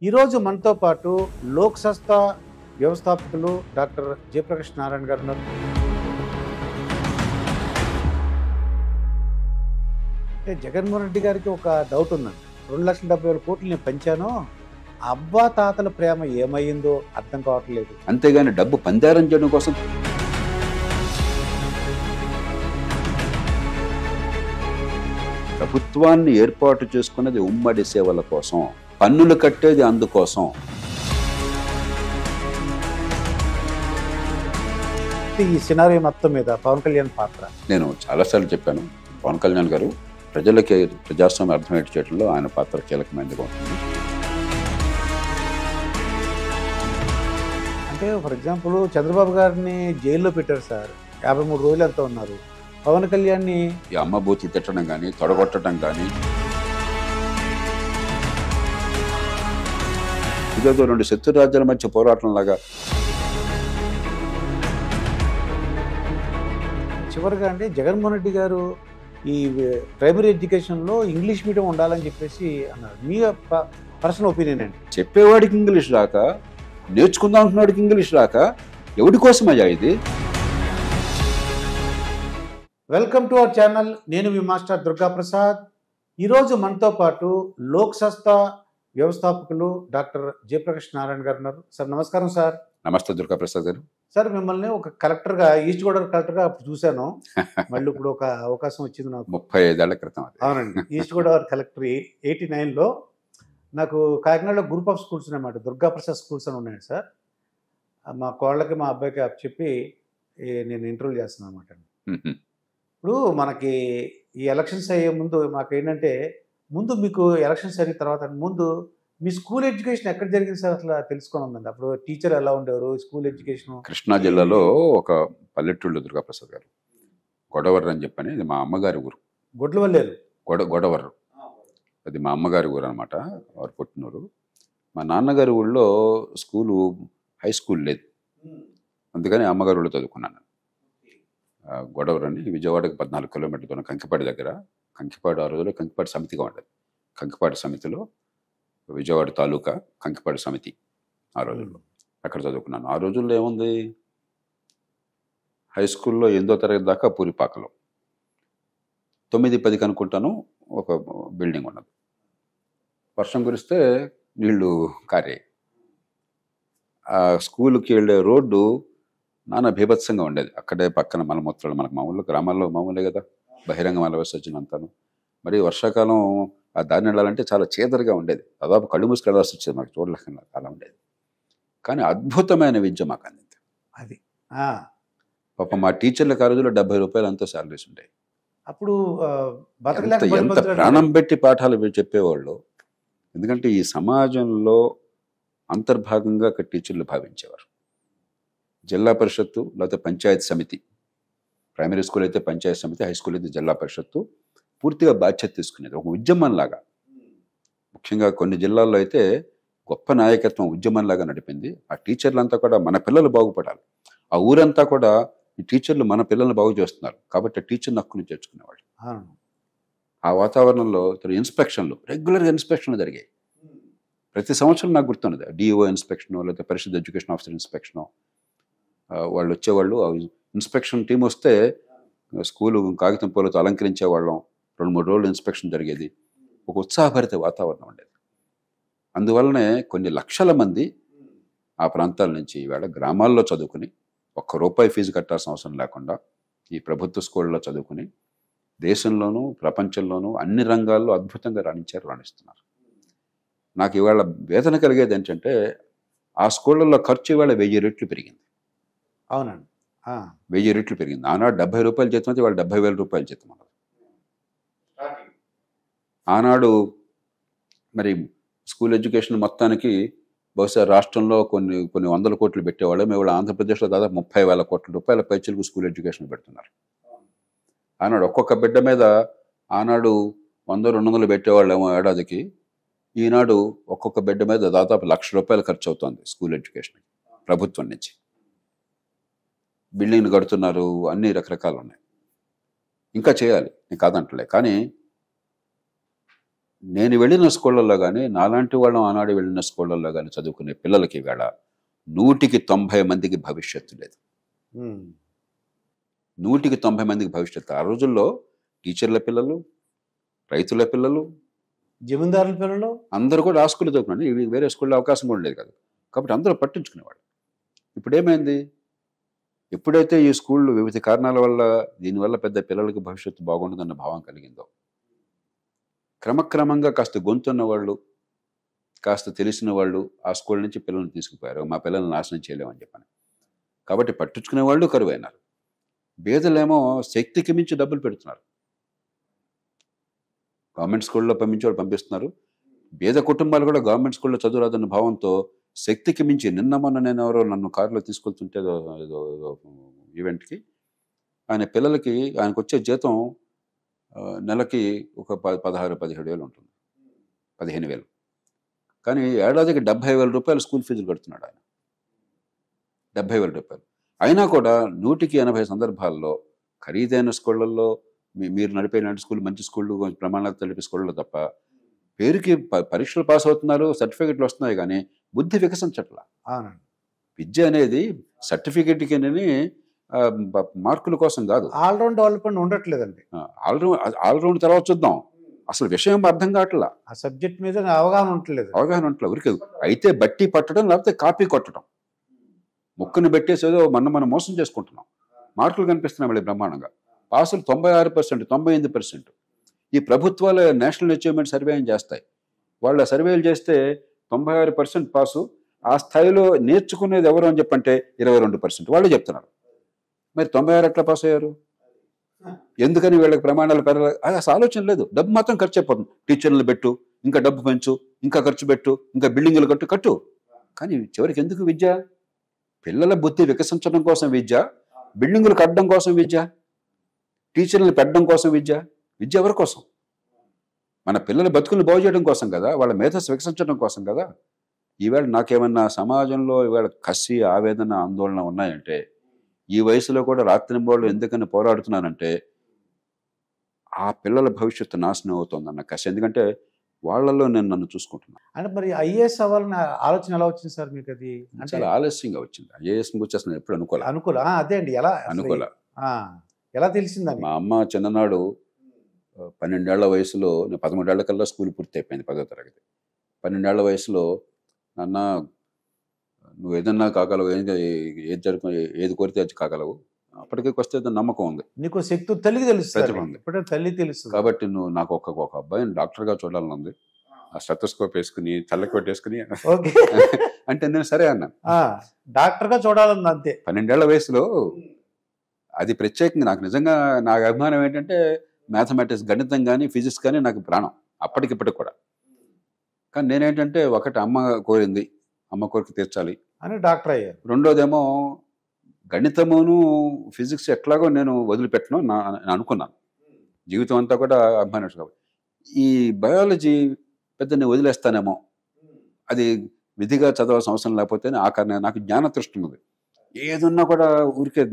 ఈరోజు మనతో పాటు లోక్ సంస్థ వ్యవస్థాపకులు డాక్టర్ జయప్రకాష్ నారాయణ గారు ఉన్నారు. అంటే జగన్మోహన్ రెడ్డి గారికి ఒక డౌట్ ఉందండి. 2,70,000 కోట్లు నేను పెంచాను, అబ్బా తాతల ప్రేమ ఏమయ్యిందో అర్థం కావట్లేదు. అంతేగాని డబ్బు పందారం చేయడం కోసం ప్రభుత్వాన్ని ఏర్పాటు చేసుకున్నది ఉమ్మడి సేవల కోసం, పన్నులు కట్టేది అందుకోసం. ఈ సినారీ మొత్తం మీద పవన్ కళ్యాణ్ పాత్ర నేను చాలాసార్లు చెప్పాను, పవన్ కళ్యాణ్ గారు ప్రజలకి ప్రజాస్వామ్యం అర్థమయ్యే చేయడంలో ఆయన పాత్ర కీలకమైనదిగా ఉంటుంది. అంటే ఫర్ ఎగ్జాంపుల్ చంద్రబాబు గారిని జైల్లో పెట్టారు సార్, 53 రోజులు ఎంతో ఉన్నారు. పవన్ కళ్యాణ్ని ఈ అమ్మ బూతులు తిట్టడం కానీ, తొడగొట్టడం కానీ, ఇదేదో రెండు శత్రు రాజ్యాల మధ్య పోరాటం లాగా. చివరిగా అంటే జగన్మోహన్ రెడ్డి గారు ఈ ప్రైమరీ ఎడ్యుకేషన్లో ఇంగ్లీష్ మీడియం ఉండాలని చెప్పేసి అన్నారు. మీ పర్సనల్ ఒపీనియన్ అండి? చెప్పేవాడికి ఇంగ్లీష్ రాక, నేర్చుకుందాం అంటున్నాడికి ఇంగ్లీష్ రాక, ఎవడి కోసం అయ్యా ఇది? Welcome to our channel. నేను మీ మాస్టర్ దుర్గా ప్రసాద్. ఈరోజు మనతో పాటు లోక్ సంస్థ వ్యవస్థాపకులు డాక్టర్ జయప్రకాష్ నారాయణ గారు ఉన్నారు. సార్ నమస్కారం సార్. నమస్తే దుర్గా ప్రసాద్ గారు. సార్ మిమ్మల్ని ఒక కలెక్టర్గా, ఈస్ట్ గోదావరి కలెక్టర్గా అప్పుడు చూశాను. మళ్ళీ ఇప్పుడు ఒక అవకాశం వచ్చింది నాకు. 35 ఏళ్ల క్రితం అది. అవునండి, ఈస్ట్ గోదావరి కలెక్టర్ 89లో నాకు కాకినాడలో గ్రూప్ ఆఫ్ స్కూల్స్ అన్నమాట, దుర్గా ప్రసాద్ స్కూల్స్ అని ఉన్నాయండి సార్. మా కోళ్ళకి మా అబ్బాయికి చెప్పి నేను ఇంటర్వ్యూ చేస్తున్నాను అనమాట. ఇప్పుడు మనకి ఈ ఎలక్షన్స్ అయ్యే ముందు మాకు ఏంటంటే, ముందు మీకు ఎలక్షన్స్ అయిన తర్వాత ముందు మీ స్కూల్ ఎడ్యుకేషన్ ఎక్కడ జరిగింది సార్ అసలు తెలుసుకొని ఉందండి. అప్పుడు టీచర్ ఎలా ఉండేవారు, స్కూల్ ఎడ్యుకేషన్? కృష్ణా జిల్లాలో ఒక పల్లెటూళ్ళు దుర్గా ప్రసాద్ గారు, గొడవర్రు అని చెప్పని, ఇది మా అమ్మగారి ఊరు. గొడ్లవల్లేరు గొడవర్రు, అది మా అమ్మగారి ఊరు అనమాట, వారు పుట్టినూరు. మా నాన్నగారి ఊళ్ళో స్కూలు, హై స్కూల్ లేదు, అందుకని అమ్మగారి ఊళ్ళో చదువుకున్నాను. గొడవరు అని విజయవాడకి 14 కిలోమీటర్ల దూరం, కంకిపాడు దగ్గర. కంకిపాడు ఆ రోజుల్లో కంకిపాడు సమితిగా ఉండేది. కంకిపాడు సమితిలో విజయవాడ తాలూకా కంకిపాడు సమితి ఆ రోజుల్లో, అక్కడ చదువుకున్నాను. ఆ రోజుల్లో ఏముంది, హై స్కూల్లో 8వ తరగతి దాకా పూరిపాకలో, 9-10 అనుకుంటాను ఒక బిల్డింగ్ ఉన్నది. వర్షం కురిస్తే నీళ్లు కారాయి. ఆ స్కూల్కి వెళ్ళే రోడ్డు నానా బీభత్సంగా ఉండేది. అక్కడే పక్కన మలమూత్రాలు, మనకు మామూలు గ్రామాల్లో మామూలే కదా, బహిరంగ మల విసర్జన అంతాను. మరి వర్షాకాలం ఆ దారిని వెళ్ళాలంటే చాలా చీదరగా ఉండేది, దాదాపు కళ్ళు మూసుకు వెళ్ళాల్సి వచ్చేది, మాకు చూడలేకుండా అలా ఉండేది. కానీ అద్భుతమైన విద్య మాకు అందింది అది. పాప మా టీచర్లకు ఆ రోజుల్లో 70 రూపాయలు అంతా శాలరీస్ ఉంటాయి. అప్పుడు ఎంత ప్రాణం పెట్టి పాఠాలు చెప్పేవాళ్ళు. ఎందుకంటే ఈ సమాజంలో అంతర్భాగంగా అక్కడ టీచర్లు భావించేవారు. జిల్లా పరిషత్తు లేకపోతే పంచాయతీ సమితి, ప్రైమరీ స్కూల్ అయితే పంచాయతీ సమితి, హై స్కూల్ అయితే జిల్లా పరిషత్తు పూర్తిగా బాధ్యత తీసుకునేది, ఒక ఉద్యమంలాగా. ముఖ్యంగా కొన్ని జిల్లాల్లో అయితే గొప్ప నాయకత్వం ఉద్యమంలాగా నడిపింది. ఆ టీచర్లంతా కూడా మన పిల్లలు బాగుపడాలి, ఆ ఊరంతా కూడా ఈ టీచర్లు మన పిల్లల్ని బాగు చేస్తున్నారు కాబట్టి టీచర్ని హక్కుని చేర్చుకునేవాళ్ళు. ఆ వాతావరణంలో ఇన్స్పెక్షన్లు, రెగ్యులర్గా ఇన్స్పెక్షన్లు జరిగాయి. ప్రతి సంవత్సరం నాకు గుర్తున్నది, డిఓ ఇన్స్పెక్షను లేకపోతే పరిషత్ ఎడ్యుకేషన్ ఆఫీసర్ ఇన్స్పెక్షను. వాళ్ళు వచ్చేవాళ్ళు, ఇన్స్పెక్షన్ టీం వస్తే స్కూలు కాగితం పూలతో అలంకరించేవాళ్ళం. 2-3 రోజులు ఇన్స్పెక్షన్ జరిగేది. ఒక ఉత్సాహభరిత వాతావరణం ఉండేది. అందువల్లనే కొన్ని లక్షల మంది ఆ ప్రాంతాల నుంచి ఈవేళ గ్రామాల్లో చదువుకుని, ₹1 ఫీజు కట్టాల్సిన అవసరం లేకుండా ఈ ప్రభుత్వ స్కూళ్ళలో చదువుకుని దేశంలోనూ ప్రపంచంలోనూ అన్ని రంగాల్లో అద్భుతంగా రాణిస్తున్నారు. నాకు ఇవాళ వేదన కలిగేది ఏంటంటే, ఆ స్కూళ్ళల్లో ఖర్చు ఇవాళ 1000 రెట్లు పెరిగింది. అవునండి, 1000 రెట్లు పెరిగింది. ఆనాడు ₹70 జీతం అయితే ఇవాళ ₹70,000 జీతం అన్నది. ఆనాడు మరి స్కూల్ ఎడ్యుకేషన్ మొత్తానికి బహుశా రాష్ట్రంలో కొన్ని వందల కోట్లు పెట్టేవాళ్ళు. మేము ఇవాళ ఆంధ్రప్రదేశ్లో దాదాపు 30,000 కోట్ల రూపాయల పైచలకు స్కూల్ ఎడ్యుకేషన్ పెడుతున్నారు. ఆనాడు ఒక్కొక్క బిడ్డ మీద ఆనాడు 100-200 పెట్టేవాళ్ళేమో ఏడాదికి. ఈనాడు ఒక్కొక్క బిడ్డ మీద దాదాపు ₹1,00,000 ఖర్చు అవుతుంది స్కూల్ ఎడ్యుకేషన్ ప్రభుత్వం నుంచి. బిల్డింగ్లు కడుతున్నారు, అన్ని రకరకాలు ఉన్నాయి. ఇంకా చేయాలి, నేను కాదంటలే. కానీ నేను వెళ్ళిన స్కూళ్ళల్లో కానీ నాలాంటి వాళ్ళం ఆనాడు వెళ్ళిన స్కూళ్ళల్లో కానీ చదువుకునే పిల్లలకి వేళ 100% మందికి భవిష్యత్తు లేదు. 100% మందికి భవిష్యత్తు. ఆ రోజుల్లో టీచర్ల పిల్లలు, రైతుల పిల్లలు, జమీందారుల పిల్లలు అందరూ కూడా ఆ స్కూల్లో చదువుకున్నాను. ఇవి వేరే స్కూల్లో అవకాశం కూడా లేదు కదా. కాబట్టి అందరూ పట్టించుకునేవాళ్ళు. ఇప్పుడు ఏమైంది? ఎప్పుడైతే ఈ స్కూళ్ళు వివిధ కారణాల వల్ల దీనివల్ల పెద్ద పిల్లలకి భవిష్యత్తు బాగుంటుందన్న భావం కలిగిందో, క్రమక్రమంగా కాస్త గొంతున్న వాళ్ళు, కాస్త తెలిసిన వాళ్ళు ఆ స్కూల్ నుంచి పిల్లల్ని తీసుకుపోయారు. మా పిల్లల్ని నాశనం చేయలేమని చెప్పని. కాబట్టి పట్టించుకునే వాళ్ళు కరువైనారు. పేదలేమో శక్తికి మించి డబ్బులు పెడుతున్నారు. గవర్నమెంట్ స్కూల్లో పంపించేవాళ్ళు పంపిస్తున్నారు. పేద కుటుంబాలు కూడా గవర్నమెంట్ స్కూల్లో చదువురాదన్న భావంతో శక్తికి మించి నిన్న మొన్న నేను ఎవరో నన్ను కారులో తీసుకెళ్తుంటే ఏదో ఈవెంట్కి ఆయన పిల్లలకి ఆయనకు వచ్చే జీతం నెలకి ఒక 16-17 వేలు ఉంటుంది, 15,000. కానీ ఏడాదికి 70,000 రూపాయలు స్కూల్ ఫీజులు కడుతున్నాడు ఆయన. 70,000 రూపాయలు. అయినా కూడా 180 సందర్భాల్లో ఖరీదైన స్కూళ్ళల్లో మీరు నడిపే ఇలాంటి స్కూల్ మంచి స్కూళ్ళు ప్రమాణాలతో నడిపే స్కూళ్ళు తప్ప పేరుకి పరీక్షలు పాస్ అవుతున్నారు, సర్టిఫికెట్లు వస్తున్నాయి, కానీ బుద్ధి వికసించట్లా. విద్య అనేది సర్టిఫికెట్కి మార్కుల కోసం కాదు. All round development ఉండట్లేదండి. ఆల్రౌండ్ తర్వాత చూద్దాం. అసలు విషయం అర్థం కావట్లా. ఆ సబ్జెక్ట్ మీద అవగాహన ఉండట్లేదు. ఉరికి అయితే బట్టి పట్టడం, లేకపోతే కాపీ కొట్టడం, ముక్కుని పెట్టేసి ఏదో మనం మోసం చేసుకుంటున్నాం. మార్కులు కనిపిస్తున్నాయి మళ్ళీ బ్రహ్మాండంగా. పాసులు 96%, 98%. ఈ ప్రభుత్వాలు నేషనల్ అచీవ్మెంట్ సర్వే చేస్తాయి. వాళ్ళ సర్వేలు చేస్తే 96% పాసు. ఆ స్థాయిలో నేర్చుకునేది ఎవరు అని చెప్పంటే 22% వాళ్ళే చెప్తున్నారు. మరి 96 ఎట్లా పాస్ అయ్యారు? ఎందుకని వీళ్ళకి ప్రమాణాలు అసలు ఆలోచన లేదు. డబ్బు మాత్రం ఖర్చు అయిపోతుంది. టీచర్లు పెట్టు, ఇంకా డబ్బు పెంచు, ఇంకా ఖర్చు పెట్టు, ఇంకా బిల్డింగులు కట్టు. కానీ చివరికి ఎందుకు విద్య? పిల్లల బుద్ధి వికసించడం కోసం విద్య, బిల్డింగులు కట్టడం కోసం విద్య, టీచర్లు పెట్టడం కోసం విద్య. విద్య ఎవరి కోసం? మన పిల్లల బతుకులను బాగు చేయడం కోసం కదా, వాళ్ళ మేధస్సు వికసించడం కోసం కదా. ఈవేళ నాకేమన్నా సమాజంలో ఈవేళ కసి, ఆవేదన, ఆందోళన ఉన్నాయంటే ఈ వయసులో కూడా రాత్రింబోళ్ళు ఎందుకని పోరాడుతున్నానంటే ఆ పిల్లల భవిష్యత్తు నాశనం అవుతుందన్న కసి. ఎందుకంటే వాళ్ళల్లో నేను నన్ను చూసుకుంటున్నాను. అంటే మరి ఐఏఎస్ అవ్వాలని ఆలోచన ఎలా వచ్చింది సార్ మీకు? అది చాలా ఆలస్యంగా వచ్చింది. ఐఏఎస్ వచ్చేసిన ఎప్పుడు అనుకోలే. అదే అండి, ఎలా ఎలా తెలిసిందని? మా అమ్మ చిన్ననాడు 12 ఏళ్ల వయసులో, 13 ఏళ్ల కల్లా స్కూల్ పూర్తి అయిపోయింది, 10వ తరగతి. 12 ఏళ్ల వయసులో నాన్న నువ్వు ఏదన్నా కాగలవు, ఏది జరుగు, ఏది కోరితే అది కాగలవు, అప్పటికే వస్తే నమ్మకం ఉంది. నీకు శక్తి తల్లికి తెలుస్తుంది, తల్లి తెలుస్తుంది. కాబట్టి నువ్వు నాకు ఒక అబ్బాయిని డాక్టర్గా చూడాలని ఉంది. ఆ స్టెతోస్కోప్ వేసుకుని చల్లకి పెట్టేసుకుని అంటే నేను సరే అన్నాను. డాక్టర్గా చూడాలని అంతే. 12 ఏళ్ల వయసులో అది ప్రత్యేకంగా నాకు నిజంగా నాకు అభిమానం ఏంటంటే మ్యాథమెటిక్స్, గణితం కానీ ఫిజిక్స్ కానీ నాకు ప్రాణం అప్పటికిప్పటికి కూడా. కానీ నేనేంటంటే ఒకటి అమ్మ కోరింది, అమ్మ కోరిక తీర్చాలి అని డాక్టర్ అయ్యారు. రెండోదేమో గణితమును ఫిజిక్స్ ఎట్లాగో నేను వదిలిపెట్టను అనుకున్నాను. జీవితం అంతా కూడా అభిమానం కాబట్టి ఈ బయాలజీ పెద్ద నేను వదిలేస్తానేమో, అది విధిగా చదవాల్సిన అవసరం లేకపోతే ఆ కారణం నాకు జ్ఞానతృష్టి ఉంది. ఏదున్నా కూడా ఊరికే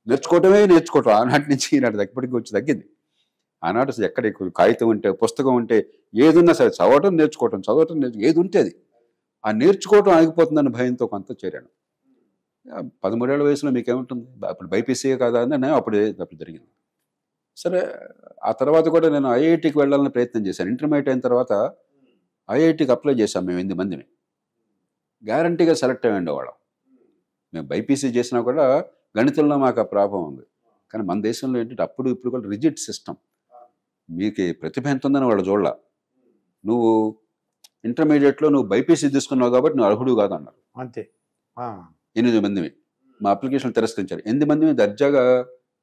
నేర్చుకోవటం ఆనాటి నుంచి ఈనాటి ఇప్పటికి వచ్చి తగ్గింది. ఆనాడు ఎక్కడ కాగితం ఉంటే, పుస్తకం ఉంటే, ఏదున్నా సరే చదవటం నేర్చుకోవటం ఏది ఉంటే అది ఆ నేర్చుకోవటం ఆగిపోతుందని భయంతో కొంత చేరాను. 13 ఏళ్ల వయసులో మీకేముంటుంది, అప్పుడు బైపీసీ కాదా అని నేను అప్పుడు జరిగింది. సరే ఆ తర్వాత కూడా నేను ఐఐటికి వెళ్ళాలని ప్రయత్నం చేశాను. ఇంటర్మీడియట్ అయిన తర్వాత ఐఐటికి అప్లై చేశాం మేము 8 మందిని. గ్యారంటీగా సెలెక్ట్ అయ్యండి వాళ్ళం. మేము బైపీసీ చేసినా కూడా గణితంలో మాకు ఆ ప్రాబ్లం ఉంది. కానీ మన దేశంలో ఏంటంటే అప్పుడు ఇప్పుడు కూడా రిజిడ్ సిస్టమ్. మీకు ప్రతిభ ఎంత ఉందని వాళ్ళు చూడాల. నువ్వు ఇంటర్మీడియట్లో నువ్వు బైపీసీ తీసుకున్నావు కాబట్టి నువ్వు అర్హుడు కాదు అన్నారు. అంతే. 8 మందిని మా అప్లికేషన్ తిరస్కరించారు. 8 మందిని దర్జాగా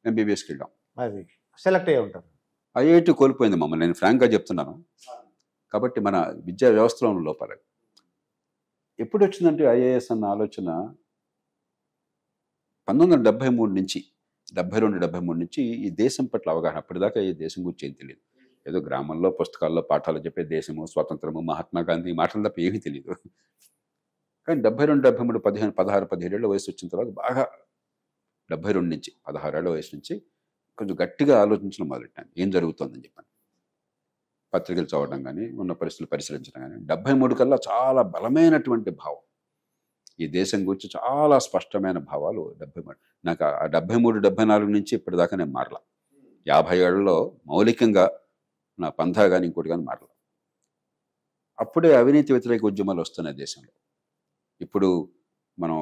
ఎంబీబీఎస్కి వెళ్ళాం. అది సెలెక్ట్ అయ్యి ఉంటారు. ఐఐటి కోల్పోయింది మమ్మల్ని, నేను ఫ్రాంక్గా చెప్తున్నాను. కాబట్టి మన విద్యా వ్యవస్థలో ఉన్న లోపాలు. ఎప్పుడు వచ్చిందంటే ఐఏఎస్ అన్న ఆలోచన 1973 నుంచి 72-73 నుంచి ఈ దేశం పట్ల అవగాహన. అప్పటిదాకా ఈ దేశం గురించి ఏం తెలియదు. ఏదో గ్రామంలో పుస్తకాల్లో పాఠాలు చెప్పే దేశము, స్వాతంత్రము, మహాత్మా గాంధీ మాటలు తప్ప ఏమీ తెలియదు. కానీ 72-73, 16-17 ఏళ్ల వయసు వచ్చిన తర్వాత బాగా 72 నుంచి 16 ఏళ్ల వయసు నుంచి కొంచెం గట్టిగా ఆలోచించడం మొదలెట్టాను. ఏం జరుగుతుందని చెప్పాను. పత్రికలు చదవడం కానీ ఉన్న పరిస్థితులు పరిశీలించడం కానీ 73 కల్లా చాలా బలమైనటువంటి భావం ఈ దేశం గురించి చాలా స్పష్టమైన భావాలు 73 నాకు ఆ 73 74 నుంచి ఇప్పటిదాకా నేను మారలా 50 ఏళ్లలో మౌలికంగా నా పంథా కానీ ఇంకోటి కానీ మారలా అప్పుడే అవినీతి వ్యతిరేక ఉద్యమాలు వస్తున్నాయి దేశంలో ఇప్పుడు మనం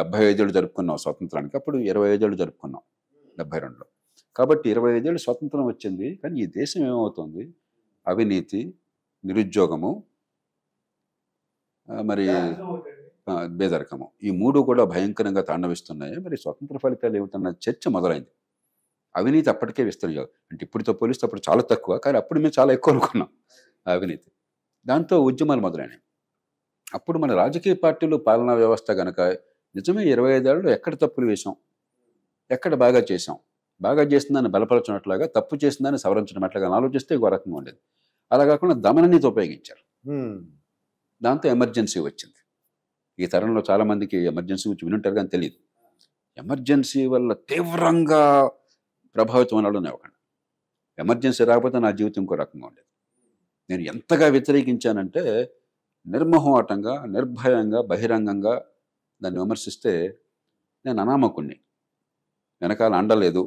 75 ఏళ్ళు జరుపుకున్నాం స్వతంత్రానికి అప్పుడు 25 ఏళ్ళు జరుపుకున్నాం 72లో కాబట్టి 25 ఏళ్ళు స్వతంత్రం వచ్చింది కానీ ఈ దేశం ఏమవుతుంది అవినీతి నిరుద్యోగము మరి బేదరికము ఈ మూడు కూడా భయంకరంగా తాండవిస్తున్నాయి మరి స్వతంత్ర ఫలితాలు ఏమిటన్న చర్చ మొదలైంది అవినీతి అప్పటికే విస్తరించారు అంటే ఇప్పుడుతో పోలిస్తే అప్పుడు చాలా తక్కువ కానీ అప్పుడు మేము చాలా ఎక్కువ అనుకున్నాం అవినీతి దాంతో ఉద్యమాలు మొదలైనవి అప్పుడు మన రాజకీయ పార్టీలు పాలనా వ్యవస్థ కనుక నిజమే 25 ఏళ్ళు ఎక్కడ తప్పులు వేసాం ఎక్కడ బాగా చేసాం బాగా చేసిందాన్ని బలపరచినట్లాగా తప్పు చేసిందాన్ని సవరించడం అట్లాగా ఆలోచిస్తే ఇంకో రకంగా ఉండేది అలా కాకుండా దమననీతి ఉపయోగించారు దాంతో ఎమర్జెన్సీ వచ్చింది ఈ తరంలో చాలామందికి ఎమర్జెన్సీ గురించి వినుంటారు కానీ తెలియదు ఎమర్జెన్సీ వల్ల తీవ్రంగా ప్రభావితం అవ్వడం ఒకటి ఎమర్జెన్సీ రాకపోతే నా జీవితం ఇంకో రకంగా ఉండేది నేను ఎంతగా వ్యతిరేకించానంటే నిర్మోహమాటంగా నిర్భయంగా బహిరంగంగా దాన్ని విమర్శిస్తే నేను అనామకుణ్ణి వెనకాల అండలేదు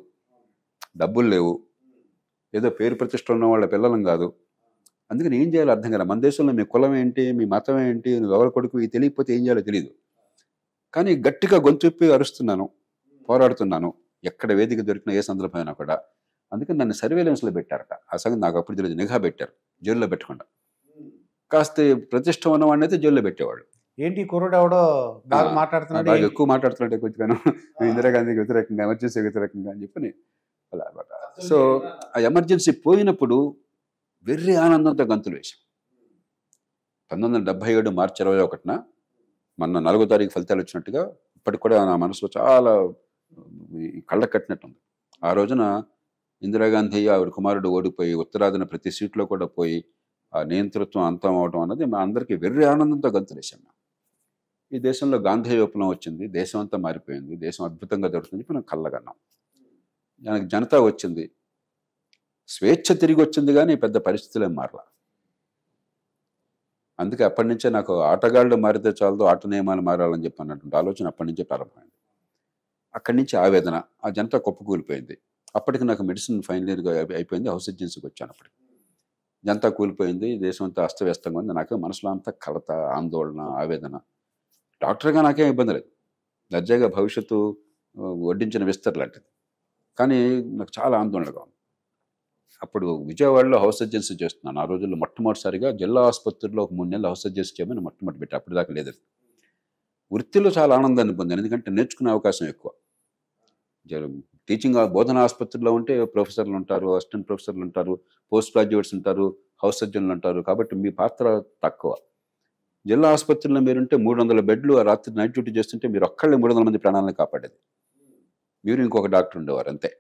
డబ్బులు లేవు ఏదో పేరు ప్రతిష్ట ఉన్న వాళ్ళ పిల్లలం కాదు అందుకని ఏం చేయాలో అర్థం కదా మన దేశంలో మీ కులం ఏంటి మీ మతం ఏంటి నువ్వు ఎవరి కొడుకు ఇది తెలియకపోతే ఏం చేయాలో తెలియదు కానీ గట్టిగా గొంతుప్పి అరుస్తున్నాను పోరాడుతున్నాను ఎక్కడ వేదిక దొరికినా ఏ సందర్భమైనా కూడా అందుకని నన్ను సర్వేలెన్స్లో పెట్టారట ఆ సంగతి నాకు అప్పుడు తెలియదు నిఘా పెట్టారు జైల్లో పెట్టకుండా కాస్త ప్రతిష్ట ఉన్నవాడిని అయితే జైల్లో పెట్టేవాళ్ళు ఏంటి కుర్రోడు ఎవడో బాగా మాట్లాడుతున్నాడు బాగా ఎక్కువ మాట్లాడుతున్నాడు కొద్దిగాను ఇందిరాగాంధీకి వ్యతిరేకంగా ఎమర్జెన్సీ వ్యతిరేకంగా అని చెప్పి అలా అనమాట సో ఆ ఎమర్జెన్సీ పోయినప్పుడు వెర్రి ఆనందంతో గంతులు వేశాం 1977 మార్చి 21న మొన్న 4వ తారీఖు ఫలితాలు వచ్చినట్టుగా ఇప్పటికి కూడా నా మనసులో చాలా కళ్ళ కట్టినట్టుంది ఆ రోజున ఇందిరాగాంధీ ఆవిడ కుమారుడు ఓడిపోయి ఉత్తరాదిన ప్రతి సీట్లో కూడా పోయి ఆ నియంతృత్వం అంతం అవడం అన్నది మా అందరికీ వెర్రి ఆనందంతో గంతులేసాం ఈ దేశంలో గాంధీ విప్లవం వచ్చింది దేశం అంతా మారిపోయింది దేశం అద్భుతంగా జరుగుతుంది చెప్పి మనం కళ్ళగన్నాం దానికి జనతా వచ్చింది స్వేచ్ఛ తిరిగి వచ్చింది కానీ పెద్ద పరిస్థితులు ఏం మారలా అందుకే అప్పటి నుంచే నాకు ఆటగాళ్ళు మారితే చాలదు ఆట నియమాలు మారాలని చెప్పి అన్నటువంటి ఆలోచన అప్పటి నుంచే ప్రారంభమైంది అక్కడి నుంచి ఆవేదన ఆ జనతా కుప్పకూలిపోయింది అప్పటికి నాకు మెడిసిన్ ఫైనల్ ఇయర్గా అయిపోయింది హౌస్ సర్జెన్సీకి వచ్చాను అప్పటికి జనతా కూలిపోయింది దేశం అంతా అస్తవ్యస్తంగా ఉంది నాకు మనసులో అంతా కలత ఆందోళన ఆవేదన డాక్టర్గా నాకేం ఇబ్బంది లేదు దర్జాగా భవిష్యత్తు వడ్డించిన విస్తర్ లాంటిది కానీ నాకు చాలా ఆందోళనగా ఉంది అప్పుడు విజయవాడలో హౌస్ సర్జెన్సీ చేస్తున్నాను ఆ రోజుల్లో మొట్టమొదటిసారిగా జిల్లా ఆసుపత్రిలో ఒక 3 నెలలు హౌస్ సర్జెన్సీ చేయమని మొట్టమొదటి పెట్టి అప్పుడు దాకా లేదు వృత్తిలో చాలా ఆనందాన్ని పొందాను ఎందుకంటే నేర్చుకునే అవకాశం ఎక్కువ టీచింగ్ బోధన ఆసుపత్రిలో ఉంటే ప్రొఫెసర్లు ఉంటారు అసిస్టెంట్ ప్రొఫెసర్లు ఉంటారు పోస్ట్ గ్రాడ్యుయేట్స్ ఉంటారు హౌస్ సర్జన్లు ఉంటారు కాబట్టి మీ పాత్ర తక్కువ జిల్లా ఆసుపత్రిలో మీరుంటే 300 బెడ్లు ఆ రాత్రి నైట్ డ్యూటీ చేస్తుంటే మీరు ఒక్కళ్ళే 300 మంది ప్రాణాలను కాపాడేది మీరు ఇంకొక డాక్టర్ ఉండేవారు అంతే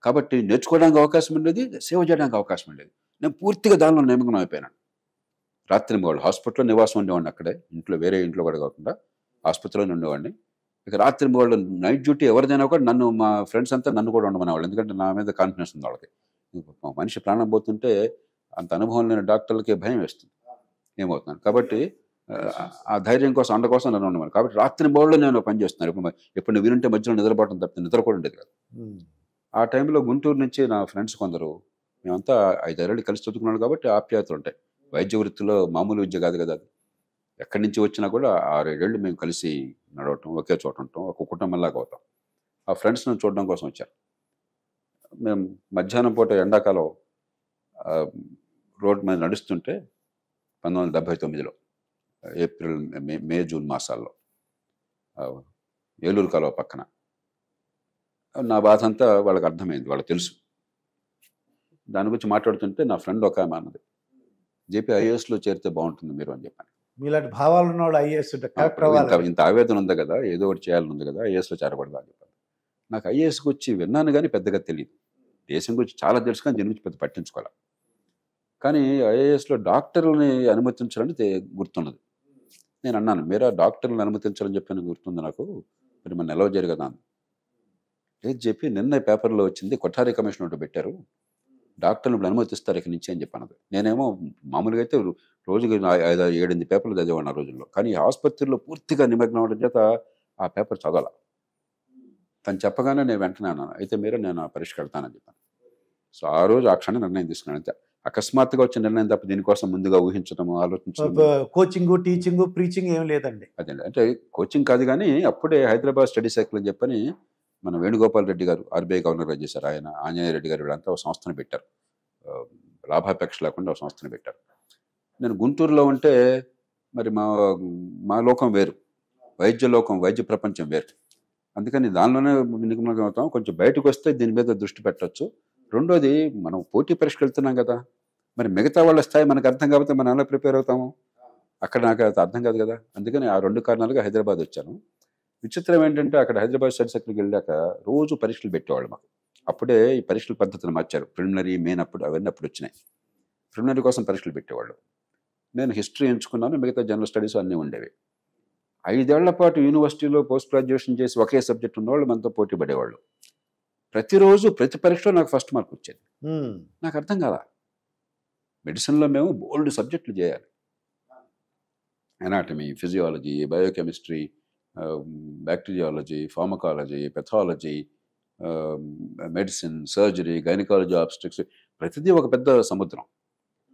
కాబట్టి నేర్చుకోవడానికి అవకాశం ఉండేది సేవ చేయడానికి అవకాశం ఉండేది నేను పూర్తిగా దానిలో నిమగ్నం అయిపోయినాను రాత్రి వాళ్ళు హాస్పిటల్లో నివాసం ఉండేవాడిని అక్కడే ఇంట్లో వేరే ఇంట్లో కూడా కాకుండా ఆసుపత్రిలోనే ఉండేవాడిని ఇక రాత్రి వాళ్ళు నైట్ డ్యూటీ ఎవరిదైనా కూడా నన్ను మా ఫ్రెండ్స్ అంతా నన్ను కూడా ఉండమనేవాళ్ళు ఎందుకంటే నా మీద కాన్ఫిడెన్స్ ఉంది వాళ్ళకి మనిషి ప్రాణం పోతుంటే అంత అనుభవం లేని డాక్టర్లకి భయం వేస్తుంది ఏమవుతున్నాను కాబట్టి ఆ ధైర్యం కోసం అండ కోసం నన్ను ఉండమని కాబట్టి రాత్రి బోర్డులో నేను పనిచేస్తున్నాను ఇప్పుడు నువ్వు వినుంటే మధ్యలో నిద్రపోవడం తప్పితే నిద్ర కూడా ఉండేది కాదు ఆ టైంలో గుంటూరు నుంచి నా ఫ్రెండ్స్ కొందరు మేమంతా 5 ఏళ్ళు కలిసి చదువుకున్నాను కాబట్టి ఆప్యాయతలు ఉంటాయి వైద్య వృత్తిలో మామూలు విద్య కాదు కదా అది ఎక్కడి నుంచి వచ్చినా కూడా 6-7 ఏళ్ళు మేము కలిసి నడవటం ఒకే చోట ఉంటాం ఒక కుటుంబంలాగా అవుతాం ఆ ఫ్రెండ్స్ని చూడడం కోసం వచ్చారు మేము మధ్యాహ్నం పూట ఎండాకాలం రోడ్ మీద నడుస్తుంటే 1979లో ఏప్రిల్ మే జూన్ మాసాల్లో ఏలూరు కాలువ పక్కన నా బాధ అంతా వాళ్ళకి అర్థమైంది వాళ్ళకి తెలుసు దాని గురించి మాట్లాడుతుంటే నా ఫ్రెండ్ ఒక ఆమె అన్నది జేపీ ఐఏఎస్లో చేరితే బాగుంటుంది మీరు అని చెప్పాను మీలాంటి భావాలు ఉన్నవాళ్ళు ఐఏఎస్ ఇంత ఆవేదన ఉంది కదా ఏదో ఒకటి చేయాలని ఉంది కదా ఐఏఎస్లో చేరబడదా అని చెప్పాను నాకు ఐఏఎస్కి వచ్చి విన్నాను కానీ పెద్దగా తెలియదు దేశం గురించి చాలా తెలుసు కానీ దీని గురించి పెద్ద పట్టించుకోవాలి కానీ ఐఏఎస్లో డాక్టర్లని అనుమతించాలని గుర్తున్నది నేను అన్నాను మీరా డాక్టర్లను అనుమతించాలని చెప్పని గుర్తుంది నాకు మరి మన నిలవజేరు కదా అని లేదు చెప్పి నిన్న పేపర్లో వచ్చింది కొఠారి కమిషన్ ఒకటి పెట్టారు డాక్టర్లు ఇప్పుడు అనుమతిస్తారు ఇక్కడి నుంచి అని చెప్పాను. నేనేమో మామూలుగా అయితే రోజుకి 5-7 పేపర్లు చదివాను ఆ రోజుల్లో. కానీ ఈ ఆసుపత్రిలో పూర్తిగా నిమగ్నం అవ్వడం చేత ఆ పేపర్ చదవాల. తను చెప్పగానే నేను వెంటనే అన్నాను, అయితే మీరు నేను ఆ పరీక్ష కడతానని చెప్పాను. సో ఆ రోజు ఆ క్షణం నిర్ణయం తీసుకున్నాను. అంతే అకస్మాత్తుగా వచ్చిన నిర్ణయం తప్ప దీనికోసం ముందుగా ఊహించడము ఆలోచించడం కోచింగ్, టీచింగ్, ప్రీచింగ్ ఏం లేదండి. అదే అంటే కోచింగ్ కాదు కానీ అప్పుడే హైదరాబాద్ స్టడీ సర్కిల్ అని చెప్పని మన వేణుగోపాల్ రెడ్డి గారు ఆర్బీఐ గవర్నర్గా చేశారు. ఆయన ఆంజనేయ రెడ్డి గారు వీళ్ళంతా ఒక సంస్థను పెట్టారు. లాభాపేక్ష లేకుండా ఒక సంస్థను పెట్టారు. నేను గుంటూరులో ఉంటే మరి మా లోకం వేరు, వైద్య లోకం, వైద్య ప్రపంచం వేరు. అందుకని దానిలోనే నిమగ్నం అవుతాం. కొంచెం బయటకు వస్తే దీని మీద దృష్టి పెట్టవచ్చు. రెండోది మనం పోటీ పరీక్షకు వెళ్తున్నాం కదా, మరి మిగతా వాళ్ళ స్థాయి మనకు అర్థం కాకపోతే మనం ఎలా ప్రిపేర్ అవుతాము? అక్కడ నాకు అర్థం కాదు కదా. అందుకని ఆ 2 కారణాలుగా హైదరాబాద్ వచ్చాను. విచిత్రం ఏంటంటే అక్కడ హైదరాబాద్ స్టడీ సర్కిల్కి వెళ్ళాక రోజు పరీక్షలు పెట్టేవాళ్ళు మాకు. అప్పుడే ఈ పరీక్షల పద్ధతిని మార్చారు. ప్రిలిమినరీ, మెయిన్ అవన్నీ అప్పుడు వచ్చినాయి. ప్రిలిమినరీ కోసం పరీక్షలు పెట్టేవాళ్ళు. నేను హిస్టరీ ఎంచుకున్నాను, మిగతా జనరల్ స్టడీస్ అన్నీ ఉండేవి. 5 ఏళ్ల పాటు యూనివర్సిటీలో పోస్ట్ గ్రాడ్యుయేషన్ చేసి ఒకే సబ్జెక్ట్ ఉన్నవాళ్ళు మనతో పోటీ పడేవాళ్ళు. ప్రతిరోజు ప్రతి పరీక్షలో నాకు ఫస్ట్ మార్క్ వచ్చేది. నాకు అర్థం కాల. మెడిసిన్లో మేము బోల్డ్ సబ్జెక్టులు చేయాలి. Anatomy, physiology, biochemistry, bacteriology, pharmacology, pathology, medicine, surgery, gynaecology, obstetrics, ప్రతిదీ ఒక పెద్ద సముద్రం.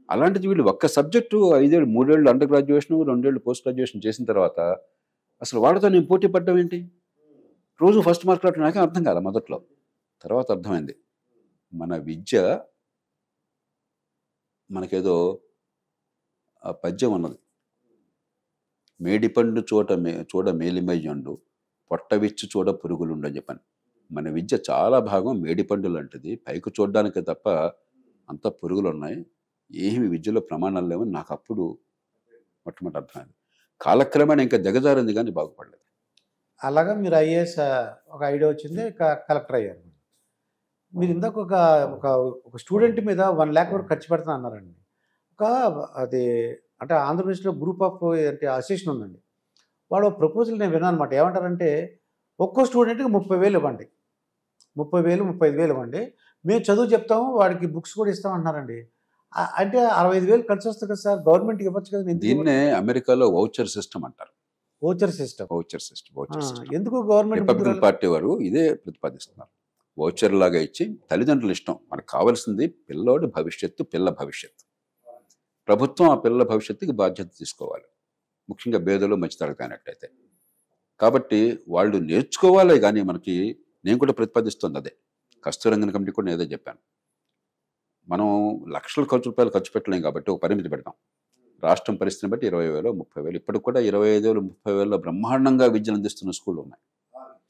అలాంటిది వీళ్ళు ఒక్క సబ్జెక్టు 5 ఏళ్ళు, 3 ఏళ్ళు అండర్ గ్రాడ్యుయేషన్, 2 ఏళ్ళు పోస్ట్ గ్రాడ్యుయేషన్ చేసిన తర్వాత అసలు వాళ్ళతో నేను పోటీ పడ్డం ఏంటి? రోజు ఫస్ట్ మార్క్ రావడం నాకేం అర్థం కాదు మొదట్లో. తర్వాత అర్థమైంది, మన విద్య మనకేదో ఆ పద్యం ఉన్నది, మేడిపండు చూడ మేలిమయ్యుండు, పొట్టవిచ్చు చూడ పురుగులుండు అని చెప్పాను. మన విద్య చాలా భాగం మేడిపండు లాంటిది, పైకి చూడడానికే తప్ప అంత పురుగులు ఉన్నాయి, ఏమి విద్యలో ప్రమాణాలు లేవని నాకు అప్పుడు మొట్టమొదటి అర్థమైంది. కాలక్రమేణా ఇంకా దిగజారింది కానీ బాగుపడలేదు. అలాగా మీరు ఐఏఎస్ ఒక ఐడియా వచ్చింది, కలెక్టర్ అయ్యారు. మీరు ఇందాక ఒక స్టూడెంట్ మీద 1 lakh వరకు ఖర్చు పెడతా అన్నారండి. అది అంటే ఆంధ్రప్రదేశ్లో గ్రూప్ ఆఫ్ అంటే అసోసియేషన్ ఉందండి. వాడు ప్రపోజల్ నేను విన్నాను అనమాట. ఏమంటారంటే ఒక్కో స్టూడెంట్కి 30,000 ఇవ్వండి, 30,000, 35,000 ఇవ్వండి, మేము చదువు చెప్తాము, వాడికి బుక్స్ కూడా ఇస్తామంటున్నారండి. అంటే 65,000 ఖర్చు వస్తుంది కదా సార్, గవర్నమెంట్కి ఇవ్వచ్చు కదా. దీన్నే అమెరికాలో వౌచర్ సిస్టమ్ అంటారు. Voucher system. ఎందుకు గవర్నమెంట్ రిపబ్లికన్ పార్టీ వారు ఇదే ప్రతిపాదిస్తున్నారు. వౌచర్ లాగా ఇచ్చి తల్లిదండ్రుల ఇష్టం, మనకు కావాల్సింది పిల్లోడి భవిష్యత్తు, పిల్ల భవిష్యత్తు. ప్రభుత్వం ఆ పిల్లల భవిష్యత్తుకి బాధ్యత తీసుకోవాలి, ముఖ్యంగా పేదలు మధ్యతరగతి అయినట్టయితే. కాబట్టి వాళ్ళు నేర్చుకోవాలి. కానీ మనకి నేను కూడా ప్రతిపాదిస్తుంది అదే. కస్తూరంగన్ కమిటీ కూడా నేను ఏదో చెప్పాను, మనం లక్షల రూపాయలు ఖర్చు పెట్టలేం కాబట్టి ఒక పరిమితి పెడతాం. రాష్ట్రం పరిస్థితిని బట్టి 20,000, 30,000, ఇప్పటికి కూడా 25,000, 30,000 బ్రహ్మాండంగా విద్యను అందిస్తున్న స్కూళ్ళు ఉన్నాయి.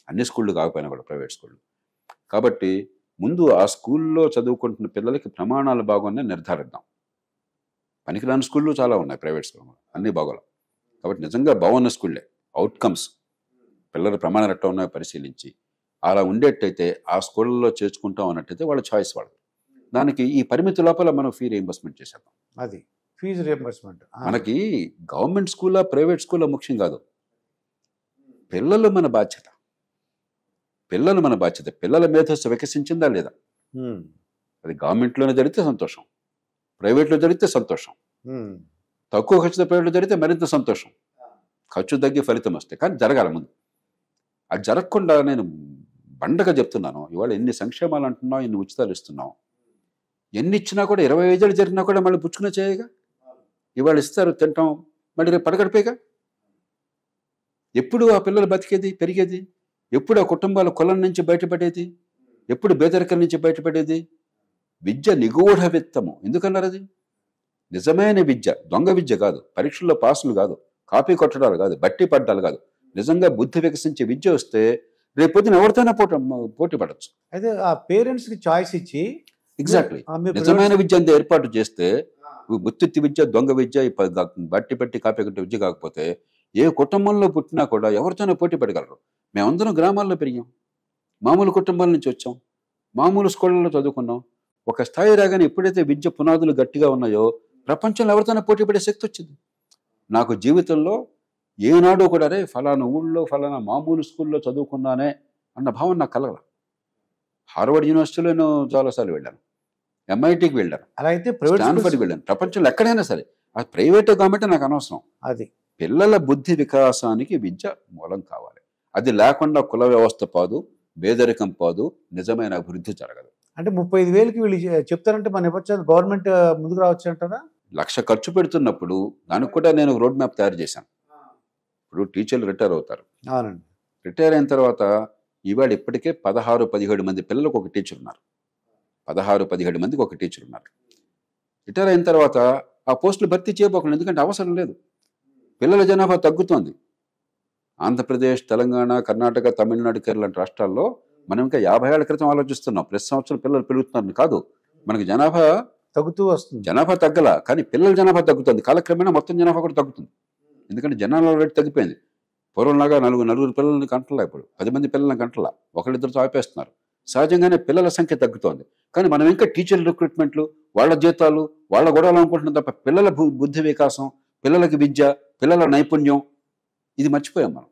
అన్ని స్కూళ్ళు కాకపోయినా కూడా ప్రైవేట్ స్కూళ్ళు. కాబట్టి ముందు ఆ స్కూల్లో చదువుకుంటున్న పిల్లలకి ప్రమాణాలు బాగున్నాయి నిర్ధారిద్దాం. పనికిరాని స్కూళ్ళు చాలా ఉన్నాయి ప్రైవేట్ స్కూళ్ళు, అన్నీ బాగోలేవు. కాబట్టి నిజంగా బాగున్న స్కూళ్ళే అవుట్కమ్స్, పిల్లల ప్రమాణాలు ఎట్లా ఉన్నాయో పరిశీలించి అలా ఉండేట్టయితే ఆ స్కూళ్ళలో చేర్చుకుంటాం అన్నట్టయితే వాళ్ళ చాయిస్ వాళ్ళు. దానికి ఈ పరిమితి లోపల మనం ఫీ రీయింబర్స్మెంట్ చేసేద్దాం. అది ఫీజు రీయింబర్స్మెంట్ మనకి గవర్నమెంట్ స్కూలా ప్రైవేట్ స్కూల్లో ముఖ్యం కాదు, పిల్లలు మన బాధ్యత. పిల్లల మేధస్సు వికసించిందా లేదా, అది గవర్నమెంట్లోనే జరిగితే సంతోషం, ప్రైవేట్లో జరిగితే సంతోషం, తక్కువ ఖర్చుతో ప్రైవేట్లో జరిగితే మరింత సంతోషం. ఖర్చు తగ్గి ఫలితం వస్తే కానీ జరగాల ముందు. అది జరగకుండా నేను బండగా చెప్తున్నాను. ఇవాళ ఎన్ని సంక్షేమాలు అంటున్నాం, ఎన్ని ఉచితాలు ఇస్తున్నాం, ఎన్ని ఇచ్చినా కూడా 25 ఏళ్ళు జరిగినా కూడా మళ్ళీ పుచ్చుకునే చేయగా. ఇవాళ ఇస్తారు, తింటాం, మళ్ళీ రేపు పడగడిపోయిగా. ఎప్పుడు ఆ పిల్లలు బతికేది, పెరిగేది, ఎప్పుడు ఆ కుటుంబాల కులం నుంచి బయటపడేది, ఎప్పుడు బేదరికం నుంచి బయటపడేది? విద్య నిగూఢ విత్తము. ఎందుకన్నారు అది? నిజమైన విద్య, దొంగ విద్య కాదు, పరీక్షల్లో పాసులు కాదు, కాపీ కొట్టడాలు కాదు, బట్టి పడ్డాలు కాదు, నిజంగా బుద్ధి వికసించే విద్య వస్తే రేపొద్దున ఎవరితోనే పోటీ పడచ్చు. అయితే ఆ పేరెంట్స్కి చాయిస్ ఇచ్చి ఎగ్జాక్ట్లీ నిజమైన విద్య అంతా ఏర్పాటు చేస్తే, గుత్తిత్తి విద్య, దొంగ విద్య, బట్టి కాపీ కొట్టే విద్య కాకపోతే ఏ కుటుంబంలో పుట్టినా కూడా ఎవరితోనే పోటీ పడగలరు. మేమందరం గ్రామాల్లో పెరిగాం, మామూలు కుటుంబాల నుంచి వచ్చాం, మామూలు స్కూళ్ళలో చదువుకున్నాం. ఒక స్థాయి రాగానే ఎప్పుడైతే విద్య పునాదులు గట్టిగా ఉన్నాయో ప్రపంచంలో ఎవరితోనే పోటీ పడే శక్తి వచ్చింది. నాకు జీవితంలో ఏనాడు కూడా రే ఫలానా ఊళ్ళో ఫలానా మామూలు స్కూల్లో చదువుకున్నానే అన్న భావన నాకు కలగల. హార్వర్డ్ యూనివర్సిటీలో నేను చాలాసార్లు వెళ్ళాను, MITకి వెళ్ళాను, అలా అయితే ప్రైవేట్ స్టాన్ఫర్డ్కి వెళ్ళాను. ప్రపంచంలో ఎక్కడైనా సరే అది ప్రైవేట్ గవర్నమెంట్ నాకు అనవసరం. అది పిల్లల బుద్ధి వికాసానికి విద్య మూలం కావాలి. అది లేకుండా కుల వ్యవస్థ పాదు, పేదరికం పాదు, నిజమైన అభివృద్ధి జరగదు. అంటే 35,000కి వీళ్ళు చెప్తారంటే మన ఇవ్వచ్చు, గవర్నమెంట్ ముందుకు రావచ్చు అంటారా? 1,00,000 ఖర్చు పెడుతున్నప్పుడు దానికి కూడా నేను రోడ్ మ్యాప్ తయారు చేశాను. ఇప్పుడు టీచర్లు రిటైర్ అవుతారు. అవునండి. రిటైర్ అయిన తర్వాత ఇవాళ ఇప్పటికే 16-17 మంది పిల్లలకు ఒక టీచర్ ఉన్నారు. 16-17 మందికి ఒక టీచర్ ఉన్నారు. రిటైర్ అయిన తర్వాత ఆ పోస్టులు భర్తీ చేయబోకండి, ఎందుకంటే అవసరం లేదు. పిల్లల జనాభా తగ్గుతోంది. ఆంధ్రప్రదేశ్, తెలంగాణ, కర్ణాటక, తమిళనాడు, కేరళ లాంటి రాష్ట్రాల్లో మనం ఇంకా 50 ఏళ్ల క్రితం ఆలోచిస్తున్నాం. ప్రతి సంవత్సరం పిల్లలు పెరుగుతున్నారు కాదు, మనకి జనాభా తగ్గుతూ వస్తుంది. జనాభా తగ్గల, కానీ పిల్లల జనాభా తగ్గుతుంది. కాలక్రమేణా మొత్తం జనాభా కూడా తగ్గుతుంది. ఎందుకంటే జనాభా రేటు తగ్గిపోయింది. పూర్వంలాగా నలుగురు పిల్లల్ని కంటలా, ఇప్పుడు 10 మంది పిల్లల్ని కంటలా, ఒకళ్ళిద్దరితో ఆపేస్తున్నారు. సహజంగానే పిల్లల సంఖ్య తగ్గుతోంది. కానీ మనం ఇంకా టీచర్ రిక్రూట్మెంట్లు, వాళ్ళ జీతాలు, వాళ్ళ గొడవలు అనుకుంటున్నాం తప్ప పిల్లల బుద్ధి వికాసం, పిల్లలకి విద్య, పిల్లల నైపుణ్యం ఇది మర్చిపోయాం మనం.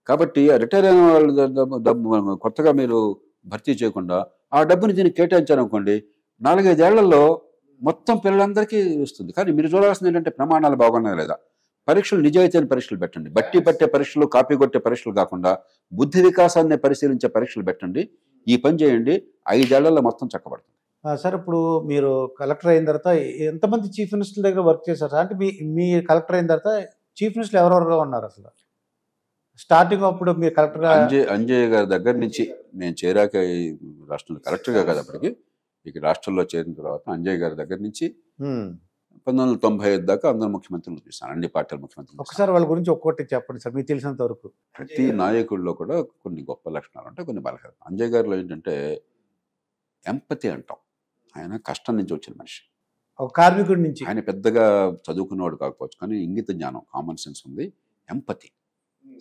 కాబట్టి రిటైర్ అయిన వాళ్ళ డబ్బు కొత్తగా మీరు భర్తీ చేయకుండా ఆ డబ్బుని దీనికి కేటాయించారనుకోండి, 4-5 ఏళ్లలో మొత్తం పిల్లలందరికీ వస్తుంది. కానీ మీరు చూడాల్సింది ఏంటంటే ప్రమాణాలు బాగున్నాయా లేదా, పరీక్షలు నిజాయితీ అయిన పరీక్షలు పెట్టండి. బట్టి పట్టే పరీక్షలు, కాపీ కొట్టే పరీక్షలు కాకుండా బుద్ధి వికాసాన్ని పరిశీలించే పరీక్షలు పెట్టండి. ఈ పని చేయండి, 5 ఏళ్లలో మొత్తం చక్కబడుతుంది. సార్ ఇప్పుడు మీరు కలెక్టర్ అయిన తర్వాత ఎంతమంది చీఫ్ మినిస్టర్ దగ్గర వర్క్ చేశారు సార్? అంటే మీ కలెక్టర్ అయిన తర్వాత చీఫ్ మినిస్టర్లు ఎవరెవరుగా ఉన్నారు అసలు? స్టార్టింగ్ అప్పుడు మీరు కలెక్టర్గా అంజయ్య గారి దగ్గర నుంచి నేను చేరాక రాష్ట్రంలో కలెక్టర్గా కదా అప్పటికి, ఇక రాష్ట్రంలో చేరిన తర్వాత అంజయ్య గారి దగ్గర నుంచి 1995 దాకా అందరు ముఖ్యమంత్రులు చూశాను, అన్ని పార్టీల ముఖ్యమంత్రులు. ఒకసారి వాళ్ళ గురించి ఒక్కొక్కటి చెప్పండి సార్, మీకు తెలిసినంత వరకు. ప్రతి నాయకుల్లో కూడా కొన్ని గొప్ప లక్షణాలు ఉంటాయి, కొన్ని బలహీనతలు. అంజయ్ గారిలో ఏంటంటే ఎంపతి అంటాం. ఆయన కష్టం నుంచి వచ్చిన మనిషి, ఒక కార్మికుడి నుంచి. ఆయన పెద్దగా చదువుకున్నవాడు కాకపోవచ్చు, కానీ ఇంగిత జ్ఞానం, కామన్ సెన్స్ ఉంది, ఎంపతి.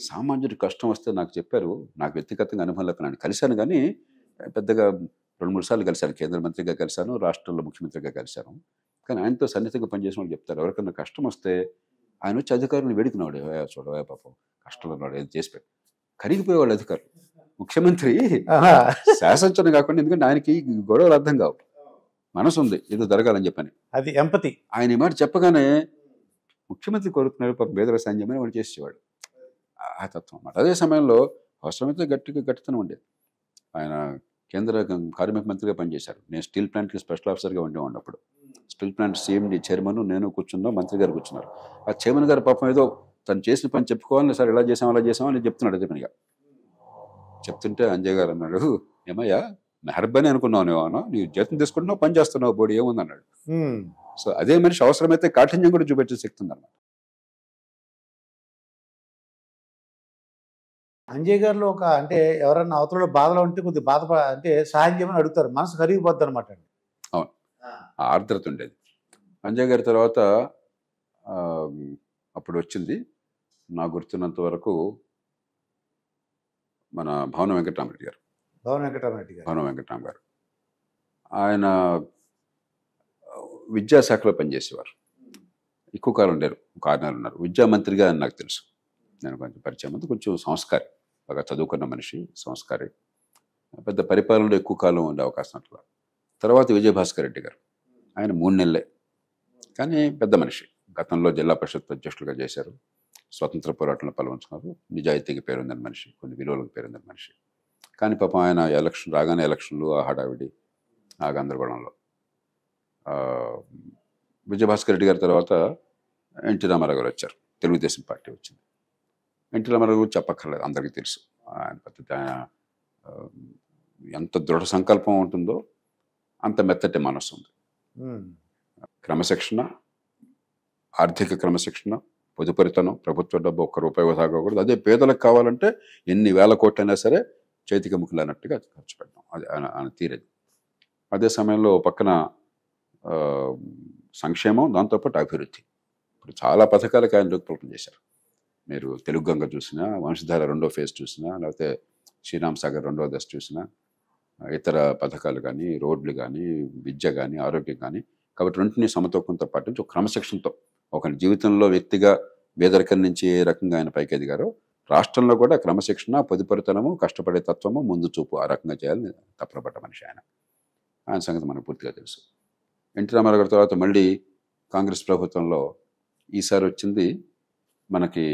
సామాన్యుడి కష్టం వస్తే నాకు చెప్పారు, నాకు వ్యక్తిగతంగా అనుభవం లేక నేను కలిశాను, కానీ పెద్దగా 2-3 సార్లు కలిశాను. కేంద్ర మంత్రిగా కలిశాను, రాష్ట్రంలో ముఖ్యమంత్రిగా కలిశాను. కానీ ఆయనతో సన్నిహితంగా పనిచేసిన వాళ్ళు చెప్తారు, ఎవరికన్నా కష్టం వస్తే ఆయన వచ్చి అధికారులను వేడుకున్నాడు, చూడవా పాపం కష్టంలో ఉన్నాడు, ఏది చేసి పెట్టి కరిగిపోయేవాళ్ళు అధికారులు. ముఖ్యమంత్రి శాసించడం కాకుండా, ఎందుకంటే ఆయనకి గొడవలు అర్థం కావు, మనసు ఉంది ఏదో జరగాలని చెప్పని, అది ఎంపతి. ఆయన ఈ మాట చెప్పగానే ముఖ్యమంత్రి కోరుతున్నాడు పాపం పేదల సాంజమని వాడు చేసేవాడు, ఆ తత్వం అన్నమాట. అదే సమయంలో అవసరమైతే గట్టితనం ఉండేది. ఆయన కేంద్ర కార్మిక మంత్రిగా పనిచేశారు. నేను స్టీల్ ప్లాంట్కి స్పెషల్ ఆఫీసర్గా ఉండేవాడిని. అప్పుడు స్టీల్ ప్లాంట్ CMD చైర్మన్ నేను కూర్చున్నా, మంత్రి గారు కూర్చున్నారు. ఆ చైర్మన్ గారు పాపం ఏదో తను చేసిన పని చెప్పుకోవాలని, సార్ ఇలా చేసాం అలా చేసామని చెప్తున్నాడు అదే పనిగా. చెప్తుంటే అంజయ్ గారు అన్నాడు, ఏమయ్యా మెహర్బానీ అనుకున్నావు నువ్వు, నీవు జీతం తీసుకుంటున్నావు, పని చేస్తున్నావు, బోడి ఏముంది అన్నాడు. సో అదే మనిషి అవసరమైతే కాఠిన్యం కూడా చూపెట్టే శక్తి ఉందన్నమాట. అంజయ్ గారిలో ఒక అంటే ఎవరన్నా అవతల బాధలో ఉంటే కొద్దిగా అంటే సహాయం చేయమని అడుగుతారు, మనసు కరిగిపోద్ది అనమాట అండి. అవును, ఆర్ద్రత ఉండేది. అంజయ్ గారి తర్వాత అప్పుడు వచ్చింది నాకు గుర్తున్నంత వరకు మన భవన వెంకటరామరెడ్డి గారు. భవన వెంకటరామ గారు ఆయన విద్యాశాఖలో పనిచేసేవారు. ఎక్కువ కాలం లేరు, 6 నెలలు ఉన్నారు. విద్యామంత్రిగా నాకు తెలుసు, నేను కొంచెం పరిచయం ఉంది. కొంచెం సంస్కారి, బాగా చదువుకున్న మనిషి, సంస్కారి, పెద్ద పరిపాలనలో ఎక్కువ కాలం ఉండే అవకాశం అట్లా. తర్వాత విజయభాస్కర్ రెడ్డి గారు, ఆయన 3 నెలలే, కానీ పెద్ద మనిషి. గతంలో జిల్లా పరిషత్ అధ్యక్షులుగా చేశారు, స్వతంత్ర పోరాటంలో పాల్గొంటున్నారు, నిజాయితీకి పేరుందని మనిషి, కొన్ని విలువలకు పేరుందని మనిషి. కానీ పాపం ఆయన ఎలక్షన్లు ఆ హడావిడి, ఆ గందరగోళంలో విజయభాస్కర్ రెడ్డి గారి తర్వాత ఎన్టీ రామారావు గారు వచ్చారు, తెలుగుదేశం పార్టీ వచ్చింది. ఎన్టీ రామారావు గురించి చెప్పక్కర్లేదు, అందరికీ తెలుసు. ఆయన పద్ధతి, ఆయన ఎంత దృఢ సంకల్పం ఉంటుందో అంత మెత్తటి మనస్సు ఉంది. క్రమశిక్షణ, ఆర్థిక క్రమశిక్షణ, పొదుపరితనం, ప్రభుత్వ డబ్బు 1 రూపాయి వృధా కాకూడదు. అదే పేదలకు కావాలంటే ఎన్ని వేల కోట్లైనా సరే చేతికి ముక్కులన్నట్టుగా ఖర్చు పెడతాం, అది ఆయన తీరేది. అదే సమయంలో పక్కన సంక్షేమం, దాంతోపాటు అభివృద్ధి. ఇప్పుడు చాలా పథకాలకు ఆయన రూపకల్పన చేశారు. మీరు తెలుగు గంగ చూసినా, వంశధార 2వ ఫేజ్ చూసినా, లేకపోతే శ్రీరామ్ సాగర్ 2వ దశ చూసినా, ఇతర పథకాలు కానీ, రోడ్లు కానీ, విద్య కానీ, ఆరోగ్యం కానీ. కాబట్టి రెంటిని సమతూకంతో పాటించి ఒక క్రమశిక్షణతో, ఒక జీవితంలో వ్యక్తిగా పేదరికం నుంచి ఏ రకంగా ఆయన పైకి ఎదిగారో, రాష్ట్రంలో కూడా క్రమశిక్షణ, పొదుపరితనము, కష్టపడే తత్వము, ముందు చూపు ఆ రకంగా చేయాలని తప్పపడ్డ మనిషి ఆయన. ఆయన సంగతి మనకు పూర్తిగా తెలుసు. ఎన్టీ రామారావు గారి తర్వాత మళ్ళీ కాంగ్రెస్ ప్రభుత్వంలో ఈసారి వచ్చింది మనకి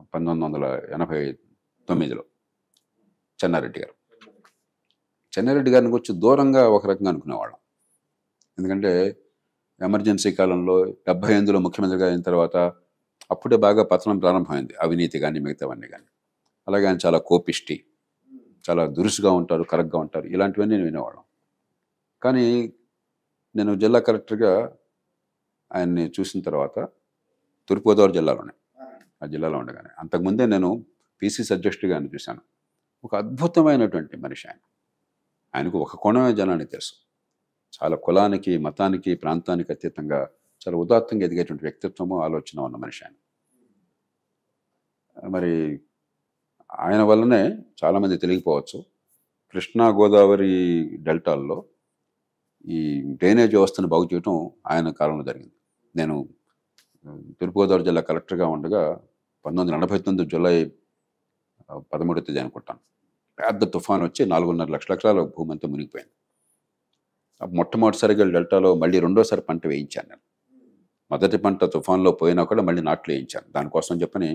1989లో చెన్నారెడ్డి గారు. చెన్నారెడ్డి గారిని వచ్చి దూరంగా ఒక రకంగా అనుకునేవాళ్ళం. ఎందుకంటే ఎమర్జెన్సీ కాలంలో 78లో ముఖ్యమంత్రిగా అయిన తర్వాత అప్పుడే బాగా పతనం ప్రారంభమైంది, అవినీతి కానీ మిగతావన్నీ కానీ. అలాగే ఆయన చాలా కోపిష్టి, చాలా దురుసుగా ఉంటారు, కరెక్ట్గా ఉంటారు, ఇలాంటివన్నీ నేను వినేవాళ్ళం. కానీ నేను జిల్లా కలెక్టర్గా ఆయన్ని చూసిన తర్వాత తూర్పుగోదావరి జిల్లాలోనే, ఆ జిల్లాలో ఉండగానే, అంతకుముందే నేను పిసిసి అధ్యక్షుడిగా ఆయన చూశాను. ఒక అద్భుతమైనటువంటి మనిషి ఆయన. ఆయనకు ఒక కోణమే జనానికి తెలుసు. చాలా కులానికి, మతానికి, ప్రాంతానికి అతీతంగా చాలా ఉదాత్తంగా ఎదిగేటువంటి వ్యక్తిత్వము, ఆలోచన ఉన్న మనిషి ఆయన. మరి ఆయన వల్లనే చాలామంది తెలియకపోవచ్చు, కృష్ణా గోదావరి డెల్టాల్లో ఈ డ్రైనేజ్ వ్యవస్థను బాగు చేయటం ఆయన కాలంలో జరిగింది. నేను తూర్పుగోదావరి జిల్లా కలెక్టర్గా ఉండగా 1989 జూలై 13వ తేదీ అనుకుంటాను, పెద్ద తుఫాన్ వచ్చి 4.5 లక్షల ఎకరాల భూమి అంతా మునిగిపోయింది. మొట్టమొదటిసారిగా డెల్టాలో మళ్ళీ రెండోసారి పంట వేయించాను నేను. మొదటి పంట తుఫాన్లో పోయినా కూడా మళ్ళీ నాట్లు వేయించాను. దానికోసం చెప్పని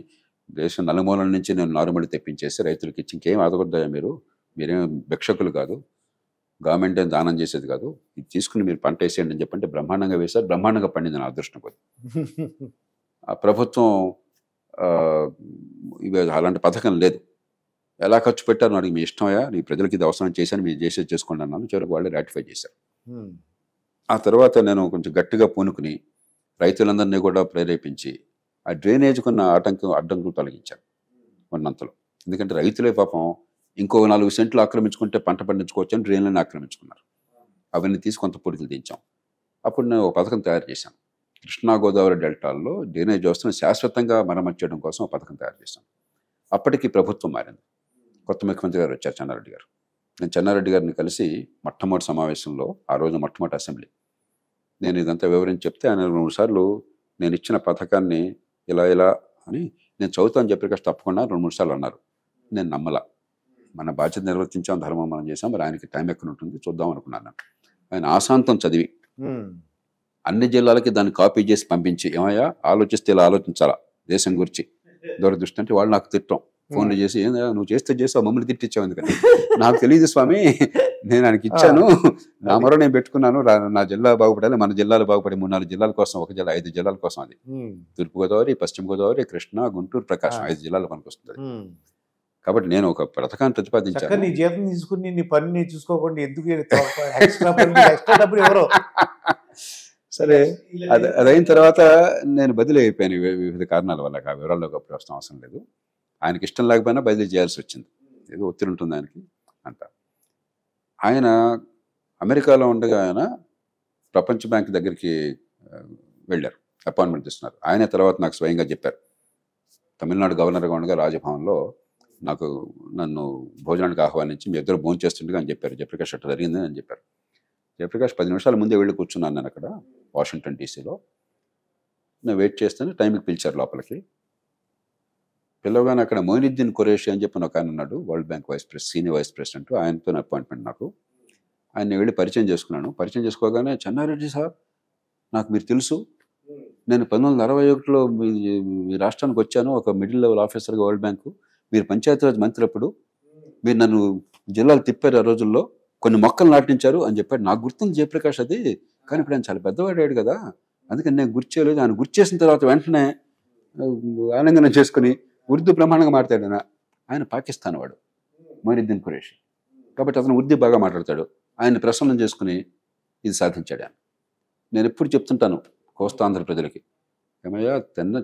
దేశం నలుమూలల నుంచి నేను నారుమడి తెప్పించేసి రైతులకి ఇచ్చి, ఇంకేం ఆదగొద్దాయా మీరేం భిక్షకులు కాదు, గవర్నమెంట్ ఏం దానం చేసేది కాదు, ఇది తీసుకుని మీరు పంట వేసేయండి అని చెప్పంటే బ్రహ్మాండంగా వేశారు. బ్రహ్మాండంగా పండింది నా అదృష్టం కొద్ది. ఆ ప్రభుత్వం ఇవి అలాంటి పథకం లేదు. ఎలా ఖర్చు పెట్టారు నాకు మీ ఇష్టమయ్యా, నీ ప్రజలకి ఇది అవసరం చేశాను, మీరు చేసేది చేసుకోండి అన్నాను. చివరికి వాళ్ళే రాటిఫై చేశారు. ఆ తర్వాత నేను కొంచెం గట్టిగా పూనుకుని రైతులందరినీ కూడా ప్రేరేపించి ఆ డ్రైనేజ్కున్న అడ్డంకులు తొలగించాను ఉన్నంతలో. ఎందుకంటే రైతులే పాపం ఇంకో 4 సెంట్లు ఆక్రమించుకుంటే పంట పండించుకోవచ్చు అని డ్రైన్లను ఆక్రమించుకున్నారు. అవన్నీ తీసి కొంత పొడికలు దించాం. అప్పుడు నేను ఒక పథకం తయారు చేశాను. కృష్ణా గోదావరి డెల్టాల్లో డ్రైనేజ్ వ్యవస్థను శాశ్వతంగా మరమ్మతు చేయడం కోసం ఒక పథకం తయారు చేశాను. అప్పటికి ప్రభుత్వం మారింది. కొత్త ముఖ్యమంత్రి గారు వచ్చారు, చెన్నారెడ్డి గారు. నేను చెన్నారెడ్డి గారిని కలిసి మొట్టమొదటి సమావేశంలో, ఆ రోజు మొట్టమొదటి అసెంబ్లీ, నేను ఇదంతా వివరించి చెప్తే ఆయన 2 సార్లు నేను ఇచ్చిన పథకాన్ని ఇలా అని నేను చదువుతాను చెప్పి తప్పకుండా 2-3 సార్లు అన్నారు. నేను నమ్మలా. మన బాధ్యత నిర్వర్తించాం, ధర్మం మనం చేసాం, మరి ఆయనకి టైం ఎక్కడ ఉంటుంది చూద్దాం అనుకున్నాను. ఆయన ఆశాంతం చదివి అన్ని జిల్లాలకి దాన్ని కాపీ చేసి పంపించి, ఏమయ్యా ఆలోచిస్తే ఇలా ఆలోచించాలా దేశం గురించి, దూరదృష్టి అంటే వాళ్ళు నాకు తిట్టం, ఫోన్లు చేసి ఏందా నువ్వు చేస్తే చేసావు, మమ్మల్ని తిట్టించావు. ఎందుకని నాకు తెలియదు స్వామి, నేను ఆయనకి ఇచ్చాను, నా మరో నేను పెట్టుకున్నాను, నా జిల్లా బాగుపడాలి, మన జిల్లాలు బాగుపడి 3-4 జిల్లాల కోసం, ఒక జిల్లా 5 జిల్లాల కోసం. అది తూర్పుగోదావరి, పశ్చిమ గోదావరి, కృష్ణా, గుంటూరు, ప్రకాశం 5 జిల్లాల పనికి వస్తుంది. కాబట్టి నేను ఒక పథకాన్ని ప్రతిపాదించాను. నీ జీతం తీసుకుని నీ పని చూసుకోకుండా ఎందుకు ఎక్స్ట్రా డబ్బులు ఎవరో. సరే, అదైన తర్వాత నేను బదిలీ అయిపోయాను వివిధ కారణాల వల్ల. ఆ వివరాల్లోకి అప్పుడు వస్తాం అవసరం లేదు. ఆయనకి ఇష్టం లేకపోయినా బదిలీ చేయాల్సి వచ్చింది, ఏదో ఒత్తిడి ఉంటుంది ఆయనకి అంట. ఆయన అమెరికాలో ఉండగా ఆయన ప్రపంచ బ్యాంక్ దగ్గరికి వెళ్ళారు, అపాయింట్మెంట్ ఇస్తున్నారు. ఆయనే తర్వాత నాకు స్వయంగా చెప్పారు. తమిళనాడు గవర్నర్గా ఉండగా రాజభవన్లో నన్ను భోజనానికి ఆహ్వానించి మీ ఇద్దరు భోజనం చేస్తుండగా అని చెప్పారు. జయప్రకాష్ అట్లా జరిగింది అని చెప్పారు. జయప్రకాష్ 10 నిమిషాల ముందే వెళ్ళి కూర్చున్నాను నేను అక్కడ వాషింగ్టన్ డీసీలో. నేను వెయిట్ చేస్తాను, టైంకి పిలిచారు లోపలికి. పిలవగానే అక్కడ మొయినుద్దీన్ ఖురేషి అని చెప్పి ఒక ఆయన ఉన్నాడు, world bank senior vice president. ఆయనతో అపాయింట్మెంట్ నాకు. ఆయన వెళ్ళి పరిచయం చేసుకున్నాను. పరిచయం చేసుకోగానే, చెన్నారెడ్డి సార్ నాకు మీరు తెలుసు, నేను 1961లో మీ రాష్ట్రానికి వచ్చాను ఒక మిడిల్ లెవెల్ ఆఫీసర్గా వరల్డ్ బ్యాంకు. మీరు పంచాయతీరాజ్ మంత్రి అప్పుడు మీరు నన్ను జిల్లాలు తిప్పారు, ఆ రోజుల్లో కొన్ని మొక్కలు నాటించారు అని చెప్పాడు. నాకు గుర్తుంది జయప్రకాష్ అది, కానీ ఇప్పుడు ఆయన చాలా పెద్దవాడాడు కదా, అందుకని నేను గుర్తు చేయలేదు. ఆయన గుర్తు చేసిన తర్వాత వెంటనే ఆనందనం చేసుకుని ఉర్దూ బ్రహ్మాండంగా మాట్లాడాడు. ఆయన పాకిస్తాన్ వాడు, మొయినుద్దీన్ ఖురేషి, కాబట్టి అతను ఉర్దూ బాగా మాట్లాడతాడు. ఆయన ప్రసన్నం చేసుకుని ఇది సాధించాడు ఆయన. నేను ఎప్పుడు చెప్తుంటాను కోస్తాంధ్ర ప్రజలకి, ఏమయ్యా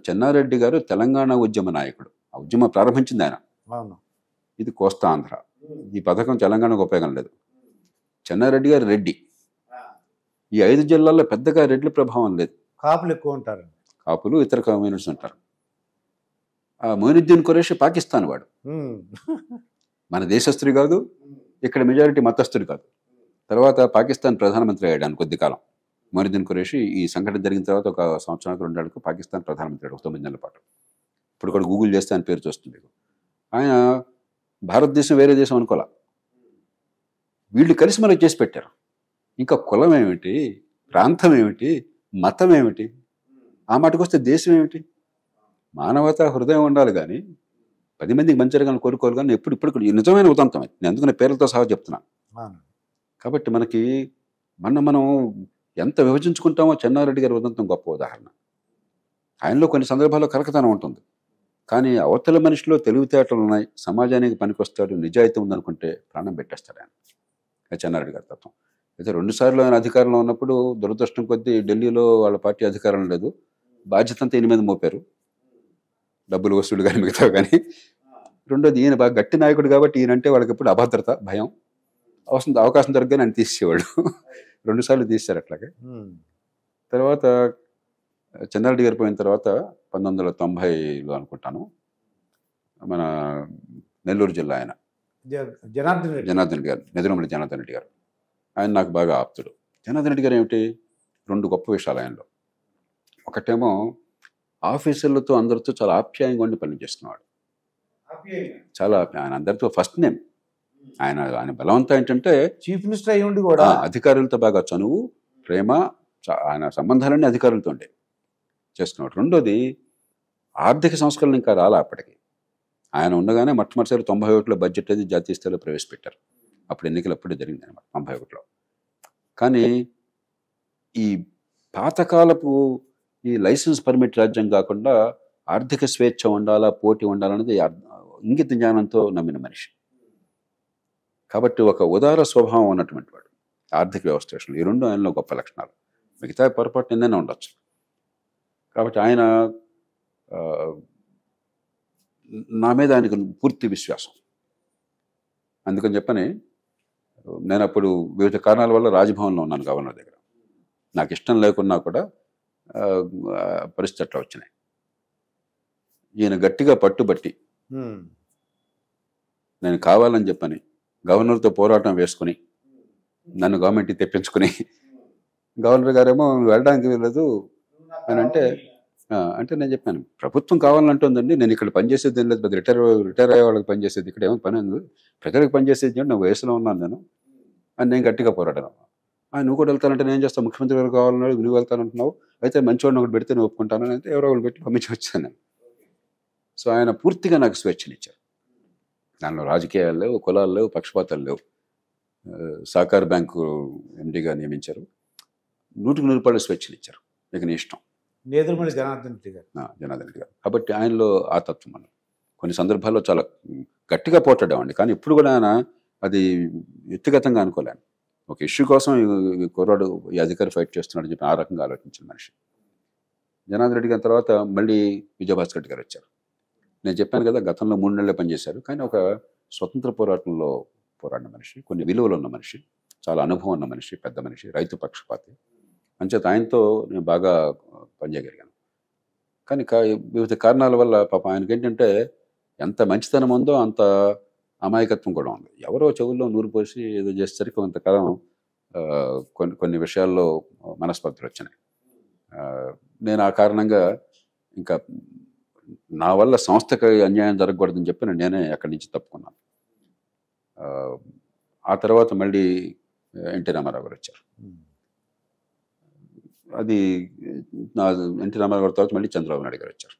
చెన్నారెడ్డి గారు తెలంగాణ ఉద్యమ నాయకుడు, ఆ ఉద్యమం ప్రారంభించింది ఆయన. ఇది కోస్తాంధ్ర, ఈ పథకం తెలంగాణకు ఉపయోగం లేదు. చెన్నారెడ్డి గారు రెడ్డి, ఈ 5 జిల్లాల్లో పెద్దగా రెడ్ల ప్రభావం లేదు, కాపులు ఎక్కువ ఉంటారు, కాపులు ఇతర కమ్యూనిటీస్ ఉంటారు. ఆ మొయినుద్దీన్ ఖురేషి పాకిస్తాన్ వాడు, మన దేశస్తుడు కాదు, ఇక్కడ మెజారిటీ మతస్థుడు కాదు. తర్వాత పాకిస్తాన్ ప్రధానమంత్రి అయ్యాడు కొద్ది కాలం. మొయినుద్దీన్ ఖురేషి ఈ సంఘటన జరిగిన తర్వాత ఒక సంవత్సరానికి 2 ఏళ్లకు పాకిస్తాన్ ప్రధానమంత్రి అయ్యాడు, 9 నెలల పాటు. ఇప్పుడు కూడా గూగుల్ చేస్తే ఆయన పేరు చూస్తుంది. ఆయన భారతదేశం వేరే దేశం అనుకోలే, వీళ్ళు కలిసి మనకు చేసి పెట్టారు. ఇంకా కులం ఏమిటి, ప్రాంతం ఏమిటి, మతం ఏమిటి, ఆ మాటకు వస్తే దేశం ఏమిటి? మానవతా హృదయం ఉండాలి కానీ 10 మందికి మంచి జరగాలని కోరుకోరు కానీ ఇప్పుడు నిజమైన ఉదంతం అది. నేను అందుకనే పేర్లతో సహా చెప్తున్నాను. కాబట్టి మనకి మనం ఎంత విభజించుకుంటామో చెన్నారెడ్డి గారి ఉదంతం గొప్ప ఉదాహరణ. ఆయనలో కొన్ని సందర్భాల్లో కలకతనం ఉంటుంది, కానీ అవతల మనిషిలో తెలివితేటలు ఉన్నాయి, సమాజానికి పనికొస్తాడు, నిజాయితీ ఉందనుకుంటే ప్రాణం పెట్టేస్తాడు ఆయన. చెన్నారెడ్డి గారి తత్వం. అయితే 2 సార్లు ఆయన అధికారంలో ఉన్నప్పుడు దురదృష్టం కొద్దీ ఢిల్లీలో వాళ్ళ పార్టీ అధికారం లేదు, బాధ్యత అంతా ఈయన మీద మోపారు, డబ్బులు వసూలు కానీ మిగతా కానీ. రెండోది ఈయన బాగా గట్టి నాయకుడు కాబట్టి ఈయనంటే వాళ్ళకి ఎప్పుడు అభద్రత, భయం. అవకాశం దొరకగానే ఆయన తీసేవాడు. 2 సార్లు తీశారు అట్లాగే. తర్వాత చెన్నారెడ్డి గారు పోయిన తర్వాత 1990లో అనుకుంటాను, మన నెల్లూరు జిల్లా ఆయన జనార్దన్ గారు, నెదురుమల్లి జనార్దన్ రెడ్డి గారు, ఆయన నాకు బాగా ఆప్తుడు. జనార్దన్ రెడ్డి గారు ఏమిటి, 2 గొప్ప విషయాలు ఆయనలో. ఒకటేమో ఆఫీసర్లతో అందరితో చాలా ఆప్యాయంగా ఉండి పనిచేస్తున్నవాడు. చాలా ఆయన అందరితో ఫస్ట్ నేమ్. ఆయన బలవంతం ఏంటంటే చీఫ్ మినిస్టర్ అయ్యి ఉండి కూడా అధికారులతో బాగా చనువు, ప్రేమ, ఆయన సంబంధాలన్నీ అధికారులతో ఉండే చేస్తున్నాడు. రెండోది ఆర్థిక సంస్కరణ ఇంకా రాలా అప్పటికి. ఆయన ఉండగానే మొట్టమొదటిసారి 91లో బడ్జెట్ అది జాతీయ స్థాయిలో ప్రవేశపెట్టారు. అప్పుడు ఎన్నికలు అప్పుడే జరిగింది అనమాట 91లో. కానీ ఈ పాతకాలపు ఈ లైసెన్స్ పర్మిట్ రాజ్యం కాకుండా ఆర్థిక స్వేచ్ఛ ఉండాలా, పోటీ ఉండాలనేది ఇంగిత జ్ఞానంతో నమ్మిన మనిషి. కాబట్టి ఒక ఉదార స్వభావం ఉన్నటువంటి వాడు ఆర్థిక వ్యవస్థ విషయంలో. ఈ 2 ఆయనలో గొప్ప లక్షణాలు. మిగతా పొరపాటు ఎన్నైనా ఉండొచ్చు. కాబట్టి ఆయన నా మీద ఆయనకు పూర్తి విశ్వాసం. అందుకని చెప్పని నేను అప్పుడు వివిధ కారణాల వల్ల రాజ్భవన్లో ఉన్నాను గవర్నర్ దగ్గర. నాకు ఇష్టం లేకున్నా కూడా పరిస్థితి అట్లా వచ్చినాయి. ఈయన గట్టిగా పట్టుబట్టి నేను కావాలని చెప్పని గవర్నర్తో పోరాటం వేసుకుని నన్ను గవర్నమెంట్కి తెప్పించుకుని, గవర్నర్ గారేమో వెళ్ళడానికి వెళ్ళదు అని అంటే నేను చెప్పాను, ప్రభుత్వం కావాలంటుందండి, నేను ఇక్కడ పనిచేసేది ఏం లేదు, రిటైర్ అయ్యే వాళ్ళకి పనిచేసేది, ఇక్కడ ఏమో పని ఉంది, ప్రజలకు పనిచేసేది అంటే నా వయసులో ఉన్నాను నేను అని నేను గట్టిగా పోరాడాను. నువ్వు కూడా వెళ్తానంటే నేను చేస్తాను, ముఖ్యమంత్రి గారు కావాలన్నాడు, నువ్వు వెళ్తానంటున్నావు, అయితే మంచివాడిని ఒకటి పెడితే నేను ఒప్పుకుంటాను అని, అయితే ఎవరో ఒకటి పెట్టి పంపించి వచ్చాను నేను. సో ఆయన పూర్తిగా నాకు స్వేచ్ఛనిచ్చారు. దానిలో రాజకీయాలు లేవు, కులాలు లేవు, పక్షపాతాలు లేవు. సహకార బ్యాంకు ఎండీగా నియమించారు, 100% స్వేచ్ఛనిచ్చారు, ఇక నీ ఇష్టం. నేదురుమల్లి జనార్దన్ రెడ్డి గారు. కాబట్టి ఆయనలో ఆ తత్వం అన్న కొన్ని సందర్భాల్లో చాలా గట్టిగా పోట్లాడామండి. కానీ ఇప్పుడు కూడా ఆయన అది వ్యక్తిగతంగా అనుకోలేను. ఒక ఇష్యూ కోసం ఈ కుర్రాడు ఈ అధికారి ఫైట్ చేస్తున్నాడు అని చెప్పి ఆ రకంగా ఆలోచించిన మనిషి. జనార్దన్ రెడ్డి గారి తర్వాత మళ్ళీ విజయభాస్కర్ రెడ్డి గారు వచ్చారు. నేను చెప్పాను కదా, గతంలో 3 నెలలే పనిచేశారు, కానీ ఒక స్వతంత్ర పోరాటంలో పోరాడిన మనిషి, కొన్ని విలువలు ఉన్న మనిషి, చాలా అనుభవం ఉన్న మనిషి, పెద్ద మనిషి, రైతు పక్షపాతి. అంచేత ఆయనతో నేను బాగా పనిచేయగలిగాను. కానీ వివిధ కారణాల వల్ల పాపం ఆయనకి ఏంటంటే ఎంత మంచితనం ఉందో అంత అమాయకత్వం కూడా ఉంది. ఎవరో చెవుల్లో నూరు పోసి ఏదో చేసేసరికి కొంతకాలం కొన్ని విషయాల్లో మనస్పర్ధలు వచ్చినాయి. నేను ఆ కారణంగా ఇంకా నా వల్ల సంస్థకి అన్యాయం జరగకూడదని చెప్పి నేనే అక్కడి నుంచి తప్పుకున్నాను. ఆ తర్వాత మళ్ళీ ఎన్టీ రామారావు గారు వచ్చారు. అది నా ఎన్టీ రామారావు గారి తర్వాత మళ్ళీ చంద్రబాబు నాయుడు గారు వచ్చారు.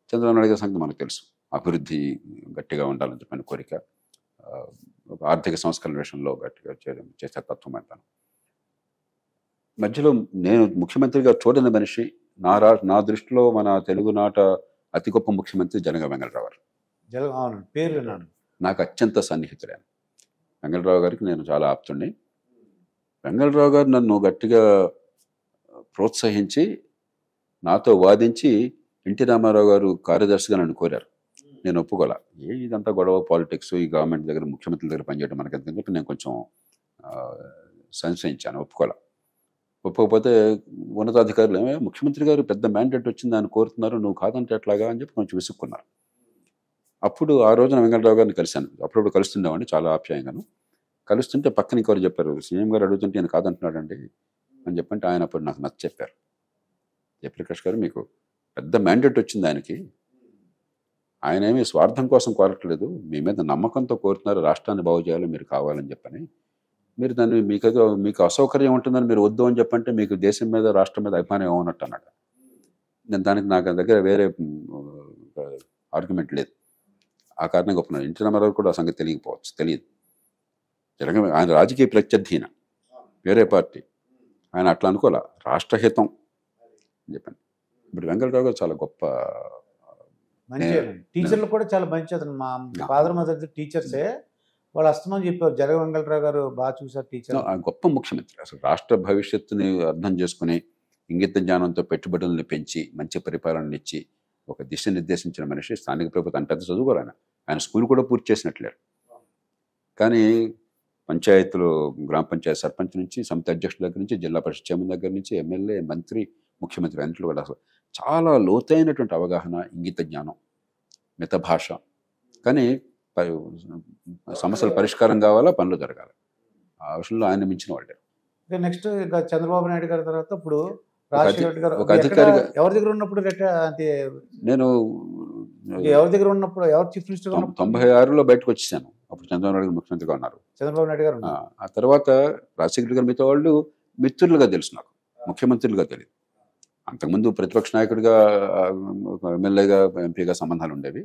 చంద్రబాబు నాయుడు గారి సంగతి మనకు తెలుసు, అభివృద్ధి గట్టిగా ఉండాలని చెప్పిన కోరిక, ఆర్థిక సంస్కరణ విషయంలో గట్టిగా చేసే తత్వం అంటాను. మధ్యలో నేను ముఖ్యమంత్రిగా చూడని మనిషి, నా దృష్టిలో మన తెలుగునాట అతి గొప్ప ముఖ్యమంత్రి జనగా వెంగళరావు గారు. పేరు విన్నాను. నాకు అత్యంత సన్నిహితుడే వెంగళరావు గారికి. నేను చాలా ఆప్తుడిని. వెంగళరావు గారు నన్ను గట్టిగా ప్రోత్సహించి నాతో వాదించి ఎన్టీ రామారావు గారు కార్యదర్శిగా నన్ను కోరారు. నేను ఒప్పుకోలే. ఇదంతా గొడవ, పాలిటిక్స్, ఈ గవర్నమెంట్ దగ్గర ముఖ్యమంత్రి దగ్గర పనిచేయడం మనకి ఎందుకని చెప్పి నేను కొంచెం సంశయించాను, ఒప్పుకోకపోతే ఉన్నతాధికారులు ముఖ్యమంత్రి గారు పెద్ద మ్యాండేట్ వచ్చింది ఆయన కోరుతున్నారు, నువ్వు కాదంటే ఎట్లాగా అని చెప్పి కొంచెం విసుక్కున్నారు. అప్పుడు ఆ రోజున వెంకటరావు గారిని కలిశాను. అప్పుడప్పుడు కలుస్తుండేవాడిని చాలా ఆప్యాయంగాను. కలుస్తుంటే పక్కన ఇంకొకరు చెప్పారు, సీఎం గారు అడుగుతుంటే నేను కాదంటున్నాడండి అని చెప్పంటే ఆయన అప్పుడు నాకు నచ్చ చెప్పారు. జయప్రకాష్ గారు మీకు పెద్ద మ్యాండేట్ వచ్చింది ఆయనకి, ఆయన ఏమీ స్వార్థం కోసం కోరట్లేదు, మీ మీద నమ్మకంతో కోరుతున్నారు, రాష్ట్రాన్ని బాగు చేయాలి మీరు కావాలని చెప్పని. మీరు దాన్ని మీకు అసౌకర్యం ఉంటుందని మీరు వద్దు అని చెప్పంటే మీకు దేశం మీద రాష్ట్రం మీద అభిమానం ఏమన్నట్టు అన్నాడు. నాకు దగ్గర వేరే ఆర్గ్యుమెంట్ లేదు. ఆ కారణంగా ఒప్పుకున్నాను. ఎన్టీ రామారావు కూడా ఆ సంగతి తెలియదు. ఆయన రాజకీయ ప్రత్యర్థి, వేరే పార్టీ, ఆయన అట్లా అనుకోలే, రాష్ట్రహితం అని చెప్పాను. ఇప్పుడు వెంకటరావు గారు చాలా గొప్ప టీచర్లు కూడా చాలా మంచి అతను. మా ఫాదర్ మదర్ టీచర్సే, వాళ్ళు అస్తమని చెప్పారు, జగన్ వెంకటరావు గారు బాగా చూసారు టీచర్. గొప్ప ముఖ్యమంత్రి. అసలు రాష్ట్ర భవిష్యత్తుని అర్థం చేసుకుని ఇంగిత జ్ఞానంతో పెట్టుబడులను పెంచి మంచి పరిపాలన ఇచ్చి ఒక దిశ నిర్దేశించిన మనిషి. స్థానిక ప్రభుత్వం అంత పెద్ద చదువుకోరు ఆయన స్కూల్ కూడా పూర్తి చేసినట్లేరు. కానీ పంచాయతీలు, గ్రామ పంచాయతీ సర్పంచ్ నుంచి, సమితి అధ్యక్షుల దగ్గర నుంచి, జిల్లా పరిషత్ చైర్మన్ దగ్గర నుంచి, ఎమ్మెల్యే, మంత్రి, ముఖ్యమంత్రి అన్నింటిలో కూడా అసలు చాలా లోతైనటువంటి అవగాహన, ఇంగిత జ్ఞానం, మిత భాష. కానీ సమస్యల పరిష్కారం కావాలా, పనులు జరగాలి. ఆ విషయంలో ఆయన మించిన వాళ్ళే. నెక్స్ట్ ఇంకా చంద్రబాబు నాయుడు గారి తర్వాత ఇప్పుడు ఒక అధికారిగా ఎవరి దగ్గర ఉన్నప్పుడు నేను ఎవరి దగ్గర ఉన్నప్పుడు ఎవరు చీఫ్ మినిస్టర్ 96లో బయటకు వచ్చేసాను. అప్పుడు చంద్రబాబు నాయుడు గారు ముఖ్యమంత్రిగా ఉన్నారు. చంద్రబాబు నాయుడు గారు ఆ తర్వాత రాజశేఖర్ గారు మిగతా వాళ్ళు మిత్రులుగా తెలుసు నాకు, ముఖ్యమంత్రులుగా తెలియదు. అంతకుముందు ప్రతిపక్ష నాయకుడిగా, ఎమ్మెల్యేగా, ఎంపీగా సంబంధాలు ఉండేవి.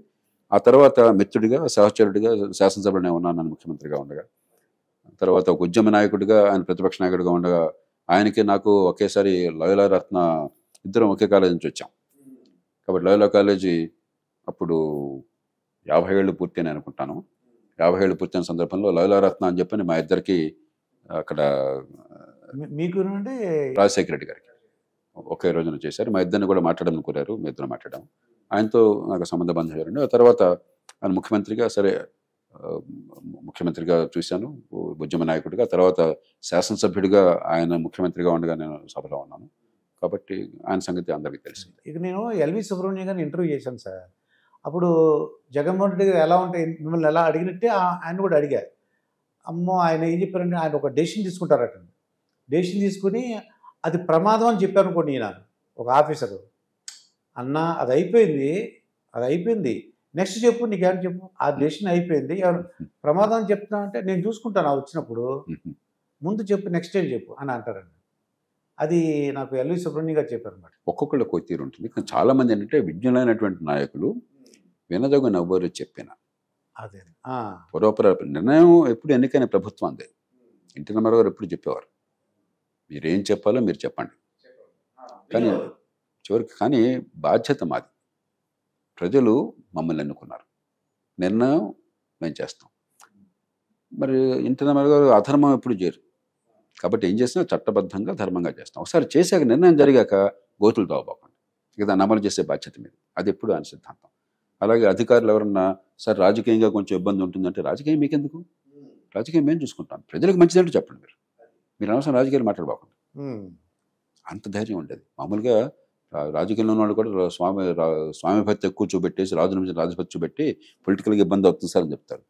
ఆ తర్వాత మిత్రుడిగా, సహచరుడిగా, శాసనసభలోనే ఉన్నాను ముఖ్యమంత్రిగా ఉండగా. తర్వాత ఒక ఉద్యమ నాయకుడిగా, ఆయన ప్రతిపక్ష నాయకుడిగా ఉండగా, ఆయనకి నాకు ఒకేసారి లోయలా రత్న, ఇద్దరం ఒకే కాలేజీ నుంచి వచ్చాం. కాబట్టి లోయలా కాలేజీ అప్పుడు 50 ఏళ్ళు పూర్తి అని అనుకుంటాను. 50 ఏళ్ళు పూర్తయిన సందర్భంలో లోయలా రత్న అని చెప్పని మా ఇద్దరికి అక్కడ మీకు రాజశేఖర రెడ్డి గారికి ఒకే రోజున చేశారు. మా ఇద్దరిని కూడా మాట్లాడమని కోరారు. మీ ఇద్దరు మాట్లాడాము. ఆయనతో నాకు సంబంధ బంధం చేయాలండి. ఆ తర్వాత ఆయన ముఖ్యమంత్రిగా, సరే ముఖ్యమంత్రిగా చూశాను, ఉద్యమ నాయకుడిగా. తర్వాత శాసనసభ్యుడిగా ఆయన ముఖ్యమంత్రిగా ఉండగా నేను సభలో ఉన్నాను. కాబట్టి ఆయన సంగతి అందరికీ తెలిసింది. ఇక నేను ఎల్వి సుబ్రహ్మణ్యం గారిని ఇంటర్వ్యూ చేశాను సార్. అప్పుడు జగన్మోహన్ రెడ్డి గారు ఎలా ఉంటాయి, మిమ్మల్ని ఎలా అడిగినట్టే ఆయన కూడా అడిగారు. అమ్మో, ఆయన ఏం చెప్పారంటే, ఆయన ఒక డెసిషన్ తీసుకుంటారట. డెసిషన్ తీసుకుని అది ప్రమాదం అని చెప్పారు అనుకోండి. ఈయన ఒక ఆఫీసరు, అన్న అది అయిపోయింది, నెక్స్ట్ చెప్పు, నీకేమని చెప్పు, ఆ డెసిషన్ అయిపోయింది, ప్రమాదం అని చెప్తున్నా అంటే నేను చూసుకుంటాను, వచ్చినప్పుడు ముందు చెప్పు, నెక్స్ట్ ఏం చెప్పు అని అంటారండి. అది నాకు ఎల్వి సుబ్రహ్మణ్యం గారు చెప్పారు అన్నమాట. ఒక్కొక్కళ్ళు ఒక తీరు ఉంటుంది. కానీ చాలామంది ఏంటంటే విజ్ఞులైనటువంటి నాయకులు వినదగు నవ్వరు చెప్పిన అదే పూర్వపర నిర్ణయం ఎప్పుడు ఎన్నికైన ప్రభుత్వం అందే. ఎన్టీ రామారావు గారు ఎప్పుడు చెప్పేవారు, మీరేం చెప్పాలో మీరు చెప్పండి, కానీ చివరికి కానీ బాధ్యత మాది. ప్రజలు మమ్మల్ని ఎన్నుకున్నారు, నిర్ణయం మేము చేస్తాం. మరి ఎన్టీ రామారావు గారు అధర్మం ఎప్పుడు చేయరు. కాబట్టి ఏం చేసినా చట్టబద్ధంగా, ధర్మంగా చేస్తాం. ఒకసారి చేశాక, నిర్ణయం జరిగాక గోతులు తవ్వబోకండి, ఇక దాన్ని అమలు చేసే బాధ్యత మీద. అది ఎప్పుడు ఆయన సిద్ధాంతం. అలాగే అధికారులు ఎవరన్నా సార్ రాజకీయంగా కొంచెం ఇబ్బంది ఉంటుందంటే, రాజకీయం మీకెందుకు, రాజకీయం మేము చూసుకుంటాం, ప్రజలకు మంచిదంటే చెప్పండి. మీరు అనవసరం రాజకీయాలు మాట్లాడబోకండి. అంత ధైర్యం ఉండేది. మామూలుగా రాజకీయంలో ఉన్న వాళ్ళు కూడా స్వామి భక్తి ఎక్కువ చూపెట్టేసి, రాజు నుంచి రాజభక్తి చూపెట్టి పొలిటికల్గా ఇబ్బంది అవుతుంది సార్ అని చెప్తారు.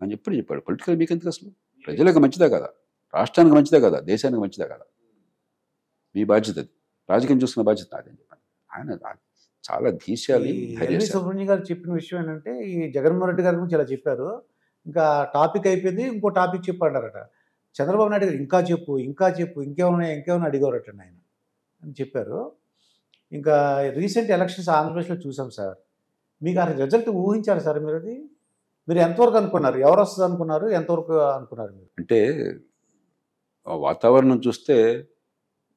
అని ఎప్పుడు చెప్పాడు, పొలిటికల్ మీకెందుకు, అసలు ప్రజలకు మంచిదే కదా, రాష్ట్రానికి మంచిదే కదా, దేశానికి మంచిదే కదా, మీ బాధ్యత అది, రాజకీయం చూసుకున్న బాధ్యత అదని చెప్పాను. ఆయన చాలా ధీశాలి. ఎల్వి సుబ్రహ్మణ్యం గారు చెప్పిన విషయం ఏంటంటే, ఈ జగన్మోహన్ రెడ్డి గారి గురించి ఇలా చెప్పారు, ఇంకా టాపిక్ అయిపోయింది, ఇంకో టాపిక్ చెప్పారట. చంద్రబాబు నాయుడు గారు ఇంకా చెప్పు, ఇంకేమైనా అడిగారట ఆయన అని చెప్పారు. ఇంకా రీసెంట్ ఎలక్షన్స్ ఆంధ్రప్రదేశ్లో చూసాం సార్. మీకు ఆ రిజల్ట్ ఊహించారు సార్ మీరు? అది మీరు ఎంతవరకు అనుకున్నారు, ఎవరు వస్తుంది అనుకున్నారు, ఎంతవరకు అనుకున్నారు మీరు? అంటే వాతావరణం చూస్తే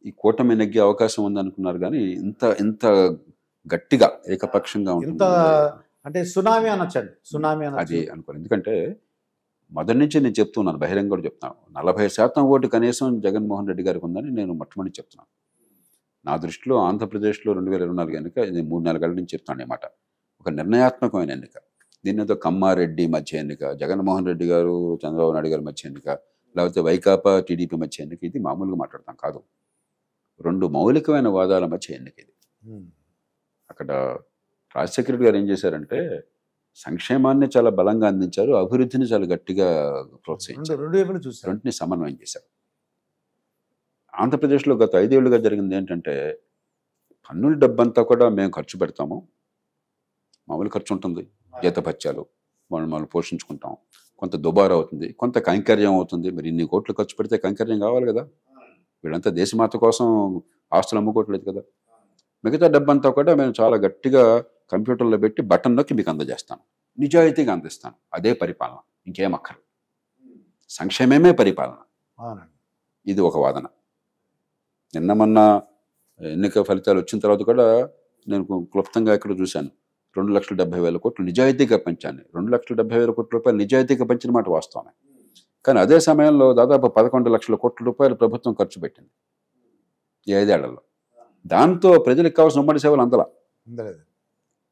ఈ కూటమి నెగ్గే అవకాశం ఉందనుకున్నారు, కానీ ఇంత గట్టిగా ఏకపక్షంగా ఇంత అంటే సునామీ అనొచ్చండి, సునామీ అది అనుకోలేదు. ఎందుకంటే మొదటి నుంచి నేను చెప్తున్నాను, బహిరంగ కూడా చెప్తున్నాను, 40% ఓటు కనీసం జగన్మోహన్ రెడ్డి గారికి ఉందని నేను మొట్టమొదటి చెప్తున్నాను. నా దృష్టిలో ఆంధ్రప్రదేశ్లో 2024 ఎన్నిక, నేను 3-4 ఏళ్ళ నుంచి చెప్తాను ఈ మాట, ఒక నిర్ణయాత్మకమైన ఎన్నిక. దీని ఏదో కమ్మారెడ్డి మధ్య ఎన్నిక, జగన్మోహన్ రెడ్డి గారు చంద్రబాబు నాయుడు గారి మధ్య ఎన్నిక, లేకపోతే వైకాపా టీడీపీ మధ్య ఎన్నిక, ఇది మామూలుగా మాట్లాడతాం కాదు. 2 మౌలికమైన వాదాల మధ్య ఎన్నిక ఇది. అక్కడ రాజశేఖర రెడ్డి గారు ఏం చేశారంటే, సంక్షేమాన్ని చాలా బలంగా అందించారు, అభివృద్ధిని చాలా గట్టిగా ప్రోత్సహించారు, రెంటిని సమన్వయం చేశారు. ఆంధ్రప్రదేశ్లో గత 5 ఏళ్లుగా జరిగింది ఏంటంటే, పన్నుల డబ్బంతా కూడా మేము ఖర్చు పెడతాము, మామూలు ఖర్చు ఉంటుంది, జీతభత్యాలు, మనం పోషించుకుంటాం, కొంత దుబారా అవుతుంది, కొంత కైంకర్యం అవుతుంది. మరి ఇన్ని కోట్లు ఖర్చు పెడితే కైంకర్యం కావాలి కదా. వీళ్ళంతా దేశమాత కోసం ఆస్తులు అమ్ముకోవట్లేదు కదా. మిగతా డబ్బంతా కూడా మేము చాలా గట్టిగా కంప్యూటర్లో పెట్టి బటన్ నొక్కి మీకు అందజేస్తాను, నిజాయితీగా అందిస్తాను. అదే పరిపాలన, ఇంకేం అక్కర్లేదు. సంక్షేమమే పరిపాలన. ఇది ఒక వాదన. నిన్న మొన్న ఎన్నిక ఫలితాలు వచ్చిన తర్వాత కూడా నేను క్లుప్తంగా ఇక్కడ చూశాను. 2,70,000 కోట్లు నిజాయితీగా పంచాను. 2,70,000 కోట్ల రూపాయలు నిజాయితీగా పంచిన మాట వాస్తవమే. కానీ అదే సమయంలో దాదాపు 11 లక్షల కోట్ల రూపాయలు ప్రభుత్వం ఖర్చు పెట్టింది ఈ 5 ఏళ్లలో. దాంతో ప్రజలకు కావాల్సిన ఉమ్మడి సేవలు అందలా.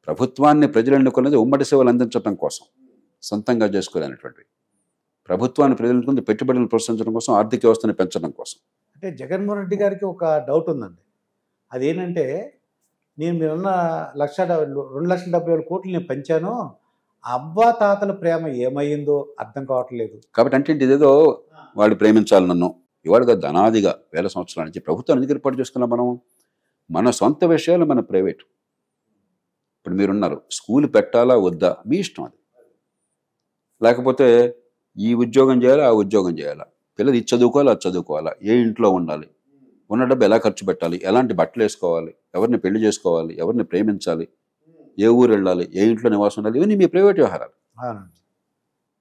ప్రభుత్వాన్ని ప్రజలు ఎన్నుకున్నది ఉమ్మడి సేవలు అందించడం కోసం, సొంతంగా చేసుకోలేనటువంటివి. ప్రభుత్వాన్ని ప్రజల ముందు పెట్టుబడులను ప్రోత్సహించడం కోసం, ఆర్థిక వ్యవస్థను పెంచడం కోసం. అంటే జగన్మోహన్ రెడ్డి గారికి ఒక డౌట్ ఉందండి. అదేంటంటే, మీరన్న 2,70,000 కోట్లు నేను పంచాను, అవ్వా తాతల ప్రేమ ఏమయ్యిందో అర్థం కావట్లేదు. కాబట్టి అంటే ఇదేదో వాళ్ళు ప్రేమించాలి నన్ను, ఇవాళ ధనాదిగా వేల సంవత్సరాల నుంచి ప్రభుత్వం ఎందుకు ఏర్పాటు చేసుకున్నాం మనం? మన సొంత విషయాలు మన ప్రైవేటు. ఇప్పుడు మీరున్నారు, స్కూల్ పెట్టాలా వద్దా మీ ఇష్టం అది. లేకపోతే ఈ ఉద్యోగం చేయాలా, ఆ ఉద్యోగం చేయాలా, పిల్లలు ఇది చదువుకోవాలా, అది చదువుకోవాలా, ఏ ఇంట్లో ఉండాలి, ఉన్న డబ్బు ఎలా ఖర్చు పెట్టాలి, ఎలాంటి బట్టలు వేసుకోవాలి, ఎవరిని పెళ్లి చేసుకోవాలి, ఎవరిని ప్రేమించాలి, ఏ ఊరు వెళ్ళాలి, ఏ ఇంట్లో నివాసం ఉండాలి, ఇవన్నీ మీ ప్రైవేట్ వ్యవహారాలు.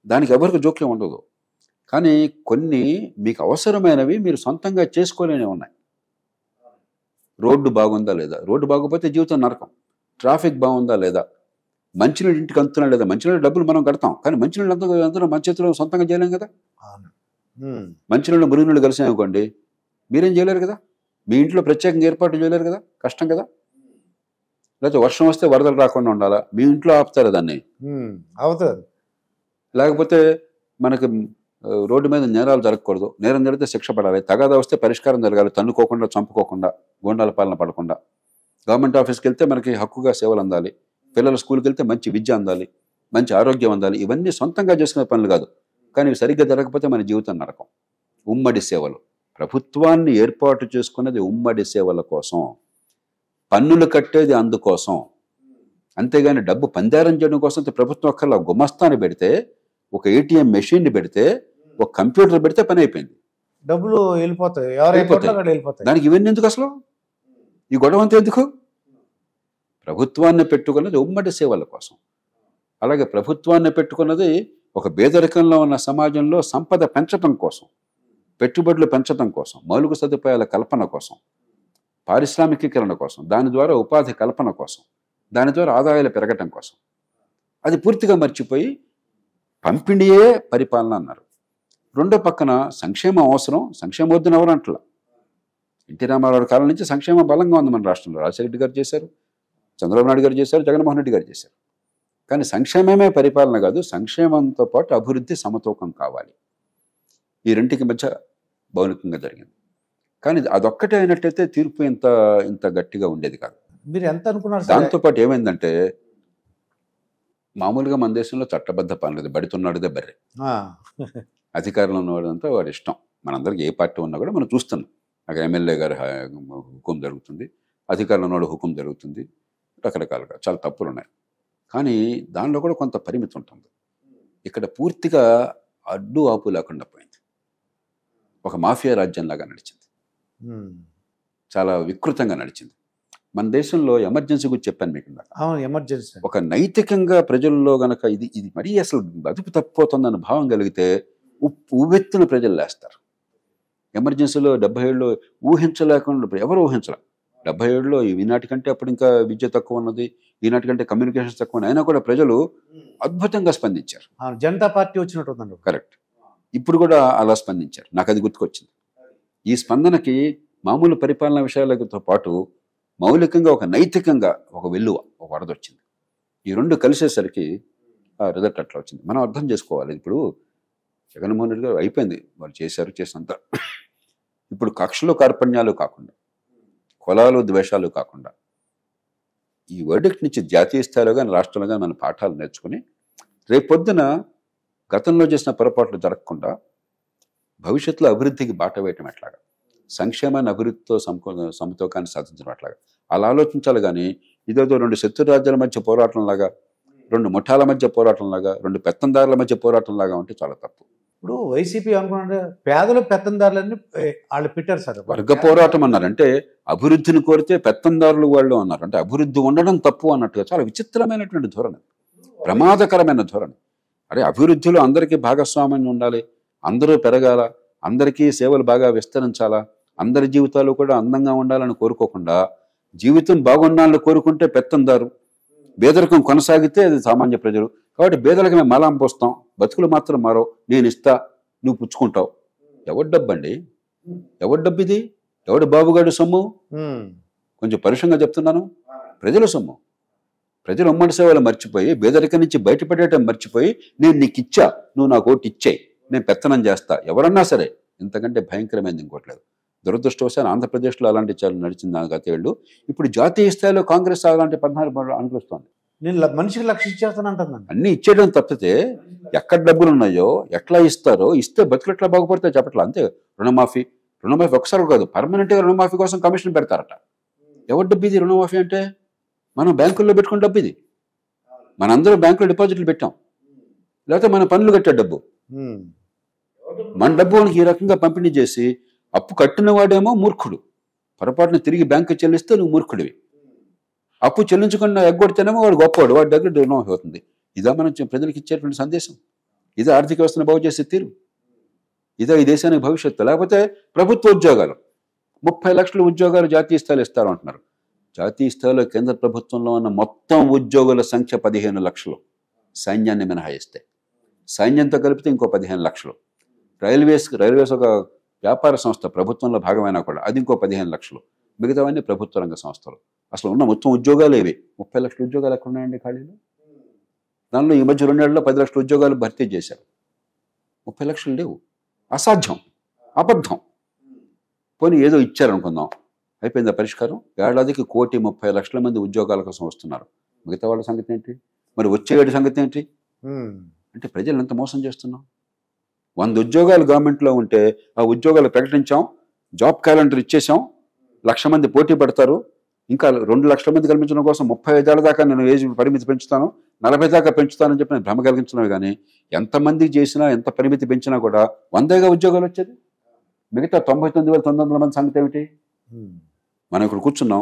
దానికి ఎవరికి జోక్యం ఉండదు. కానీ కొన్ని మీకు అవసరమైనవి మీరు సొంతంగా చేసుకోలేని ఉన్నాయి. రోడ్డు బాగుందా లేదా, రోడ్డు బాగోపోతే జీవితం నరకం. ట్రాఫిక్ బాగుందా లేదా, మంచినీళ్ళు ఇంటికి అందుతున్నా లేదా. మంచినీళ్ళు డబ్బులు మనం కడతాం, కానీ మంచినీళ్ళు అందరూ మన చేతిలో సొంతంగా చేయలేం కదా. మంచినీళ్ళు మురుగునీళ్ళు కలిసాయి అనుకోండి, మీరేం చేయలేరు కదా. మీ ఇంట్లో ప్రత్యేకంగా ఏర్పాటు చేయలేరు కదా, కష్టం కదా. లేకపోతే వర్షం వస్తే వరదలు రాకుండా ఉండాలా, మీ ఇంట్లో ఆపుతారు దాన్ని, అవుతుంది. లేకపోతే మనకి రోడ్డు మీద నేరాలు జరగకూడదు, నేరం జరిగితే శిక్ష పడాలి, తగాదా వస్తే పరిష్కారం జరగాలి, తన్నుకోకుండా, చంపుకోకుండా, గోండాల పాలన పడకుండా. గవర్నమెంట్ ఆఫీస్కి వెళ్తే మనకి హక్కుగా సేవలు అందాలి, పిల్లల స్కూల్కి వెళ్తే మంచి విద్య అందాలి, మంచి ఆరోగ్యం అందాలి. ఇవన్నీ సొంతంగా చేసుకునే పనులు కాదు, కానీ ఇవి సరిగ్గా జరగకపోతే మన జీవితం నరకం. ఉమ్మడి సేవలు, ప్రభుత్వాన్ని ఏర్పాటు చేసుకునేది ఉమ్మడి సేవల కోసం, పన్నులు కట్టేది అందుకోసం. అంతేగాని డబ్బు పందారం చేయడం కోసం ప్రభుత్వం ఒక్కలా గుమస్తాన్ని పెడితే, ఒక ఏటీఎం మెషిన్ని పెడితే, ఒక కంప్యూటర్ పెడితే పని అయిపోయింది, డబ్బులు వెళ్ళిపోతాయి. దానికి ఇవన్నీ ఎందుకు అసలు, ఈ గొడవ అంతా ఎందుకు? ప్రభుత్వాన్ని పెట్టుకున్నది ఉమ్మడి సేవల కోసం. అలాగే ప్రభుత్వాన్ని పెట్టుకున్నది ఒక పేదరికంలో ఉన్న సమాజంలో సంపద పెంచడం కోసం, పెట్టుబడులు పెంచడం కోసం, మౌలిక సదుపాయాల కల్పన కోసం, పారిశ్రామికీకరణ కోసం, దాని ద్వారా ఉపాధి కల్పన కోసం, దాని ద్వారా ఆదాయాలు పెరగటం కోసం. అది పూర్తిగా మర్చిపోయి పంపిణీయే పరిపాలన అన్నారు. రెండో పక్కన సంక్షేమం అవసరం, సంక్షేమోద్యమం ఎవరు అంటలా. ఎన్టీ రామారావు కాలం నుంచి సంక్షేమం బలంగా ఉంది మన రాష్ట్రంలో. రాజశేఖర రెడ్డి గారు చేశారు, చంద్రబాబు నాయుడు గారు చేశారు, జగన్మోహన్ రెడ్డి గారు చేశారు. కానీ సంక్షేమమే పరిపాలన కాదు, సంక్షేమంతో పాటు అభివృద్ధి సమతూకం కావాలి. ఈ రెంటికి మధ్య బౌలికంగా జరిగింది. కానీ అదొక్కటే అయినట్టయితే తీర్పు ఇంత గట్టిగా ఉండేది కాదు. మీరు ఎంత అనుకున్నారు? దాంతోపాటు ఏమైందంటే, మామూలుగా మన దేశంలో చట్టబద్ధ పని లేదు, బడితున్నాడుదే బర్రె. అధికారంలో ఉన్నవాడంతా వాడి ఇష్టం. మనందరికి ఏ పార్టీ ఉన్నా కూడా మనం చూస్తున్నాం. అక్కడ ఎమ్మెల్యే గారి హుకుం జరుగుతుంది, అధికారంలో ఉన్నవాడు హుకుం జరుగుతుంది, రకరకాలుగా చాలా తప్పులు ఉన్నాయి. కానీ దానిలో కూడా కొంత పరిమితి ఉంటుంది. ఇక్కడ పూర్తిగా అడ్డు ఆపు లేకుండా పోయింది. ఒక మాఫియా రాజ్యంలాగా నడిచింది, చాలా వికృతంగా నడిచింది. మన దేశంలో ఎమర్జెన్సీ గురించి చెప్పాను మీకు. ఎమర్జెన్సీ ఒక నైతికంగా ప్రజల్లో గనక ఇది మరీ అసలు అదుపు తప్పిపోతుందన్న భావం కలిగితే ఉవ్వెత్తున ప్రజలు లేస్తారు. ఎమర్జెన్సీలో 77లో ఊహించలేకుండా, ఎవరు ఊహించలే. 77లో ఈనాటికంటే అప్పుడు ఇంకా విద్య తక్కువ ఉన్నది, ఈనాటికంటే కమ్యూనికేషన్స్ తక్కువ ఉన్నాయి, అయినా కూడా ప్రజలు అద్భుతంగా స్పందించారు. జనతా పార్టీ వచ్చినట్టు కరెక్ట్. ఇప్పుడు కూడా అలా స్పందించారు. నాకు అది గుర్తుకొచ్చింది. ఈ స్పందనకి మామూలు పరిపాలన విషయాలతో పాటు మౌలికంగా ఒక నైతికంగా ఒక వెల్లువ, ఒక వరద వచ్చింది. ఈ రెండు కలిసేసరికి ఆ రిజల్ట్ అట్లా వచ్చింది. మనం అర్థం చేసుకోవాలి. ఇప్పుడు జగన్మోహన్ రెడ్డి గారు అయిపోయింది, వాళ్ళు చేసినంత. ఇప్పుడు కక్షలు కార్పణ్యాలు కాకుండా, కులాలు ద్వేషాలు కాకుండా, ఈ వర్డిక్ట్ నుంచి జాతీయ స్థాయిలో కానీ రాష్ట్రంలో కానీ మన పాఠాలు నేర్చుకుని రేపొద్దున గతంలో చేసిన పొరపాట్లు జరగకుండా భవిష్యత్తులో అభివృద్ధికి బాట వేయటం ఎట్లాగా, సంక్షేమాన్ని అభివృద్ధితో సమతూకాన్ని సాధించడం ఎట్లాగా అలా ఆలోచించాలి. కానీ ఇదేదో రెండు శత్రు రాజ్యాల మధ్య పోరాటంలాగా రెండు ముఠాల మధ్య పోరాటంలాగా, రెండు పెత్తందారుల మధ్య పోరాటంలాగా ఉంటే చాలా తప్పు. ఇప్పుడు వైసీపీ అనుకున్నారంటే పేదలు పెత్తందారులన్నీ వాళ్ళు పెట్టారు సార్. వర్గ పోరాటం అన్నారంటే అభివృద్ధిని కోరితే పెత్తందారులు వాళ్ళు అన్నారు. అంటే అభివృద్ధి ఉండడం తప్పు అన్నట్టుగా చాలా విచిత్రమైనటువంటి ధోరణి, ప్రమాదకరమైన ధోరణి. అరే అభివృద్ధిలో అందరికీ భాగస్వామ్యం ఉండాలి, అందరూ పెరగాల, అందరికీ సేవలు బాగా విస్తరించాలా, అందరి జీవితాలు కూడా అందంగా ఉండాలని కోరుకోకుండా జీవితం బాగుండాలని కోరుకుంటే పెత్తందారు, పేదరికం కొనసాగితే అది సామాన్య ప్రజలు. కాబట్టి పేదలకు మేము మలాం పోస్తాం, బతుకులు మాత్రం మారో, నేను ఇస్తా నువ్వు పుచ్చుకుంటావు. ఎవరి డబ్బు అండి? ఎవరి డబ్బు ఇది? ఎవడు బాబుగాడు సొమ్ము? కొంచెం పరుషంగా చెప్తున్నాను, ప్రజల సొమ్ము. ప్రజలు ఉమ్మడి సేవలు మర్చిపోయి, పేదరికం నుంచి బయటపడేయటం మర్చిపోయి, నేను నీకు ఇచ్చా, నువ్వు నాకు ఓటు ఇచ్చేయి, నేను పెత్తనం చేస్తా, ఎవరన్నా సరే. ఇంతకంటే భయంకరమైనది ఇంకోట్లేదు. దురదృష్టవశాలు ఆంధ్రప్రదేశ్లో అలాంటి చాలా నడిచింది గత ఏళ్ళు. ఇప్పుడు జాతీయ స్థాయిలో కాంగ్రెస్ అలాంటి 14 అనుకొస్తుంది. నేను మనిషికి లక్ష ఇచ్చేస్తానంటాను. అన్నీ ఇచ్చేయడం తప్పితే ఎక్కడ డబ్బులు ఉన్నాయో ఎట్లా ఇస్తారో, ఇస్తే బతుకులు ఎట్లా బాగుపడితే చెప్పట్లా. అంతే. రుణమాఫీ ఒకసారి కాదు, పర్మనెంట్గా రుణమాఫీ కోసం కమిషన్ పెడతారట. ఎవరి డబ్బు ఇది రుణమాఫీ అంటే? మనం బ్యాంకుల్లో పెట్టుకున్న డబ్బు ఇది. మనందరం బ్యాంకులో డిపాజిట్లు పెట్టాం, లేకపోతే మన పన్నులు కట్టే డబ్బు. మన డబ్బు మనకి ఈ రకంగా పంపిణీ చేసి అప్పు కట్టిన వాడేమో మూర్ఖుడు, పొరపాటున తిరిగి బ్యాంకు చెల్లిస్తే నువ్వు మూర్ఖుడివి. అప్పు చెల్లించకుండా ఎగ్గొడితేనేమో వాడు గొప్పవాడు, వాడి దగ్గర రుణమాఫీ అవుతుంది. ఇదా మనం ప్రజలకు ఇచ్చేటువంటి సందేశం? ఇదే ఆర్థిక వ్యవస్థను బాగు చేసే తీరు? ఇదే ఈ దేశానికి భవిష్యత్తు? లేకపోతే ప్రభుత్వ ఉద్యోగాలు 30 లక్షల ఉద్యోగాలు జాతీయ స్థాయిలో ఇస్తారు అంటున్నారు. జాతీయ స్థాయిలో కేంద్ర ప్రభుత్వంలో ఉన్న మొత్తం ఉద్యోగుల సంఖ్య 15 లక్షలు, సైన్యాన్ని మినహాయిస్తే. సైన్యంతో కలిపితే ఇంకో 15 లక్షలు. రైల్వేస్ ఒక వ్యాపార సంస్థ, ప్రభుత్వంలో భాగమైనా కూడా అది ఇంకో 15 లక్షలు. మిగతావన్నీ ప్రభుత్వ రంగ సంస్థలు. అసలు ఉన్న మొత్తం ఉద్యోగాలు ఇవి. 30 లక్షల ఉద్యోగాలు ఎక్కడ ఉన్నాయండి ఖాళీలు? దానిలో ఈ మధ్య 2 ఏళ్లలో 10 లక్షల ఉద్యోగాలు భర్తీ చేశారు. 30 లక్షలు లేవు. అసాధ్యం, అబద్ధం. పోనీ ఏదో ఇచ్చారనుకుందాం, అయిపోయిందా పరిష్కారం? ఏడాదికి 1,30,00,000 మంది ఉద్యోగాల కోసం వస్తున్నారు. మిగతా వాళ్ళ సంగతి ఏంటి? మరి వచ్చే ఏడు సంగతి ఏంటి? అంటే ప్రజలు ఎంత మోసం చేస్తున్నాం? 100 ఉద్యోగాలు గవర్నమెంట్లో ఉంటే ఆ ఉద్యోగాలు ప్రకటించాం, జాబ్ క్యాలెండర్ ఇచ్చేసాం, 1,00,000 మంది పోటీ పడతారు. ఇంకా 2 లక్షల మంది కల్పించడం కోసం 35 ఏళ్ల దాకా నేను ఏజ్ పరిమితి పెంచుతాను, 40 దాకా పెంచుతానని చెప్పి నేను భ్రమ కలిగించడమే కానీ ఎంతమంది చేసినా, ఎంత పరిమితి పెంచినా కూడా 100గా ఉద్యోగాలు వచ్చేది. మిగతా 99,900 మంది సంగతి ఏమిటి? మనం ఇక్కడ కూర్చున్నాం,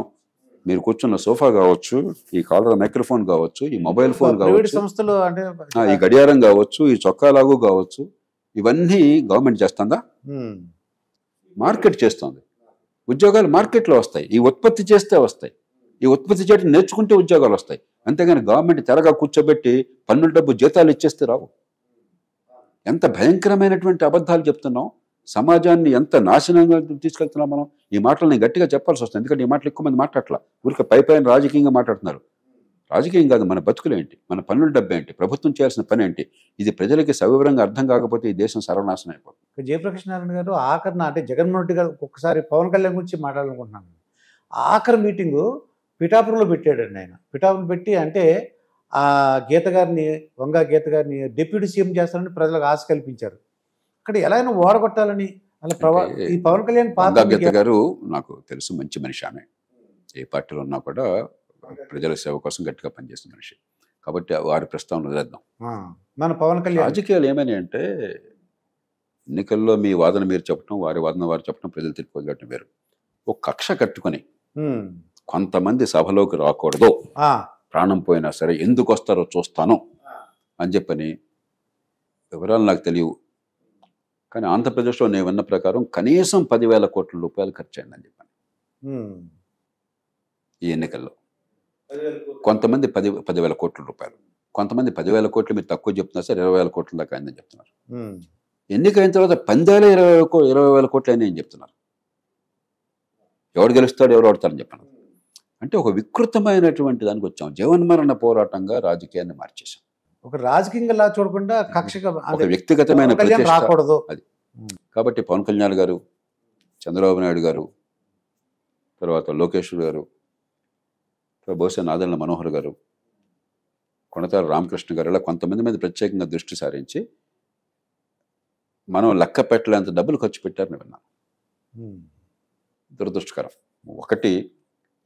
మీరు కూర్చున్న సోఫా కావచ్చు, ఈ కాలర్ మైక్రోఫోన్ కావచ్చు, ఈ మొబైల్ ఫోన్ కావచ్చు, ఈ గడియారం కావచ్చు, ఈ చొక్కా లాగు కావచ్చు, ఇవన్నీ గవర్నమెంట్ చేస్తుందా? మార్కెట్ చేస్తుంది. ఉద్యోగాలు మార్కెట్లో వస్తాయి. ఈ ఉత్పత్తి చేస్తే వస్తాయి. ఈ ఉత్పత్తి చేయడం నేర్చుకుంటే ఉద్యోగాలు వస్తాయి. అంతేగాని గవర్నమెంట్ తెరగా కూర్చోబెట్టి పన్నుల డబ్బు జీతాలు ఇచ్చేస్తే రావు. ఎంత భయంకరమైనటువంటి అబద్ధాలు చెప్తున్నాం, సమాజాన్ని ఎంత నాశనంగా తీసుకెళ్తున్నాం మనం. ఈ మాటలు నేను గట్టిగా చెప్పాల్సి వస్తుంది, ఎందుకంటే ఈ మాటలు ఎక్కువ మంది మాట్లాడట్లా. ఊరికి పైన రాజకీయంగా మాట్లాడుతున్నారు. రాజకీయం కాదు, మన బతుకులు ఏంటి, మన పన్నుల డబ్బు ఏంటి, ప్రభుత్వం చేయాల్సిన పని ఏంటి, ఇది ప్రజలకి సవివరంగా అర్థం కాకపోతే ఈ దేశం సర్వనాశనం అయిపోతుంది. జయప్రకాష్ నారాయణ గారు ఆఖరిన అంటే జగన్మోహన్ రెడ్డి గారు ఒక్కసారి పవన్ కళ్యాణ్ గురించి మాట్లాడాలనుకుంటున్నాను. ఆఖరి మీటింగు పిఠాపురంలో పెట్టాడండి ఆయన. పిఠాపురం పెట్టి అంటే ఆ వంగా గీత గారిని డిప్యూటీ సీఎం చేస్తారని ప్రజలకు ఆశ కల్పించారు. అక్కడ ఎలా అయినా ఓడగొట్టాలని అలా ఈ పవన్ కళ్యాణ్ వంగా గీత గారు నాకు తెలుసు, మంచి మనిషి. ఆమె ఏ పార్టీలో ఉన్నా కూడా ప్రజల సేవ కోసం గట్టిగా పనిచేసిన మనిషి. కాబట్టి వారి ప్రస్తావన వదిలేద్దాం. మన పవన్ కళ్యాణ్ రాజకీయాలు ఏమని అంటే ఎన్నికల్లో మీ వాదన మీరు చెప్పడం, వారి వాదన వారు చెప్పడం, ప్రజలు తీర్పు వదిలేయటం వేరు. ఒక కక్ష కట్టుకొని కొంతమంది సభలోకి రాకూడదు, ప్రాణం పోయినా సరే ఎందుకు వస్తారో చూస్తాను అని చెప్పని, వివరాలు నాకు తెలియవు కానీ ఆంధ్రప్రదేశ్లో నేను విన్న ప్రకారం కనీసం 10,000 కోట్ల రూపాయలు ఖర్చు అయిందని చెప్పాను ఈ ఎన్నికల్లో. కొంతమంది 10,000 కోట్ల రూపాయలు, కొంతమంది 10,000 కోట్లు మీరు తక్కువ చెప్తున్నారు సార్, 20,000 కోట్ల దాకా అయిందని చెప్తున్నారు. ఎన్నికైన తర్వాత 20,000 కోట్లు అయినాయని చెప్తున్నారు. ఎవడు గెలుస్తాడు, ఎవరు ఓడతారని చెప్పాను. అంటే ఒక వికృతమైనటువంటి దానికి వచ్చాం. జీవన్మరణ పోరాటంగా రాజకీయాన్ని మార్చేసాం. ఒక రాజకీయంగా చూడకుండా కక్షగా, ఒక వ్యక్తిగతమైన రాకూడదు అది. కాబట్టి పవన్ కళ్యాణ్ గారు, చంద్రబాబు నాయుడు గారు, తర్వాత లోకేష్ గారు, బహుశా నాదెళ్ల మనోహర్ గారు, కొనతాల రామకృష్ణ గారు, ఇలా కొంతమంది మీద ప్రత్యేకంగా దృష్టి సారించి మనం లెక్క పెట్టలేంత డబ్బులు ఖర్చు పెట్టారని విన్నాను. దురదృష్టకరం. ఒకటి,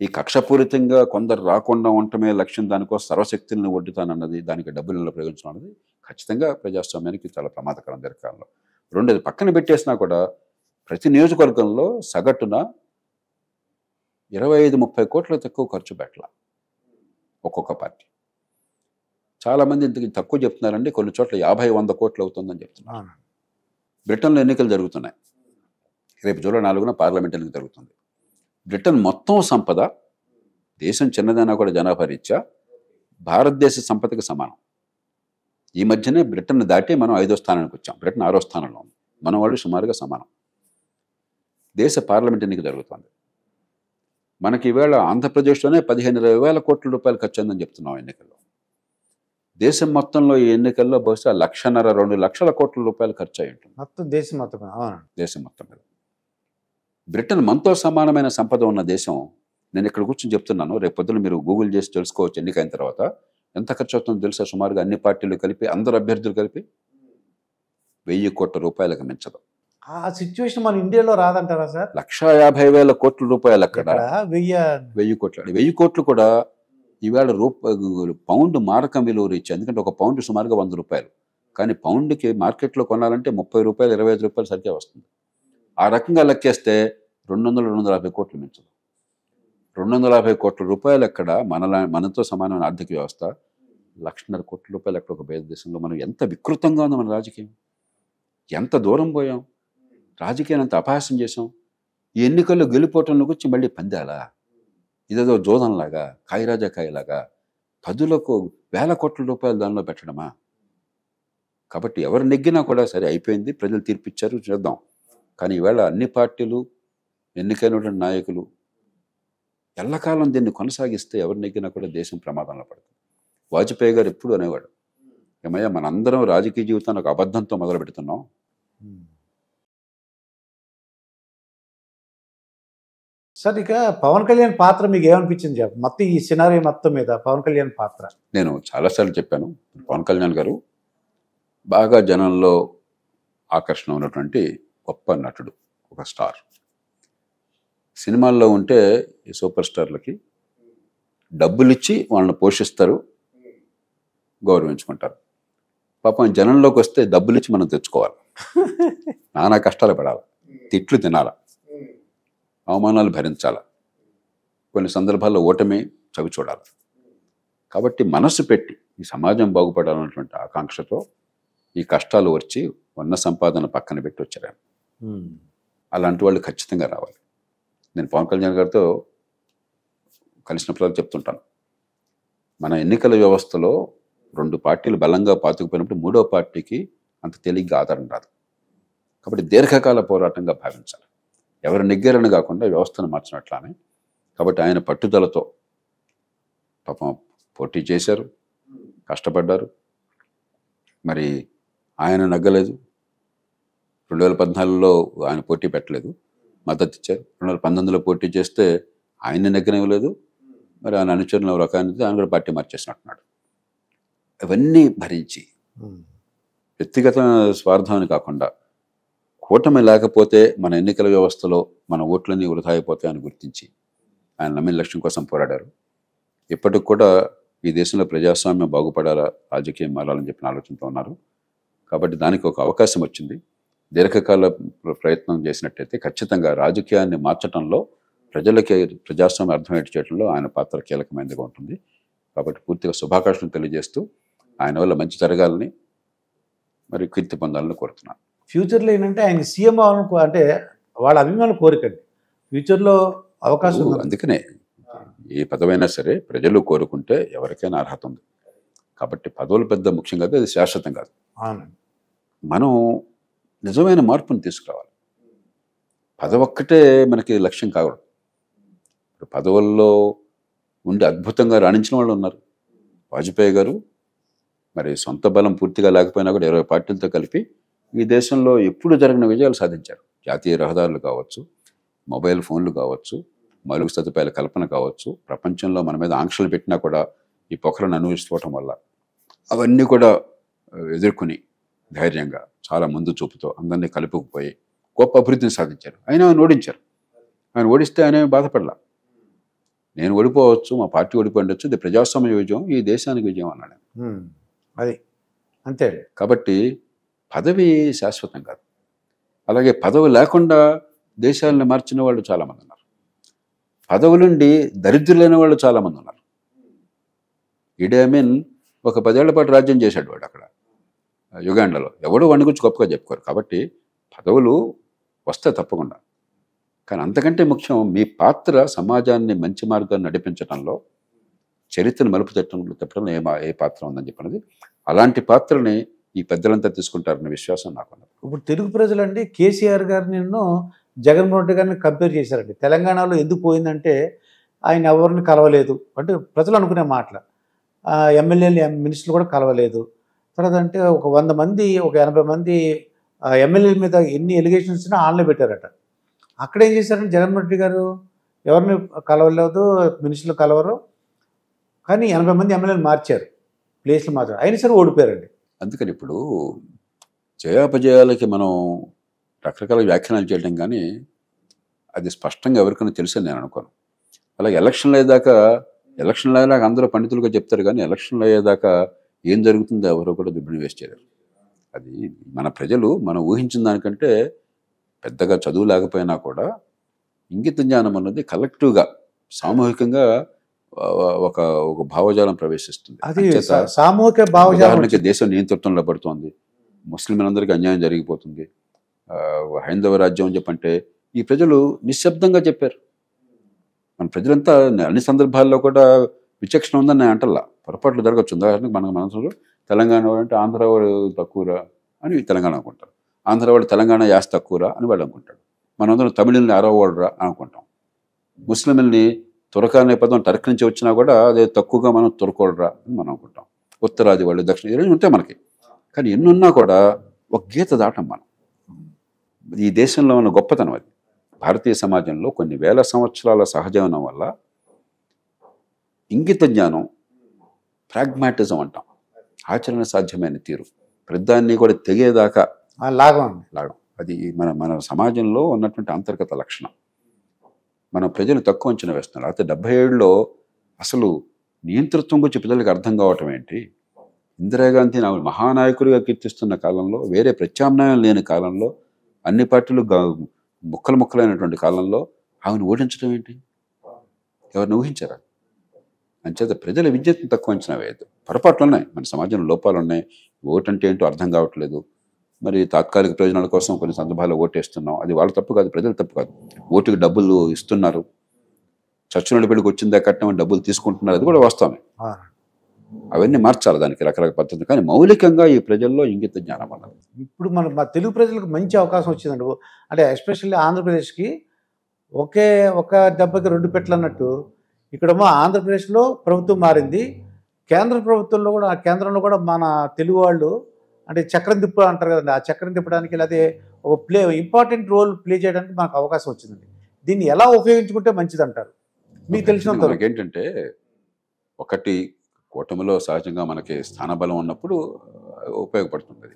ఈ కక్షపూరితంగా కొందరు రాకుండా ఉండటమే లక్ష్యం, దానికోసం సర్వశక్తులను ఒడ్డుతానన్నది, దానికి డబ్బులను ప్రయోగించడం అన్నది ఖచ్చితంగా ప్రజాస్వామ్యానికి చాలా ప్రమాదకరం దీర్ఘకాలంలో. రెండోది పక్కన పెట్టేసినా కూడా ప్రతి నియోజకవర్గంలో సగటున 25-30 కోట్ల తక్కువ ఖర్చు పెట్టాల ఒక్కొక్క పార్టీ. చాలామంది ఇంతకు తక్కువ చెప్తున్నారండి, కొన్ని చోట్ల 50-100 కోట్లు అవుతుందని చెప్తున్నారు. బ్రిటన్లో ఎన్నికలు జరుగుతున్నాయి, రేపు జూలై 4న పార్లమెంట్ ఎన్నిక జరుగుతుంది. బ్రిటన్ మొత్తం సంపద, దేశం చిన్నదైనా కూడా జనాభా రీత్యా భారతదేశ సంపదకి సమానం. ఈ మధ్యనే బ్రిటన్ దాటి మనం 5వ స్థానానికి వచ్చాం, బ్రిటన్ 6వ స్థానంలో ఉంది, మన వాళ్ళు సుమారుగా సమానం. దేశ పార్లమెంట్ ఎన్నిక జరుగుతుంది. మనకి ఈవేళ ఆంధ్రప్రదేశ్లోనే 15-20 వేల కోట్ల రూపాయలు ఖర్చు అయిందని చెప్తున్నాం ఎన్నికల్లో. దేశం మొత్తంలో ఈ ఎన్నికల్లో బహుశా 1.5-2 లక్షల కోట్ల రూపాయలు ఖర్చు అయి ఉంటుంది మొత్తం దేశం మొత్తం. దేశం మొత్తం మీద. బ్రిటన్ మనతో సమానమైన సంపద ఉన్న దేశం. నేను ఇక్కడ కూర్చొని చెప్తున్నాను, రేపు పొద్దున మీరు గూగుల్ చేసి తెలుసుకోవచ్చు ఎన్నికైన తర్వాత ఎంత ఖర్చు అవుతుందో తెలుసా. సుమారుగా అన్ని పార్టీలు కలిపి, అందరు అభ్యర్థులు కలిపి 1000 కోట్ల రూపాయలకు మించదు. ఆ సిచ్యువేషన్ మన ఇండియాలో రాదంటారా సార్? 1,50,000 కోట్ల రూపాయలు అక్కడ, 1000 కోట్లు. 1000 కోట్లు కూడా ఈవేళ పౌండ్ మారకం విలువ రీచ్. ఎందుకంటే ఒక పౌండ్ సుమారుగా 100 రూపాయలు, కానీ పౌండ్కి మార్కెట్లో కొనాలంటే 30 రూపాయలు, 25 రూపాయలు సరిగ్గా వస్తుంది. ఆ రకంగా లెక్కేస్తే 200-250 కోట్లు మించదు. 250 కోట్ల రూపాయలు ఎక్కడ మనతో సమానమైన ఆర్థిక వ్యవస్థ, 1,50,000 కోట్ల రూపాయలు ఎక్కడ ఒక పేద దేశంలో. మనం ఎంత వికృతంగా ఉంది మన రాజకీయం, ఎంత దూరం పోయాం, రాజకీయాన్ని ఎంత అపహాస్యం చేసాం. ఈ ఎన్నికల్లో గెలిపోవటంలో గురించి మళ్ళీ పందాలా, ఇదేదో జోదంలాగా, కాయరాజా కాయలాగా 10,000 కోట్ల రూపాయలు దానిలో పెట్టడమా. కాబట్టి ఎవరు నెగ్గినా కూడా సరే అయిపోయింది, ప్రజలు తీర్పిచ్చారు, చేద్దాం. కానీ ఈవేళ అన్ని పార్టీలు, ఎన్నికైనటువంటి నాయకులు ఎల్లకాలం దీన్ని కొనసాగిస్తే ఎవరు నెగ్గినా కూడా దేశం ప్రమాదంలో పడుతుంది. వాజ్పేయి గారు ఎప్పుడు అనేవాడు, ఏమయ్యా మనందరం రాజకీయ జీవితాన్ని ఒక అబద్ధంతో మొదలు పెడుతున్నాం. సార్, ఇక పవన్ కళ్యాణ్ పాత్ర మీకు ఏమనిపించింది? మొత్తం ఈ సినారీ మొత్తం మీద పవన్ కళ్యాణ్ పాత్ర నేను చాలాసార్లు చెప్పాను. పవన్ కళ్యాణ్ గారు బాగా జనంలో ఆకర్షణ ఉన్నటువంటి గొప్ప నటుడు, ఒక స్టార్. సినిమాల్లో ఉంటే ఈ సూపర్ స్టార్లకి డబ్బులు ఇచ్చి వాళ్ళని పోషిస్తారు, గౌరవించుకుంటారు. పాపం జనంలోకి వస్తే డబ్బులు ఇచ్చి మనం తెచ్చుకోవాలి, నానా కష్టాలు పడాలి, తిట్లు తినాలి, అవమానాలు భరించాలి, కొన్ని సందర్భాల్లో ఓటమి చవి చూడాలి. కాబట్టి మనస్సు పెట్టి ఈ సమాజం బాగుపడాలన్నటువంటి ఆకాంక్షతో ఈ కష్టాలు వచ్చి ఉన్న సంపాదన పక్కన పెట్టి వచ్చారు. అలాంటి వాళ్ళు ఖచ్చితంగా రావాలి. నేను పవన్ కళ్యాణ్ గారితో కలిసినప్పుడు చెప్తుంటాను, మన ఎన్నికల వ్యవస్థలో 2 పార్టీలు బలంగా పాతుకుపోయినప్పుడు 3వ పార్టీకి అంత తేలిగ్గా ఆదరణ రాదు. కాబట్టి దీర్ఘకాల పోరాటంగా భావించాలి, ఎవరు నెగ్గారని కాకుండా వ్యవస్థను మార్చినట్లానే. కాబట్టి ఆయన పట్టుదలతో పాపం పోటీ చేశారు, కష్టపడ్డారు. మరి ఆయన నగ్గలేదు. 2014లో ఆయన పోటీ పెట్టలేదు, మద్దతు ఇచ్చారు. 2019లో పోటీ చేస్తే ఆయన నెగ్గనివ్వలేదు. మరి ఆయన అనుచరులు ఒక ఆయన కూడా పార్టీ మార్చేసినట్టున్నాడు. ఇవన్నీ భరించి వ్యక్తిగత స్వార్థాన్ని కాకుండా కూటమి లేకపోతే మన ఎన్నికల వ్యవస్థలో మన ఓట్లన్నీ వృధా అయిపోతాయని గుర్తించి ఆయన నమ్మిన లక్ష్యం కోసం పోరాడారు. ఇప్పటికి కూడా ఈ దేశంలో ప్రజాస్వామ్యం బాగుపడాలా, రాజకీయం మారాలని చెప్పిన ఆలోచనతో ఉన్నారు. కాబట్టి దానికి ఒక అవకాశం వచ్చింది. దీర్ఘకాల ప్రయత్నం చేసినట్టయితే ఖచ్చితంగా రాజకీయాన్ని మార్చడంలో, ప్రజలకి ప్రజాస్వామ్యం అర్థమయ్యేట్టు చేయడంలో ఆయన పాత్ర కీలకమైనదిగా ఉంటుంది. కాబట్టి పూర్తిగా శుభాకాంక్షలు తెలియజేస్తూ ఆయన వల్ల మంచి జరగాలని, మరి కీర్తి పొందాలని కోరుతున్నాను. ఫ్యూచర్లో ఏంటంటే ఆయన సీఎం అవ్వాలని, అంటే వాళ్ళ అభిమానుల కోరికండి ఫ్యూచర్లో అవకాశం. అందుకనే ఏ పదవైనా సరే ప్రజలు కోరుకుంటే ఎవరికైనా అర్హత ఉంది. కాబట్టి పదవులు పెద్ద ముఖ్యం కాదు, అది శాశ్వతం కాదు. మనం నిజమైన మార్పుని తీసుకురావాలి. పదవొక్కటే మనకి లక్ష్యం కావడం. ఇప్పుడు పదవుల్లో ఉండి అద్భుతంగా రాణించిన వాళ్ళు ఉన్నారు. వాజ్పేయి గారు మరి సొంత బలం పూర్తిగా లేకపోయినా కూడా 20 పార్టీలతో కలిపి ఈ దేశంలో ఎప్పుడు జరిగిన విజయాలు సాధించారు. జాతీయ రహదారులు కావచ్చు, మొబైల్ ఫోన్లు కావచ్చు, మౌలిక సదుపాయాల కల్పన కావచ్చు, ప్రపంచంలో మన మీద ఆంక్షలు పెట్టినా కూడా ఈ పొఖలను అనుభవించుకోవటం వల్ల అవన్నీ కూడా ఎదుర్కొని ధైర్యంగా చాలా ముందు చూపుతో అందరినీ కలుపుకుపోయి గొప్ప అభివృద్ధిని సాధించారు. ఆయన ఓడించారు. ఆయన ఓడిస్తే ఆయన బాధపడలా. నేను ఓడిపోవచ్చు, మా పార్టీ ఓడిపోయిండొచ్చు, ఇది ప్రజాస్వామ్య విజయం, ఈ దేశానికి విజయం అన్నాడు. అది అంతే. కాబట్టి పదవి శాశ్వతం కాదు. అలాగే పదవి లేకుండా దేశాలను మార్చిన వాళ్ళు చాలామంది ఉన్నారు. పదవులుండి దరిద్రులైన వాళ్ళు చాలామంది ఉన్నారు. ఈడీ అమీన్ ఒక 10 ఏళ్ల పాటు రాజ్యం చేశాడు వాడు అక్కడ యుగాండాలో. ఎవడో వాడిని గురించి గొప్పగా చెప్పుకోరు. కాబట్టి పదవులు వస్తే తప్పకుండా. కానీ అంతకంటే ముఖ్యం మీ పాత్ర సమాజాన్ని మంచి మార్గాన్ని నడిపించడంలో, చరిత్రను మలుపు తిప్పడంలో ఏ పాత్ర ఉందని చెప్పినది. అలాంటి పాత్రని ఈ పెద్దలంతా తీసుకుంటారన్న విశ్వాసం నాకున్నది. ఇప్పుడు తెలుగు ప్రజలండి కేసీఆర్ గారిని జగన్మోహన్ రెడ్డి గారిని కంపేర్ చేశారండి. తెలంగాణలో ఎందుకు పోయిందంటే ఆయన ఎవరిని కలవలేదు అంటే ప్రజలు అనుకునే మాటలు. ఎమ్మెల్యేలు మినిస్టర్లు కూడా కలవలేదు. తర్వాత అంటే ఒక 100 మంది ఒక 80 మంది ఎమ్మెల్యేల మీద ఎన్ని ఎలిగేషన్స్ ఉన్నా ఆన్లో పెట్టారట. అక్కడ ఏం చేశారంటే జగన్మోహన్ రెడ్డి గారు ఎవరిని కలవలేదు, మినిస్టర్లు కలవరు, కానీ 80 మంది ఎమ్మెల్యేలు మార్చారు, ప్లేస్లు మార్చారు, అయినా సరే ఓడిపోయారండి. అందుకని ఇప్పుడు జయాపజయాలకి మనం రకరకాల వ్యాఖ్యానాలు చేయడం కానీ అది స్పష్టంగా ఎవరికైనా తెలుసని నేను అనుకోను. అలాగే ఎలక్షన్లు అయ్యేదాకా అందరూ పండితులుగా చెప్తారు, కానీ ఎలక్షన్లు అయ్యేదాకా ఏం జరుగుతుందో ఎవరో కూడా దుబ్బిని వేస్ట్ చేయరు. అది మన ప్రజలు మనం ఊహించిన దానికంటే పెద్దగా చదువు లేకపోయినా కూడా ఇంగిత జ్ఞానం అన్నది కలెక్టివ్గా సామూహికంగా ఒక భావజాలం ప్రవేశిస్తుంది. అది సామూహిక భావజాలానికి దేశం నియంతృత్వంలో పడుతోంది, ముస్లింలందరికీ అన్యాయం జరిగిపోతుంది, హైందవ రాజ్యం అని చెప్పంటే ఈ ప్రజలు నిశ్శబ్దంగా చెప్పారు. మన ప్రజలంతా అన్ని సందర్భాల్లో కూడా విచక్షణ ఉందని నేను అంటల్లా, పొరపాట్లు జరగచ్చు. ఉదాహరణకు మన మనసులో తెలంగాణ వాడు అంటే ఆంధ్ర వాడు తక్కువరా అని తెలంగాణ అనుకుంటారు, ఆంధ్ర వాడు తెలంగాణ యాస్ తక్కువరా అని వాడు అనుకుంటాడు. మనందరం తమిళని అరవవాడురా అనుకుంటాం, ముస్లింల్ని తురక అనే పదం టర్క్ నుంచి వచ్చినా కూడా అదే తక్కువగా మనం తురకోడరా అని మనం అనుకుంటాం. ఉత్తరాది వాళ్ళు, దక్షిణ ఇవన్నీ ఉంటాయి మనకి. కానీ ఎన్నున్నా కూడా ఒక గీత దాటం మనం. ఈ దేశంలో ఉన్న గొప్పతనం అది. భారతీయ సమాజంలో కొన్ని వేల సంవత్సరాల సహజీవనం వల్ల ఇంగిత జ్ఞానం, ప్రాగ్మాటిజం అంటాం, ఆచరణ సాధ్యమైన తీరు, ప్రతిదాన్ని కూడా తెగేదాకా లాగం. అది మన సమాజంలో ఉన్నటువంటి అంతర్గత లక్షణం. మన ప్రజలు తక్కువ అంచనా వేస్తున్నారు. అయితే 77లో అసలు నియంతృత్వం గురించి పిల్లలకి అర్థం కావటం ఏంటి, ఇందిరాగాంధీ మహానాయకుడిగా కీర్తిస్తున్న కాలంలో, వేరే ప్రత్యామ్నాయం లేని కాలంలో, అన్ని పార్టీలు ముక్కలైనటువంటి కాలంలో ఆమెను ఓడించడం ఏంటి, ఎవరిని ఊహించారా? అంచేత ప్రజల విద్యను తక్కువ అంచనా వేయద్దు. పొరపాట్లు ఉన్నాయి, మన సమాజంలో లోపాలు ఉన్నాయి. ఓటు అంటే ఏంటో అర్థం కావట్లేదు. మరి తాత్కాలిక ప్రయోజనాల కోసం కొన్ని సందర్భాల్లో ఓటేస్తున్నాం, అది వాళ్ళ తప్పు కాదు, ప్రజల తప్పు కాదు. ఓటుకి డబ్బులు ఇస్తున్నారు, చచ్చునోడి పెళ్ళికి వచ్చిందా కట్నం డబ్బులు తీసుకుంటున్నారు, అది కూడా వాస్తవమే. అవన్నీ మార్చాలి, దానికి రకరకాల పద్ధతులు. కానీ మౌలికంగా ఈ ప్రజల్లో ఇంగిత జ్ఞానం అన్నది ఇప్పుడు మా తెలుగు ప్రజలకు మంచి అవకాశం వచ్చిందండి. అంటే ఎస్పెషల్లీ ఆంధ్రప్రదేశ్కి ఒక దెబ్బకి 2 పెట్లు అన్నట్టు ఇక్కడేమో ఆంధ్రప్రదేశ్లో ప్రభుత్వం మారింది, కేంద్రంలో కూడా మన తెలుగు వాళ్ళు అంటే చక్రం తిప్పు అంటారు కదండి, ఆ చక్రం తిప్పడానికి లేదా ఒక ఇంపార్టెంట్ రోల్ ప్లే చేయడానికి మనకు అవకాశం వచ్చిందండి. దీన్ని ఎలా ఉపయోగించుకుంటే మంచిది అంటారు మీకు తెలిసినంత? ఏంటంటే, ఒకటి కూటమిలో సహజంగా మనకి స్థానబలం ఉన్నప్పుడు ఉపయోగపడుతుంది.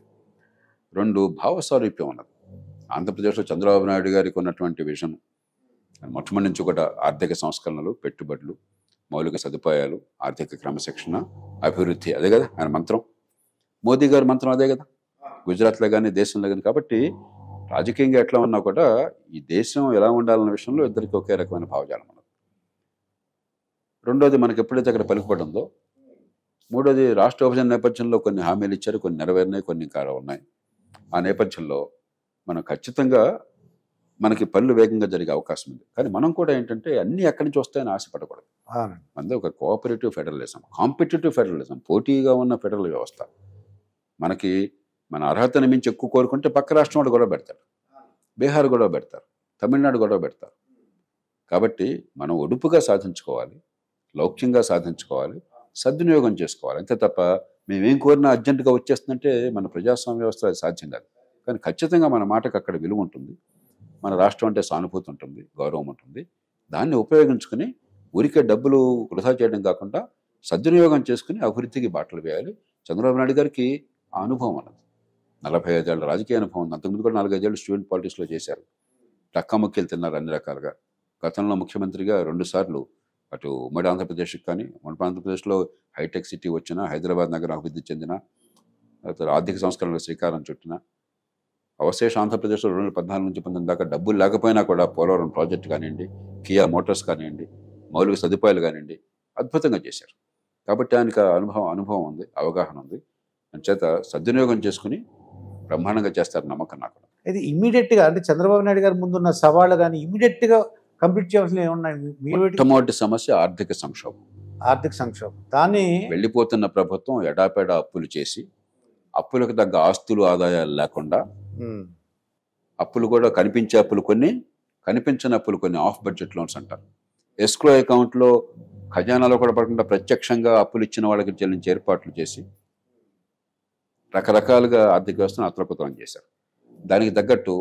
2 భావస్వారూప్యం ఉన్నది. ఆంధ్రప్రదేశ్లో చంద్రబాబు నాయుడు గారికి ఉన్నటువంటి విజన్ మొట్టమొదటి నుంచి కూడా ఆర్థిక సంస్కరణలు, పెట్టుబడులు, మౌలిక సదుపాయాలు, ఆర్థిక క్రమశిక్షణ, అభివృద్ధి, అదే కదా ఆయన మంత్రం. మోదీ గారి మంత్రం అదే కదా, గుజరాత్లో కానీ దేశంలో కానీ. కాబట్టి రాజకీయంగా ఎట్లా ఉన్నా కూడా ఈ దేశం ఎలా ఉండాలన్న విషయంలో ఇద్దరికి ఒకే రకమైన భావజాలం ఉన్నది. రెండోది, మనకి ఎప్పుడైతే అక్కడ పలుకుబడి ఉందో, మూడోది రాష్ట్ర విభజన నేపథ్యంలో కొన్ని హామీలు ఇచ్చారు, కొన్ని నెరవేరినాయి, కొన్ని ఇంకా ఉన్నాయి. ఆ నేపథ్యంలో మనం ఖచ్చితంగా మనకి పనులు వేగంగా జరిగే అవకాశం ఉంది. కానీ మనం కూడా ఏంటంటే అన్నీ ఎక్కడి నుంచి వస్తాయని ఆశపడకూడదు. మనది ఒక కోఆపరేటివ్ ఫెడరలిజం, కాంపిటేటివ్ ఫెడరలిజం, పోటీగా ఉన్న ఫెడరల్ వ్యవస్థ. మనకి మన అర్హతను మించి ఎక్కువ కోరుకుంటే పక్క రాష్ట్రం వాడు గొడవ పెడతారు, బీహార్ గొడవ పెడతారు, తమిళనాడు గొడవ పెడతారు. కాబట్టి మనం ఒడుపుగా సాధించుకోవాలి, లౌక్యంగా సాధించుకోవాలి, సద్వినియోగం చేసుకోవాలి. అంతే తప్ప మేమేం కోరినా అర్జెంటుగా వచ్చేస్తుందంటే మన ప్రజాస్వామ్య వ్యవస్థ అది సాధ్యం కాదు. కానీ ఖచ్చితంగా మన మాటకు అక్కడ విలువ ఉంటుంది, మన రాష్ట్రం అంటే సానుభూతి ఉంటుంది, గౌరవం ఉంటుంది. దాన్ని ఉపయోగించుకుని ఊరికే డబ్బులు వృధా చేయడం కాకుండా సద్వినియోగం చేసుకుని అభివృద్ధికి బాటలు వేయాలి. చంద్రబాబు నాయుడు గారికి ఆ అనుభవం అన్నది 45 ఏళ్ళ రాజకీయ అనుభవం ఉంది. అంతకుముందు కూడా 4-5 ఏళ్ళు స్టూడెంట్ పాలిటిక్స్లో చేశారు. టక్కాముక్కీలు తిన్నారు అన్ని రకాలుగా. గతంలో ముఖ్యమంత్రిగా 2 సార్లు అటు ఉమ్మడి ఆంధ్రప్రదేశ్కి కానీ, ఉమ్మడి ఆంధ్రప్రదేశ్లో హైటెక్ సిటీ వచ్చినా, హైదరాబాద్ నగరం అభివృద్ధి చెందిన, ఆర్థిక సంస్కరణలకు శ్రీకారం చుట్టిన, అవశేష ఆంధ్రప్రదేశ్లో 2014 నుంచి 19 దాకా డబ్బులు లేకపోయినా కూడా పోలవరం ప్రాజెక్ట్ కానివ్వండి, కియా మోటార్స్ కానివ్వండి, మౌలిక సదుపాయాలు కానివ్వండి అద్భుతంగా చేశారు. కాబట్టి ఆయనకు అనుభవం ఉంది, అవగాహన ఉంది. అంచేత సద్వినియోగం చేసుకుని బ్రహ్మాండంగా చేస్తారు నమ్మకం నాకు. ఇది ఇమీడియట్గా అంటే చంద్రబాబు నాయుడు గారి ముందున్న సవాళ్ళు కానీ ఇమీడియట్గా కంప్లీట్ చేయాల్సిన ఏమున్నాయి? మొట్టమొదటి సమస్య ఆర్థిక సంక్షోభం. ఆర్థిక సంక్షోభం. దాన్ని వెళ్ళిపోతున్న ప్రభుత్వం ఎడాపెడా అప్పులు చేసి, అప్పులకు తగ్గ ఆస్తులు ఆదాయాలు లేకుండా, అప్పులు కూడా కనిపించే అప్పులు కొన్ని, కనిపించని అప్పులు కొన్ని, ఆఫ్ బడ్జెట్ లోన్స్ అంటారు. ఎస్క్రో అకౌంట్లో ఖజానాలో కూడా పడకుండా ప్రత్యక్షంగా అప్పులు ఇచ్చిన వాళ్ళకి చెల్లించే ఏర్పాట్లు చేసి రకరకాలుగా ఆర్థిక వ్యవస్థను అతలకుతలం చేశారు. దానికి తగ్గట్టు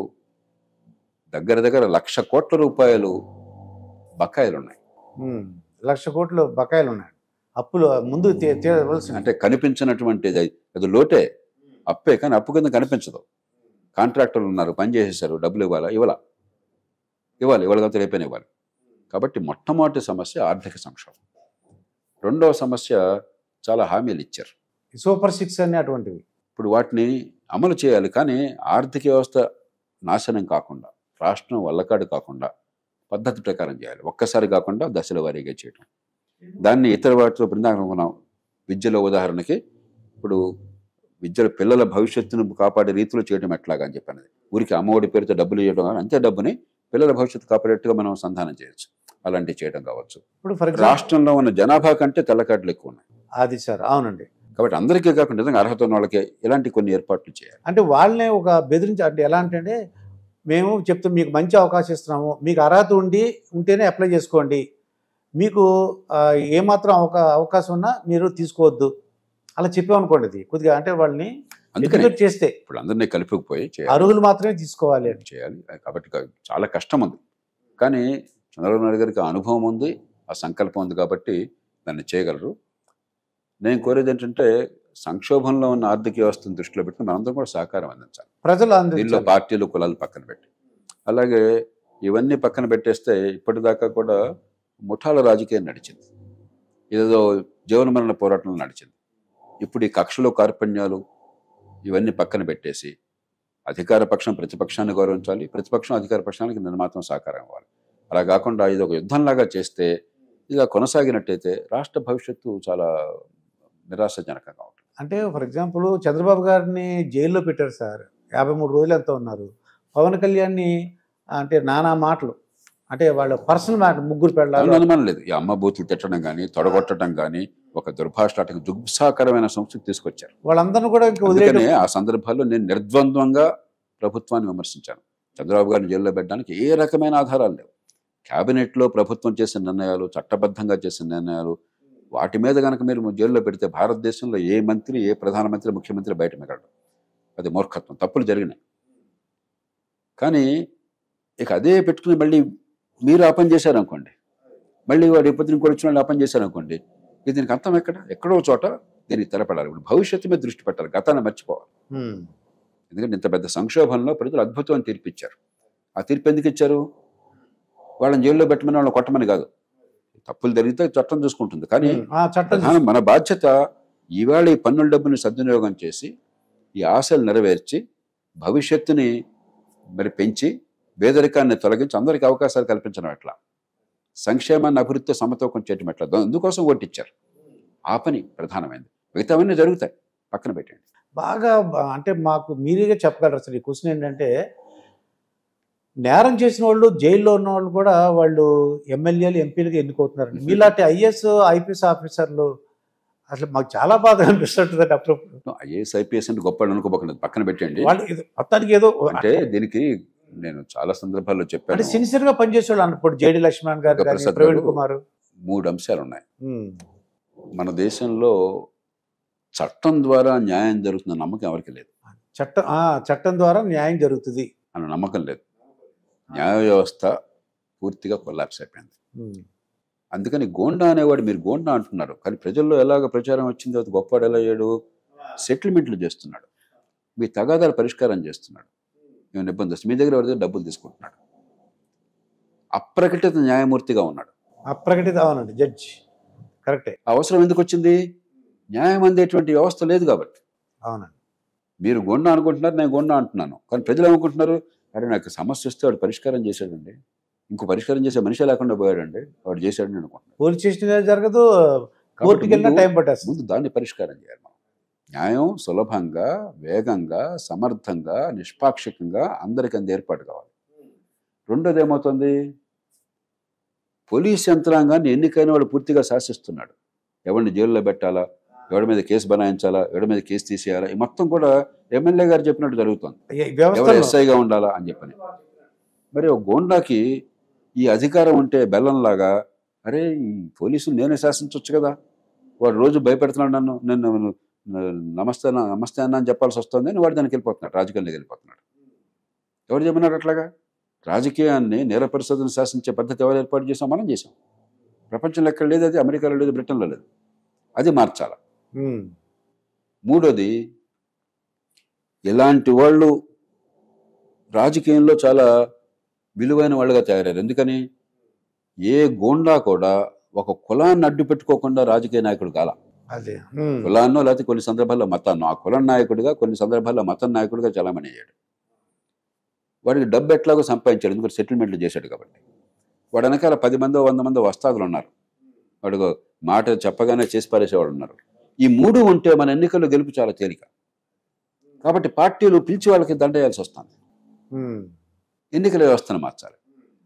దగ్గర 1,00,000 కోట్ల రూపాయలు బకాయిలు ఉన్నాయి. 1,00,000 కోట్లు బకాయిలు ఉన్నాయి. అప్పులు ముందు తీరవలసిన, అంటే కనిపించినటువంటిది అది లోటే, అప్పే, కానీ అప్పు కింద కనిపించదు. కాంట్రాక్టర్లు ఉన్నారు, పని చేసేసారు, డబ్బులు ఇవ్వాలి కాబట్టి రేపైనా ఇవ్వాలి. కాబట్టి మొట్టమొదటి సమస్య ఆర్థిక సంక్షోభం. రెండవ సమస్య చాలా హామీలు ఇచ్చారు, సూపర్ 6 అని అటువంటివి. ఇప్పుడు వాటిని అమలు చేయాలి, కానీ ఆర్థిక వ్యవస్థ నాశనం కాకుండా, రాష్ట్రం వల్లకాడు కాకుండా పద్ధతి ప్రకారం చేయాలి. ఒక్కసారి కాకుండా దశల వారీగా చేయడం. దాన్ని ఇతర వాటితో బృందానుకున్నాం. విద్యలో ఉదాహరణకి ఇప్పుడు విద్యలో పిల్లల భవిష్యత్తును కాపాడే రీతిలో చేయడం ఎట్లాగా అని చెప్పాను. ఊరికి అమ్మఒడి పేరుతో డబ్బులు ఇవ్వడం, అంతే డబ్బుని పిల్లల భవిష్యత్తు కాపాడేట్టుగా మనం సంధానం చేయొచ్చు. అలాంటివి చేయడం కావచ్చు. ఇప్పుడు ఫర్ రాష్ట్రంలో ఉన్న జనాభా కంటే తెల్లకాట్లు ఎక్కువ ఉన్నాయి. అది సార్, అవునండి. కాబట్టి అందరికీ కాకుండా నిజంగా అర్హత ఉన్న వాళ్ళకి ఇలాంటి కొన్ని ఏర్పాట్లు చేయాలి. అంటే వాళ్ళనే ఒక బెదిరించి, అంటే ఎలా అంటే మేము చెప్తాం మీకు మంచి అవకాశం ఇస్తున్నాము, మీకు అర్హత ఉంటేనే అప్లై చేసుకోండి, మీకు ఏమాత్రం అవకాశం ఉన్నా మీరు తీసుకోవద్దు అలా చెప్పామనుకోండి. అది కొద్దిగా అంటే వాళ్ళని అందుకని చేస్తే ఇప్పుడు అందరినీ కలిపిపోయి అర్హులు మాత్రమే తీసుకోవాలి అని చేయాలి. కాబట్టి చాలా కష్టం ఉంది, కానీ చంద్రబాబు నాయుడు గారికి అనుభవం ఉంది, ఆ సంకల్పం ఉంది, కాబట్టి దాన్ని చేయగలరు. నేను కోరేది ఏంటంటే సంక్షోభంలో ఉన్న ఆర్థిక వ్యవస్థను దృష్టిలో పెట్టుకుని మనందరం కూడా సహకారం అందించాలి. ప్రజలు దీనిలో పార్టీలు కులాలు పక్కన పెట్టి, అలాగే ఇవన్నీ పక్కన పెట్టేస్తే ఇప్పటిదాకా కూడా ముఠాల రాజకీయం నడిచింది, ఏదో జీవన మరణ పోరాటంలో నడిచింది. ఇప్పుడు ఈ కక్షలు కార్పణ్యాలు ఇవన్నీ పక్కన పెట్టేసి అధికార పక్షం ప్రతిపక్షాన్ని గౌరవించాలి, ప్రతిపక్షం అధికార పక్షానికి నిర్మాతం సహకారం ఇవ్వాలి. అలా కాకుండా ఇది ఒక యుద్ధంలాగా చేస్తే, ఇక కొనసాగినట్టయితే రాష్ట్ర భవిష్యత్తు చాలా నిరాశజనకంగా ఉంటుంది. అంటే ఫర్ ఎగ్జాంపుల్ చంద్రబాబు గారిని జైల్లో పెట్టారు సార్, 53 రోజులు ఎంతో ఉన్నారు. పవన్ కళ్యాణ్ని అంటే నానా మాటలు, అంటే వాళ్ళ పర్సనల్ మాట, ముగ్గురు పెళ్ళాలి అనుమానం లేదు. ఈ అమ్మ బూతులు తిట్టడం కానీ, తొడగొట్టడం కానీ, ఒక దుర్భాషలాటం, దుగ్సాకరమైన సంస్కృతి తీసుకొచ్చారు. వాళ్ళందరినీ కూడా అందుకనే ఆ సందర్భాల్లో నేను నిర్ద్వంద్వంగా ప్రభుత్వాన్ని విమర్శించాను. చంద్రబాబు గారిని జైల్లో పెట్టడానికి ఏ రకమైన ఆధారాలు లేవు. క్యాబినెట్లో ప్రభుత్వం చేసిన నిర్ణయాలు, చట్టబద్ధంగా చేసిన నిర్ణయాలు, వాటి మీద కనుక మీరు జైల్లో పెడితే భారతదేశంలో ఏ మంత్రి, ఏ ప్రధానమంత్రి, ముఖ్యమంత్రి బయట మిగలడు. అది మూర్ఖత్వం, తప్పులు జరిగినాయి. కానీ ఇక అదే పెట్టుకుని మళ్ళీ మీరు ఆ పని చేశారనుకోండి, మళ్ళీ వాడు ఇప్పటి ఇంకోటి వచ్చిన వాళ్ళు ఆ పని చేశారనుకోండి, ఇది దీనికి అర్థం ఎక్కడో చోట దీనికి తెలపడాలి. ఇప్పుడు భవిష్యత్తు మీద దృష్టి పెట్టాలి, గతాన్ని మర్చిపోవాలి. ఎందుకంటే ఇంత పెద్ద సంక్షోభంలో ప్రజలు అద్భుతమైన తీర్పు ఇచ్చారు. ఆ తీర్పు ఎందుకు ఇచ్చారు? వాళ్ళని జైల్లో పెట్టమని, వాళ్ళని కొట్టమని కాదు. తప్పులు జరిగితే చట్టం చూసుకుంటుంది, కానీ మన బాధ్యత ఇవాళ ఈ పన్నుల డబ్బుని సద్వినియోగం చేసి ఈ ఆశలు నెరవేర్చి భవిష్యత్తుని మరి పెంచి పేదరికాన్ని తొలగించి అందరికీ అవకాశాలు కల్పించడం ఎట్లా, సంక్షేమాన్ని అభివృద్ధితో సమతూకం చేయటం ఎట్లా, అందుకోసం ఓటిచ్చారు. ఆ పని ప్రధానమైనది. మిగతావన్నీ జరుగుతాయి, పక్కన పెట్టండి. బాగా అంటే మాకు మీరుగా చెప్పగలరు అసలు. ఈ క్వశ్చన్ ఏంటంటే, నేరం చేసిన వాళ్ళు, జైల్లో ఉన్న వాళ్ళు కూడా వాళ్ళు ఎమ్మెల్యేలు, ఎంపీలుగా ఎన్నుకోతున్నారండి. మీలాంటి ఐఏఎస్, ఐపీఎస్ ఆఫీసర్లు అసలు మాకు చాలా బాధ అనిపిస్తుంటుంది అప్పుడప్పుడు. ఐఏఎస్, ఐపీఎస్ అంటే గొప్ప అనుకోబోకండి, పక్కన పెట్టండి. వాళ్ళు మొత్తానికి ఏదో అంటే దీనికి నేను చాలా సందర్భాల్లో చెప్పాను, అంటే సిన్సియర్గా పనిచేసేవాళ్ళు అన్నప్పుడు జేడి లక్ష్మణ్ గారు, ప్రవీణ్ కుమార్. 3 అంశాలు ఉన్నాయి. మన దేశంలో చట్టం ద్వారా న్యాయం జరుగుతున్న నమ్మకం ఎవరికి లేదు. చట్టం ద్వారా న్యాయం జరుగుతుంది అన్న నమ్మకం లేదు. న్యాయ వ్యవస్థ పూర్తిగా కొలాప్స్ అయిపోయింది. అందుకని గోండా అనేవాడు, మీరు గోండా అంటున్నారు, కానీ ప్రజల్లో ఎలాగ ప్రచారం వచ్చిందో, అది గొప్పవాడు ఎలా అయ్యాడు, సెటిల్మెంట్లు చేస్తున్నాడు, మీ తగాదాల పరిష్కారం చేస్తున్నాడు, ఏమైనా ఇబ్బంది వస్తుంది మీ దగ్గర ఎవరి దగ్గర డబ్బులు తీసుకుంటున్నాడు, అప్రకటిత న్యాయమూర్తిగా ఉన్నాడు. అప్రకటిత అవునండి జడ్జ్ కరెక్టే. అవసరం ఎందుకు వచ్చింది? న్యాయం అందేటువంటి వ్యవస్థ లేదు కాబట్టి. అవునండి. మీరు గొండ అనుకుంటున్నారు, నేను గొండ అంటున్నాను. కానీ ప్రజలు ఏమనుకుంటున్నారు? అరే నాకు సమస్య వస్తే వాడు పరిష్కారం చేశాడండి, ఇంకో పరిష్కారం చేసే మనిషే లేకుండా పోయాడండి, వాడు చేశాడని అనుకుంటున్నారు. పోలీస్ స్టేషన్ జరగదు, కాబట్టి కోర్టుకి వెళ్ళినా టైం పట్టేస్తుంది. ముందు దాన్ని పరిష్కారం చేయాలి మనం. న్యాయం సులభంగా, వేగంగా, సమర్థంగా, నిష్పాక్షికంగా అందరికీ అంది ఏర్పాటు కావాలి. రెండోది ఏమవుతుంది? పోలీస్ యంత్రాంగాన్ని ఎన్నికైన వాడు పూర్తిగా శాసిస్తున్నాడు. ఎవరిని జైల్లో పెట్టాలా, ఎవరి మీద కేసు బనాయించాలా, ఎవరి మీద కేసు తీసేయాలా, ఈ మొత్తం కూడా ఎమ్మెల్యే గారు చెప్పినట్టు జరుగుతుంది. ఎవరు ఎస్ఐగా ఉండాలా అని చెప్పని. మరి ఒక గోండాకి ఈ అధికారం ఉంటే బెల్లంలాగా, అరే ఈ పోలీసులు నేనే శాసించవచ్చు కదా, వాడు రోజు భయపెడుతున్నాడు నన్ను, నన్ను నమస్తే నమస్తే అన్న అని చెప్పాల్సి వస్తుంది అని వాడు దానికి వెళ్ళిపోతున్నాడు, రాజకీయాల్లోకి వెళ్ళిపోతున్నాడు. ఎవరు చెప్పినారు అట్లాగా? రాజకీయాన్ని నేర పరిశోధన శాసించే పద్ధతి ఎవరు ఏర్పాటు చేసాం? మనం చేసాం. ప్రపంచంలో ఎక్కడ లేదు అది, అమెరికాలో లేదు, బ్రిటన్లో లేదు. అది మార్చాల. మూడోది, ఇలాంటి వాళ్ళు రాజకీయంలో చాలా విలువైన వాళ్ళుగా తయారయ్యారు. ఎందుకని? ఏ గోండా కూడా ఒక కులాన్ని అడ్డు పెట్టుకోకుండా రాజకీయ నాయకుడు కాల. కులాన్నో లేకపోతే కొన్ని సందర్భాల్లో మతాన్నో, ఆ కులం నాయకుడిగా కొన్ని సందర్భాల్లో మతం నాయకుడిగా చాలామంది అయ్యాడు. వాడికి డబ్బు ఎట్లాగో సంపాదించాడు, ఎందుకంటే సెటిల్మెంట్లు చేశాడు కాబట్టి. వాడు వెనకాల 10 మందో 100 మందో వస్తాదులు ఉన్నారు, వాడు మాట చెప్పగానే చేసి పారేసేవాడు ఉన్నారు. ఈ మూడు ఉంటే మన ఎన్నికల్లో గెలుపు చాలా తేలిక. కాబట్టి పార్టీలు పిలిచి వాళ్ళకి దండేయాల్సి వస్తుంది. ఎన్నికల వ్యవస్థను మార్చాలి.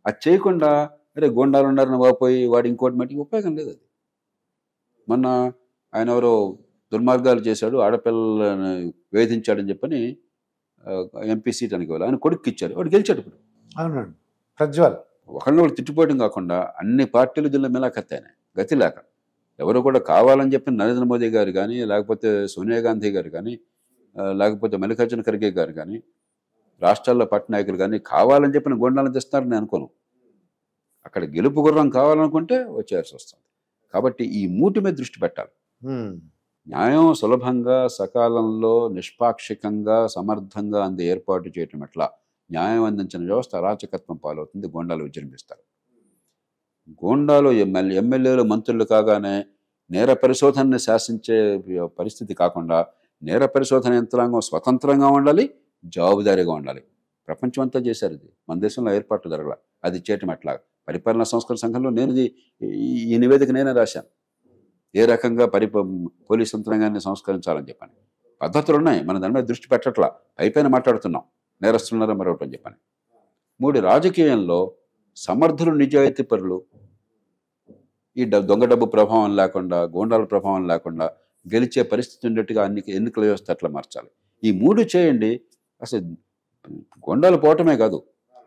అది చేయకుండా అరే గోండాలు ఉన్నారని వాపోయి వాడు ఇంకోటి మట్టికి ఉపయోగం లేదు. అది మొన్న ఆయన ఎవరో దుర్మార్గాలు చేశాడు, ఆడపిల్లని వేధించాడని చెప్పని ఎంపీ సీట్ అనుకోవాలి, ఆయన కొడుకు ఇచ్చారు, వాడు గెలిచాడు. ఇప్పుడు అవునండి ప్రజ్వల్ ఒకళ్ళు తిట్టిపోవడం కాకుండా అన్ని పార్టీలు జిల్లా మిలాఖత్తానే గతి లేక, ఎవరు కూడా కావాలని చెప్పి నరేంద్ర మోదీ గారు కానీ, లేకపోతే సోనియా గాంధీ గారు కానీ, లేకపోతే మల్లికార్జున ఖర్గే గారు కానీ, రాష్ట్రాల్లో పార్టీ నాయకులు కానీ కావాలని చెప్పిన గోండాలను తెస్తున్నారని నేను అనుకోను. అక్కడ గెలుపు గుర్రం కావాలనుకుంటే వచ్చేయాల్సి వస్తుంది. కాబట్టి ఈ మూటి మీద దృష్టి పెట్టాలి. న్యాయం సులభంగా, సకాలంలో, నిష్పాక్షికంగా, సమర్థంగా అంది ఏర్పాటు చేయటం ఎట్లా? న్యాయం అందించిన వ్యవస్థ అరాచకత్వం పాలవుతుంది, గోండాలు విజృంభిస్తారు. గోండాలు ఎమ్మెల్యేలు మంత్రులు కాగానే నేర పరిశోధనని శాసించే పరిస్థితి కాకుండా నేర పరిశోధన యంత్రాంగం స్వతంత్రంగా ఉండాలి, జవాబుదారీగా ఉండాలి. ప్రపంచం అంతా చేశారు. ఇది మన దేశంలో ఏర్పాటు జరగాలి. అది చేయటం ఎట్లా? పరిపాలనా సంస్కరణ సంఘంలో నేను ఈ నివేదిక నేనే రాశాను. ఏ రకంగా పోలీస్ యంత్రాంగాన్ని సంస్కరించాలని చెప్పని పద్ధతులు ఉన్నాయి. మన దాని మీద దృష్టి పెట్టట్లా, పైపైన మాట్లాడుతున్నాం, నేరస్తున్నారా మరొకటి అని చెప్పని. 3, రాజకీయంలో సమర్థులు, నిజాయితీ పరులు, ఈ దొంగ డబ్బు ప్రభావం లేకుండా, గోండాల ప్రభావం లేకుండా గెలిచే పరిస్థితి ఉండేట్టుగా ఎన్నికల వ్యవస్థ అట్లా మార్చాలి. ఈ 3 చేయండి. అసలు గోండాలు పోవటమే కాదు,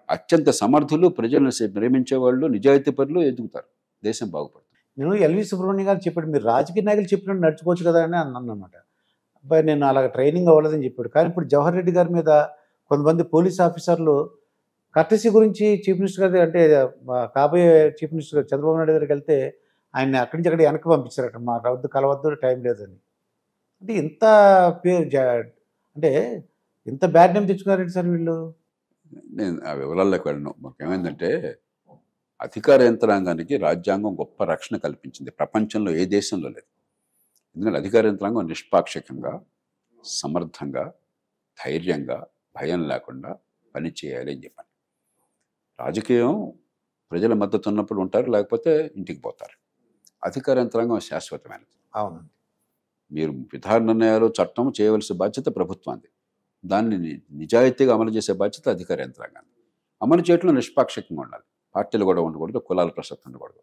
అత్యంత సమర్థులు, ప్రజలను ప్రేమించే వాళ్ళు, నిజాయితీ పరులు ఎదుగుతారు, దేశం బాగుపడుతుంది. నేను ఎల్వి సుబ్రహ్మణ్యం గారు చెప్పాడు, మీరు రాజకీయ నాయకులు చెప్పినట్టు నడుచుకోవచ్చు కదా అని అన్నాను అనమాట. అబ్బాయి నేను అలాగ ట్రైనింగ్ అవ్వలేదని చెప్పాడు. కానీ ఇప్పుడు జవహర్ రెడ్డి గారి మీద కొంతమంది పోలీస్ ఆఫీసర్లు కర్టసీ గురించి చీఫ్ మినిస్టర్ గారి, అంటే కాబోయే చీఫ్ మినిస్టర్ చంద్రబాబు నాయుడు గారికి వెళ్తే ఆయన అక్కడి నుంచి అక్కడ వెనక్కి పంపించారట, మా వద్దు కలవద్దు, టైం లేదని. అంటే ఇంత అంటే ఇంత బ్యాడ్ నేమ్ తెచ్చుకున్నారండి సార్ వీళ్ళు. నేను ఆ వివరాల్లోకి వెళ్ళను. మాకేమైందంటే అధికార యంత్రాంగానికి రాజ్యాంగం గొప్ప రక్షణ కల్పించింది, ప్రపంచంలో ఏ దేశంలో లేదు. ఎందుకంటే అధికార యంత్రాంగం నిష్పాక్షికంగా, సమర్థంగా, ధైర్యంగా, భయం లేకుండా పని చేయాలి అని చెప్పాను. రాజకీయం ప్రజల మద్దతు ఉన్నప్పుడు ఉంటారు, లేకపోతే ఇంటికి పోతారు. అధికార యంత్రాంగం శాశ్వతమైనది. అవును, మీరు విధాన నిర్ణయాలు, చట్టం చేయవలసిన బాధ్యత ప్రభుత్వానికి, దాన్ని నిజాయితీగా అమలు చేసే బాధ్యత అధికార యంత్రాంగాన్ని. అమలు చేయడంలో నిష్పాక్షికంగా ఉండాలి, పార్టీలు కూడా ఉండకూడదు, కులాల ప్రసక్తి ఉండకూడదు.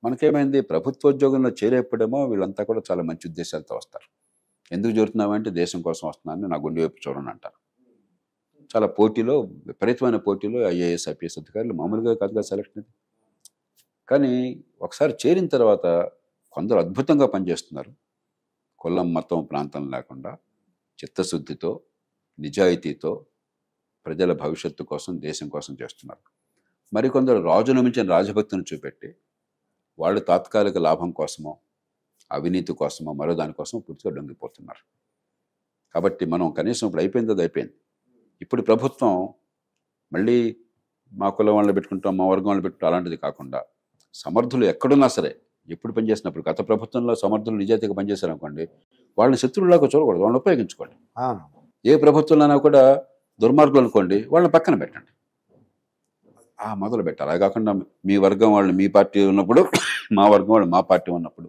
మనకేమైంది, ప్రభుత్వోద్యోగంలో చేరేప్పుడేమో వీళ్ళంతా కూడా చాలా మంచి ఉద్దేశాలతో వస్తారు. ఎందుకు చేరుతున్నామంటే దేశం కోసం వస్తున్నానని, నా గుండె వైపు చూడని అంటారు. చాలా పోటీలో, విపరీతమైన పోటీలో ఐఏఎస్, ఐపీఎస్ అధికారులు మామూలుగా కాదుగా సెలెక్షన్. కానీ ఒకసారి చేరిన తర్వాత కొందరు అద్భుతంగా పనిచేస్తున్నారు, కులం, మతం, ప్రాంతం లేకుండా చిత్తశుద్ధితో, నిజాయితీతో ప్రజల భవిష్యత్తు కోసం, దేశం కోసం చేస్తున్నారు. మరికొందరు రాజును మించిన రాజభక్తిని చూపెట్టి వాళ్ళు తాత్కాలిక లాభం కోసమో, అవినీతి కోసమో, మరో దానికోసమో పూర్తిగా లొంగిపోతున్నారు. కాబట్టి మనం కనీసం ఇప్పుడు అయిపోయింది, అది అయిపోయింది. ఇప్పుడు ప్రభుత్వం మళ్ళీ మా కులం వాళ్ళని పెట్టుకుంటాం, మా వర్గం వాళ్ళని పెట్టుకుంటాం అలాంటిది కాకుండా సమర్థులు ఎక్కడున్నా సరే, ఎప్పుడు పనిచేసినప్పుడు గత ప్రభుత్వంలో సమర్థులు నిజాయితీగా పనిచేశారు అనుకోండి, వాళ్ళని శత్రువులాగా చూడకూడదు, వాళ్ళని ఉపయోగించుకోండి. ఏ ప్రభుత్వంలోనా కూడా దుర్మార్గులు అనుకోండి, వాళ్ళని పక్కన పెట్టండి, మొదలు పెట్టాలి. అలా కాకుండా మీ వర్గం వాళ్ళు మీ పార్టీ ఉన్నప్పుడు, మా వర్గం వాళ్ళు మా పార్టీ ఉన్నప్పుడు,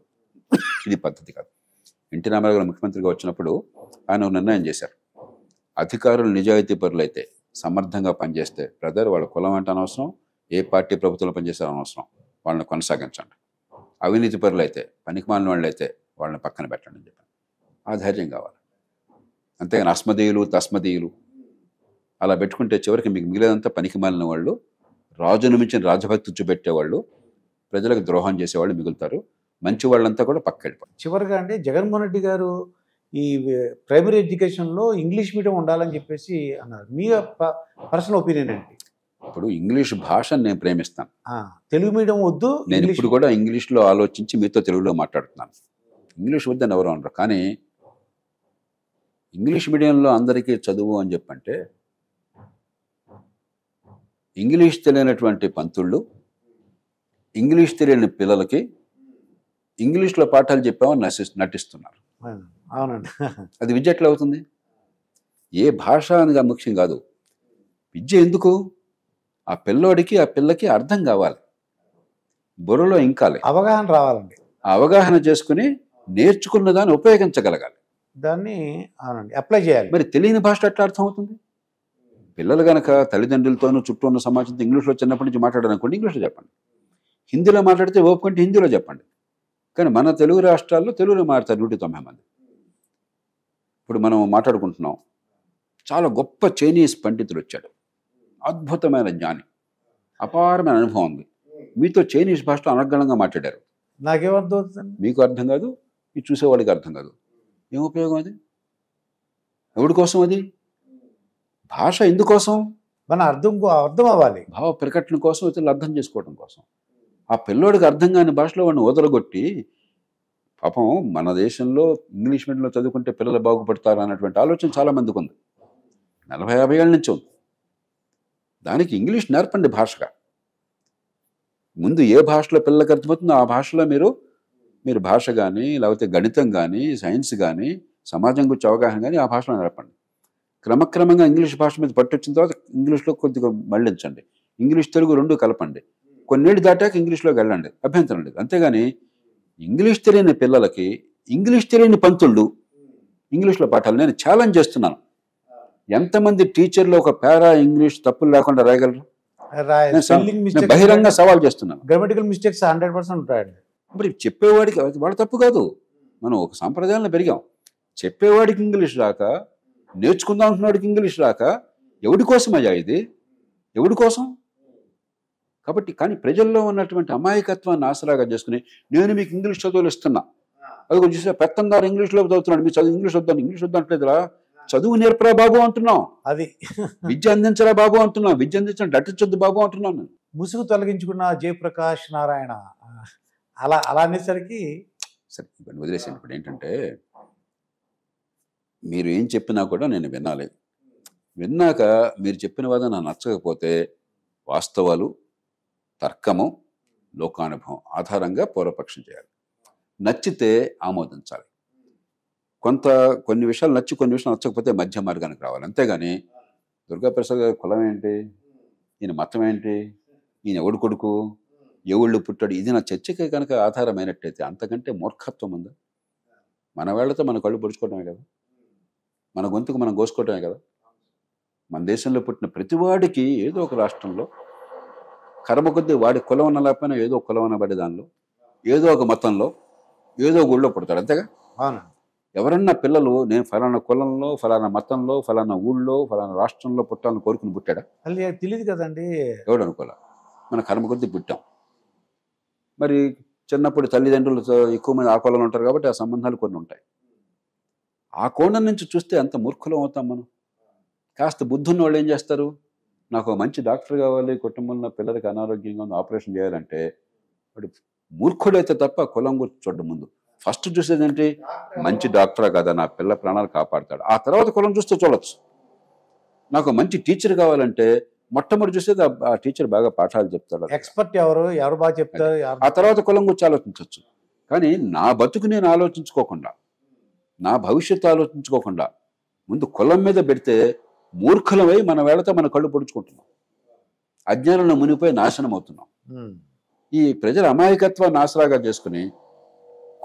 ఇది పద్ధతి కాదు. ఎన్టీ రామారావు గారు ముఖ్యమంత్రిగా వచ్చినప్పుడు ఆయన ఒక నిర్ణయం చేశారు. అధికారులు నిజాయితీ పరులు అయితే, సమర్థంగా పనిచేస్తే, బ్రదర్ వాళ్ళ కులం అంటే అనవసరం, ఏ పార్టీ ప్రభుత్వంలో పనిచేస్తారో అనవసరం, వాళ్ళని కొనసాగించండి. అవినీతి పరులు అయితే, పనికిమాలిన వాళ్ళు అయితే వాళ్ళని పక్కన పెట్టండి అని చెప్పాను. ఆ ధైర్యం కావాలి. అంతేగాని అస్మదీయులు తస్మదీయులు అలా పెట్టుకుంటే చివరికి మీకు మిగిలేదంతా పనికిమాలిన వాళ్ళు, రాజును మించిన రాజభక్తి చూపెట్టేవాళ్ళు, ప్రజలకు ద్రోహం చేసేవాళ్ళు మిగులుతారు. మంచి వాళ్ళంతా కూడా పక్క వెళ్ళిపోతారు. చివరిగా అంటే జగన్మోహన్ రెడ్డి గారు ఈ ప్రైమరీ ఎడ్యుకేషన్లో ఇంగ్లీష్ మీడియం ఉండాలని చెప్పేసి అన్నారు. మీ పర్సనల్ ఒపీనియన్ ఏంటి? ఇప్పుడు ఇంగ్లీష్ భాషను నేను ప్రేమిస్తాను, తెలుగు మీడియం వద్దు. నేను ఇప్పుడు కూడా ఇంగ్లీష్లో ఆలోచించి మీతో తెలుగులో మాట్లాడుతున్నాను. ఇంగ్లీష్ వద్దని ఎవరు అనరు. కానీ ఇంగ్లీష్ మీడియంలో అందరికీ చదువు అని చెప్పంటే, ఇంగ్లీష్ తెలియనటువంటి పంతుళ్ళు, ఇంగ్లీష్ తెలియని పిల్లలకి ఇంగ్లీష్లో పాఠాలు చెప్పామని నటిస్తున్నారు. అవునండి. అది విద్య ఎట్లా అవుతుంది? ఏ భాష అనేది ముఖ్యం కాదు. విద్య ఎందుకు? ఆ పిల్లోడికి ఆ పిల్లకి అర్థం కావాలి, బుర్రలో ఇంకాలి, అవగాహన రావాలండి. ఆ అవగాహన చేసుకుని నేర్చుకున్న దాన్ని ఉపయోగించగలగాలి, దాన్ని అవునండి అప్లై చేయాలి. మరి తెలియని భాష ఎట్లా అర్థం అవుతుంది? పిల్లలు కనుక తల్లిదండ్రులతోనూ చుట్టూ ఉన్న సమాజంతో ఇంగ్లీష్లో చిన్నప్పటి నుంచి మాట్లాడాలనుకోండి, ఇంగ్లీష్లో చెప్పండి. హిందీలో మాట్లాడితే ఓపుకుంటే హిందీలో చెప్పండి. కానీ మన తెలుగు రాష్ట్రాల్లో తెలుగులో మాట్లాడతారు 190 మంది. ఇప్పుడు మనం మాట్లాడుకుంటున్నాం, చాలా గొప్ప చైనీస్ పండితుడు వచ్చాడు, అద్భుతమైన జ్ఞాని, అపారమైన అనుభవం ఉంది. మీతో చైనీస్ భాషలో అనర్గళంగా మాట్లాడారు. నాకేమర్థం అవుతుంది? మీకు అర్థం కాదు, ఈ చూసేవాడికి అర్థం కాదు. ఏం ఉపయోగం అది? ఎవడి కోసం అది? భాష ఎందుకోసం? మన అర్థం అవ్వాలి, భావ ప్రకటన కోసం, ఇతరులు అర్థం చేసుకోవడం కోసం. ఆ పిల్లోడికి అర్థం కాని భాషలో వాడిని వదలగొట్టి, పాపం మన దేశంలో ఇంగ్లీష్ మీడియంలో చదువుకుంటే పిల్లలు బాగుపడతారు అన్నటువంటి ఆలోచన చాలామందికి ఉంది, 40-50 ఏళ్ళ నుంచి ఉంది. దానికి ఇంగ్లీష్ నేర్పండి భాషగా. ముందు ఏ భాషలో పిల్లలకు అర్థమవుతుందో ఆ భాషలో మీరు భాష కానీ, లేకపోతే గణితం కానీ, సైన్స్ కానీ, సమాజం గురించి అవగాహన కానీ ఆ భాషలో నేర్పండి. క్రమక్రమంగా ఇంగ్లీష్ భాష మీద పట్టొచ్చిన తర్వాత ఇంగ్లీష్లో కొద్దిగా మళ్ళించండి, ఇంగ్లీష్ తెలుగు రెండు కలపండి. కొన్నేళ్ళు దాటాక ఇంగ్లీష్లోకి వెళ్ళండి, అభ్యంతరం లేదు. అంతేగాని ఇంగ్లీష్ తెలియని పిల్లలకి ఇంగ్లీష్ తెలియని పంతుళ్ళు ఇంగ్లీష్లో పాఠాలు నేను ఛాలెంజ్ చేస్తున్నాను. ఎంతమంది టీచర్లు ఒక పారా ఇంగ్లీష్ తప్పులు లేకుండా రాయగలరు? బహిరంగ సవాల్ చేస్తున్నాను. గ్రామటికల్ మిస్టేక్స్ 100% ఉంటాయండి. మరి చెప్పేవాడికి వాడు తప్పు కాదు. మనం ఒక సాంప్రదాయంలో పెరిగాం. చెప్పేవాడికి ఇంగ్లీష్ రాక, నేర్చుకుందాం అనుకున్నవాడికి ఇంగ్లీష్ రాక, ఎవడి కోసం అయ్యా ఇది? ఎవడి కోసం? కాబట్టి కానీ ప్రజల్లో ఉన్నటువంటి అమాయకత్వాన్ని ఆసరాగా చేసుకుని నేను మీకు ఇంగ్లీష్ చదువులు ఇస్తున్నా, అది కొంచెం చూసా పెత్తందారు ఇంగ్లీష్లో చదువుతున్నాడు, మీరు చదువు ఇంగ్లీష్ వద్దాను, ఇంగ్లీష్ వద్దంటలేదురా, చదువు నేర్పరా బాబు అంటున్నాం, అది విద్య అందించరా బాబు అంటున్నాం, విద్య అందించడం నటించొద్దు బాబు అంటున్నాను. ముసుగు తొలగించుకున్న జయప్రకాష్ నారాయణ అలా అనేసరికి సరే ఇవన్నీ వదిలేసాను. ఇప్పుడు ఏంటంటే మీరు ఏం చెప్పినా కూడా నేను వినాలి. విన్నాక మీరు చెప్పిన వాదన నాకు నచ్చకపోతే వాస్తవాలు, తర్కము, లోకానుభవం ఆధారంగా పూర్వపక్షం చేయాలి. నచ్చితే ఆమోదించాలి. కొన్ని విషయాలు నచ్చి కొన్ని విషయాలు నచ్చకపోతే మధ్య మార్గానికి రావాలి. అంతేగాని దుర్గాప్రసాద్ గారి కులం ఏంటి, ఈయన మతం ఏంటి, ఈయన ఎవడు కొడుకు, ఎవళ్ళు పుట్టాడు, ఇది నా చర్చకి కనుక ఆధారమైనట్టయితే అంతకంటే మూర్ఖత్వం ఉందా? మన వేళ్లతో మన కళ్ళు పొడుచుకోవటమే కదా, మన గొంతుకు మనం కోసుకోవటమే కదా. మన దేశంలో పుట్టిన ప్రతివాడికి ఏదో ఒక రాష్ట్రంలో కర్మ కొద్దీ వాడి కులం అన్న లేకపోయినా ఏదో ఒక కులం అనబడే దానిలో, ఏదో ఒక మతంలో, ఏదో ఊళ్ళో పుడతాడు, అంతేగా. ఎవరన్నా పిల్లలు నేను ఫలానా కులంలో, ఫలానా మతంలో, ఫలానా ఊళ్ళో, ఫలానా రాష్ట్రంలో పుట్టాలని కోరుకుని పుట్టాడా? తెలియదు కదండి. ఎవడు అనుకోలే, మన కర్మ కొద్దీ పుట్టాం. మరి చిన్నప్పుడు తల్లిదండ్రులతో ఎక్కువ మంది ఆ కులంలో ఉంటారు కాబట్టి ఆ సంబంధాలు కొన్ని ఉంటాయి. ఆ కోణం నుంచి చూస్తే ఎంత మూర్ఖులం అవుతాం మనం. కాస్త బుద్ధున్న వాళ్ళు ఏం చేస్తారు, నాకు మంచి డాక్టర్ కావాలి, కుటుంబంలో పిల్లలకి అనారోగ్యంగా ఉంది, ఆపరేషన్ చేయాలంటే వాడు మూర్ఖుడైతే తప్ప కులం గురించి చూడడం ముందు ఫస్ట్ చూసేదేంటి, మంచి డాక్టరా కదా, నా పిల్ల ప్రాణాలు కాపాడతాడు. ఆ తర్వాత కులం చూస్తే చూడొచ్చు. నాకు మంచి టీచర్ కావాలంటే మొట్టమొదటి చూసేది ఆ టీచర్ బాగా పాఠాలు చెప్తాడు. ఎక్స్పర్ట్ ఎవరు బాగా చెప్తారు, ఆ తర్వాత కులం గురించి ఆలోచించవచ్చు. కానీ నా బతుకు నేను ఆలోచించుకోకుండా, నా భవిష్యత్తు ఆలోచించుకోకుండా ముందు కులం మీద పెడితే మూర్ఖులమై మన వేళతో మన కళ్ళు పొడుచుకుంటున్నాం, అజ్ఞానంలో మునిగిపోయి నాశనం అవుతున్నాం. ఈ ప్రజల అమాయకత్వాన్ని ఆసరాగా చేసుకుని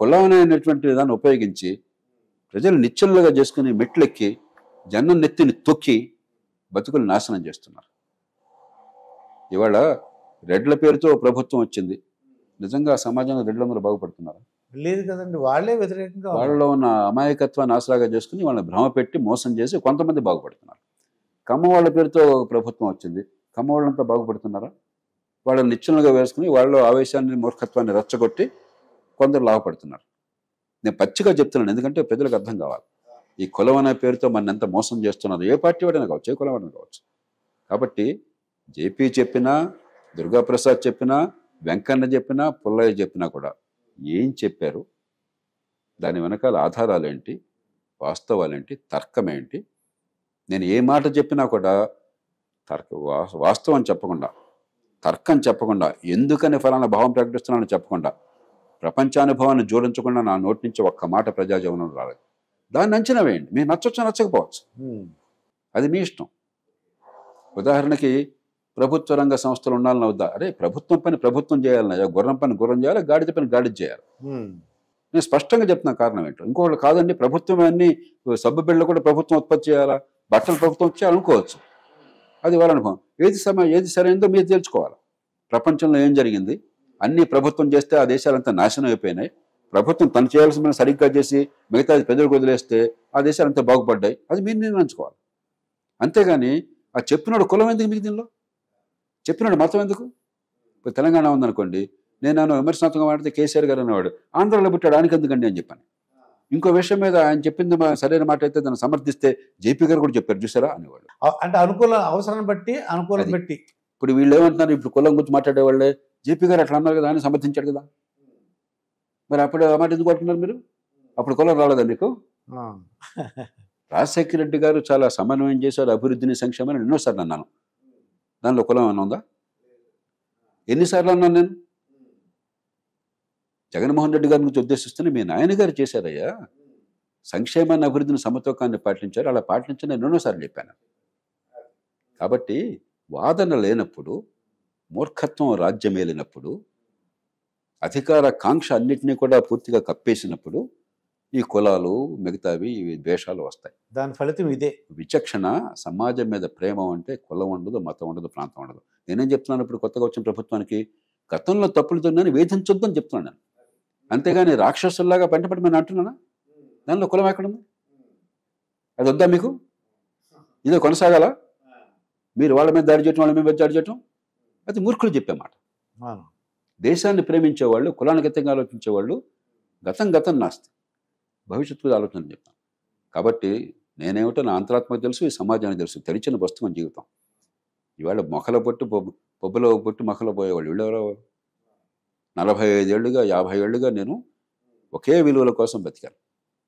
కులం అనేటువంటి దాన్ని ఉపయోగించి ప్రజలు నిశ్చలుగా చేసుకుని మెట్లెక్కి జనం నెత్తిని తొక్కి బతుకులు నాశనం చేస్తున్నారు. ఇవాళ రెడ్ల పేరుతో ప్రభుత్వం వచ్చింది. నిజంగా సమాజంలో రెడ్లందరూ బాగుపడుతున్నారు? లేదు కదండి, వాళ్ళే వ్యతిరేకంగా వాళ్ళలో ఉన్న అమాయకత్వాన్ని ఆసరాగా చేసుకుని వాళ్ళని భ్రమ పెట్టి మోసం చేసి కొంతమంది బాగుపడుతున్నారు. కమ్మ వాళ్ళ పేరుతో ప్రభుత్వం వచ్చింది. కమ్మ వాళ్ళంతా బాగుపడుతున్నారా? వాళ్ళని నిశ్చలుగా వేసుకుని వాళ్ళలో ఆవేశాన్ని మూర్ఖత్వాన్ని రెచ్చగొట్టి కొందరు లాభపడుతున్నారు. నేను పచ్చిగా చెప్తున్నాను, ఎందుకంటే ప్రజలకు అర్థం కావాలి ఈ కులం అనే పేరుతో మన ఎంత మోసం చేస్తున్నారు. ఏ పార్టీ వాడైనా కావచ్చు, ఏ కులం వాడైనా కావచ్చు. కాబట్టి జేపీ చెప్పినా, దుర్గాప్రసాద్ చెప్పినా, వెంకన్న చెప్పినా, పుల్లయ్య చెప్పినా కూడా ఏం చెప్పారు, దాని వెనకాల ఆధారాలు ఏంటి, వాస్తవాలేంటి, తర్కం ఏంటి? నేను ఏ మాట చెప్పినా కూడా వాస్తవం చెప్పకుండా, తర్కం చెప్పకుండా, ఎందుకని ఫలానా భావం ప్రకటిస్తున్నానని చెప్పకుండా, ప్రపంచానుభవాన్ని జోడించకుండా నా నోటి నుంచి ఒక్క మాట ప్రజాజీవనం రాలేదు. దాన్ని అంచనా వేయండి. మీరు నచ్చొచ్చు నచ్చకపోవచ్చు, అది మీ ఇష్టం. ఉదాహరణకి ప్రభుత్వ రంగ సంస్థలు ఉండాలని వద్దా? అరే ప్రభుత్వం పని ప్రభుత్వం చేయాలన్నా, గుర్రం పని గుర్రం చేయాలి, గాడిద పని గాడిద చేయాలి. నేను స్పష్టంగా చెప్తున్నా కారణం ఏంటో. ఇంకోళ్ళు కాదండి, ప్రభుత్వం అన్ని సబ్బు బిళ్ళలు కూడా ప్రభుత్వం ఉత్పత్తి చేయాలా, బట్టలు ప్రభుత్వం చేయాలనుకోవచ్చు, అది వాళ్ళ అనుభవం. ఏది సరైనదో మీరు తెలుసుకోవాలి. ప్రపంచంలో ఏం జరిగింది, అన్ని ప్రభుత్వం చేస్తే ఆ దేశాలంతా నాశనం అయిపోయినాయి. ప్రభుత్వం తను చేయాల్సిన సరిగ్గా చేసి మిగతా ప్రజలకు వదిలేస్తే ఆ దేశాలంతా బాగుపడ్డాయి. అది మీరు నిర్ణయించుకోవాలి. అంతేగాని ఆ చెప్పినాడు కులం ఎందుకు మీకు, దీనిలో చెప్పినాడు మతం ఎందుకు? ఇప్పుడు తెలంగాణ ఉందనుకోండి, నేను విమర్శనాత్మకంగా మాట్లాడితే కేసీఆర్ గారు అనేవాడు ఆంధ్రాలో పుట్టాడు ఆయనకి ఎందుకండి అని చెప్పాను. ఇంకో విషయం మీద ఆయన చెప్పింది సరైన మాట అయితే దాన్ని సమర్థిస్తే జేపీ గారు కూడా చెప్పారు చూసారా అనేవాడు. అంటే అనుకూల అవసరాన్ని బట్టి అనుకూలం బట్టి. ఇప్పుడు వీళ్ళు ఏమంటున్నారు, ఇప్పుడు కులం గురించి మాట్లాడేవాళ్ళే జేపీ గారు అట్లా అన్నారు కదా, ఆయన సమర్థించాడు కదా, మరి అప్పుడు ఆ మాట ఎందుకు అంటున్నారు మీరు? అప్పుడు కులం రాలేదా మీకు? రాజశేఖర రెడ్డి గారు చాలా సమన్వయం చేశారు అభివృద్ధిని, సంక్షేమాన్ని ఎన్నోసార్లు అన్నాను. దానిలో కులం ఏమైనా ఉందా? ఎన్నిసార్లు అన్నాను నేను? జగన్మోహన్ రెడ్డి గారి గురించి ఉద్దేశిస్తూనే మీ నాయనగారు చేశారయ్యా, సంక్షేమాన్ని అభివృద్ధిని సమతూకాన్ని పాటించారు, అలా పాటించి నేను ఎన్నోసార్లు చెప్పాను. కాబట్టి వాదన లేనప్పుడు, మూర్ఖత్వం రాజ్యమేలినప్పుడు, అధికార కాంక్ష అన్నిటినీ కూడా పూర్తిగా కప్పేసినప్పుడు ఈ కులాలు మిగతావి ద్వేషాలు వస్తాయి. దాని ఫలితం ఇదే. విచక్షణ, సమాజం మీద ప్రేమ అంటే కులం ఉండదు, మతం ఉండదు, ప్రాంతం ఉండదు. నేనేం చెప్తున్నాను, ఇప్పుడు కొత్తగా వచ్చిన ప్రభుత్వానికి గతంలో తప్పులతో నేను వేధించొద్దు అని చెప్తున్నాను నేను. అంతేగాని రాక్షసుల్లాగా వెంటబడి నేను అంటున్నానా? దానిలో కులం ఎక్కడుంది? అది వద్దా మీకు? ఇదే కొనసాగాల? మీరు వాళ్ళ మీద దాడి చేయటం, వాళ్ళ మీద దాడి చేయటం, అది మూర్ఖులు చెప్పే మాట. దేశాన్ని ప్రేమించేవాళ్ళు, కులానికి అతీతంగా ఆలోచించేవాళ్ళు గతం నాస్తి, భవిష్యత్తు ఆలోచన చెప్తాను. కాబట్టి నేనేమిటో నా అంతరాత్మకు తెలుసు, ఈ సమాజానికి తెలుసు. తెరిచిన పుస్తకం జీవితం. ఇవాళ మొక్కల పొట్టు పొబ్బులో పొట్టు మొక్కలో పోయేవాళ్ళు వీళ్ళెవరో 45 ఏళ్ళుగా 50 ఏళ్ళుగా నేను ఒకే విలువల కోసం బతికాను.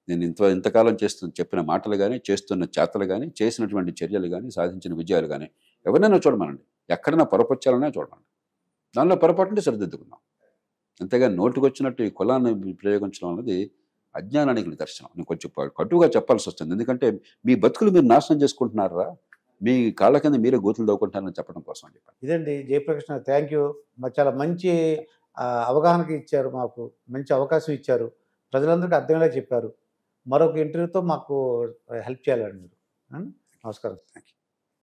నేను ఇంతకాలం చెప్పిన మాటలు కానీ, చేస్తున్న చేతలు కానీ, చేసినటువంటి చర్యలు కానీ, సాధించిన విజయాలు కానీ ఎవరినైనా చూడమనండి, ఎక్కడైనా పొరపచ్చాలనే చూడమండి. దానిలో పొరపాటుంటే సరిదిద్దుకుందాం. అంతేగాని నోటుకొచ్చినట్టు ఈ కులాన్ని ప్రయోగించడం అనేది అజ్ఞానానికి నిదర్శనం. నేను కొంచెం కటుగా చెప్పాల్సి వస్తుంది. ఎందుకంటే మీ బతుకులు మీరు నాశనం చేసుకుంటున్నారా, మీ కాళ్ళ కింద మీరే గోతులు దవ్వుకుంటారని చెప్పడం కోసం అని చెప్పాను. ఇదండి జయప్రకాష్, థ్యాంక్ యూ. చాలా మంచి అవగాహనకి ఇచ్చారు, మాకు మంచి అవకాశం ఇచ్చారు, ప్రజలందరికీ అర్థమయ్యేలా చెప్పారు. మరొక ఇంటర్వ్యూతో మాకు హెల్ప్ చేయాలండి మీరు. నమస్కారం. Thank you.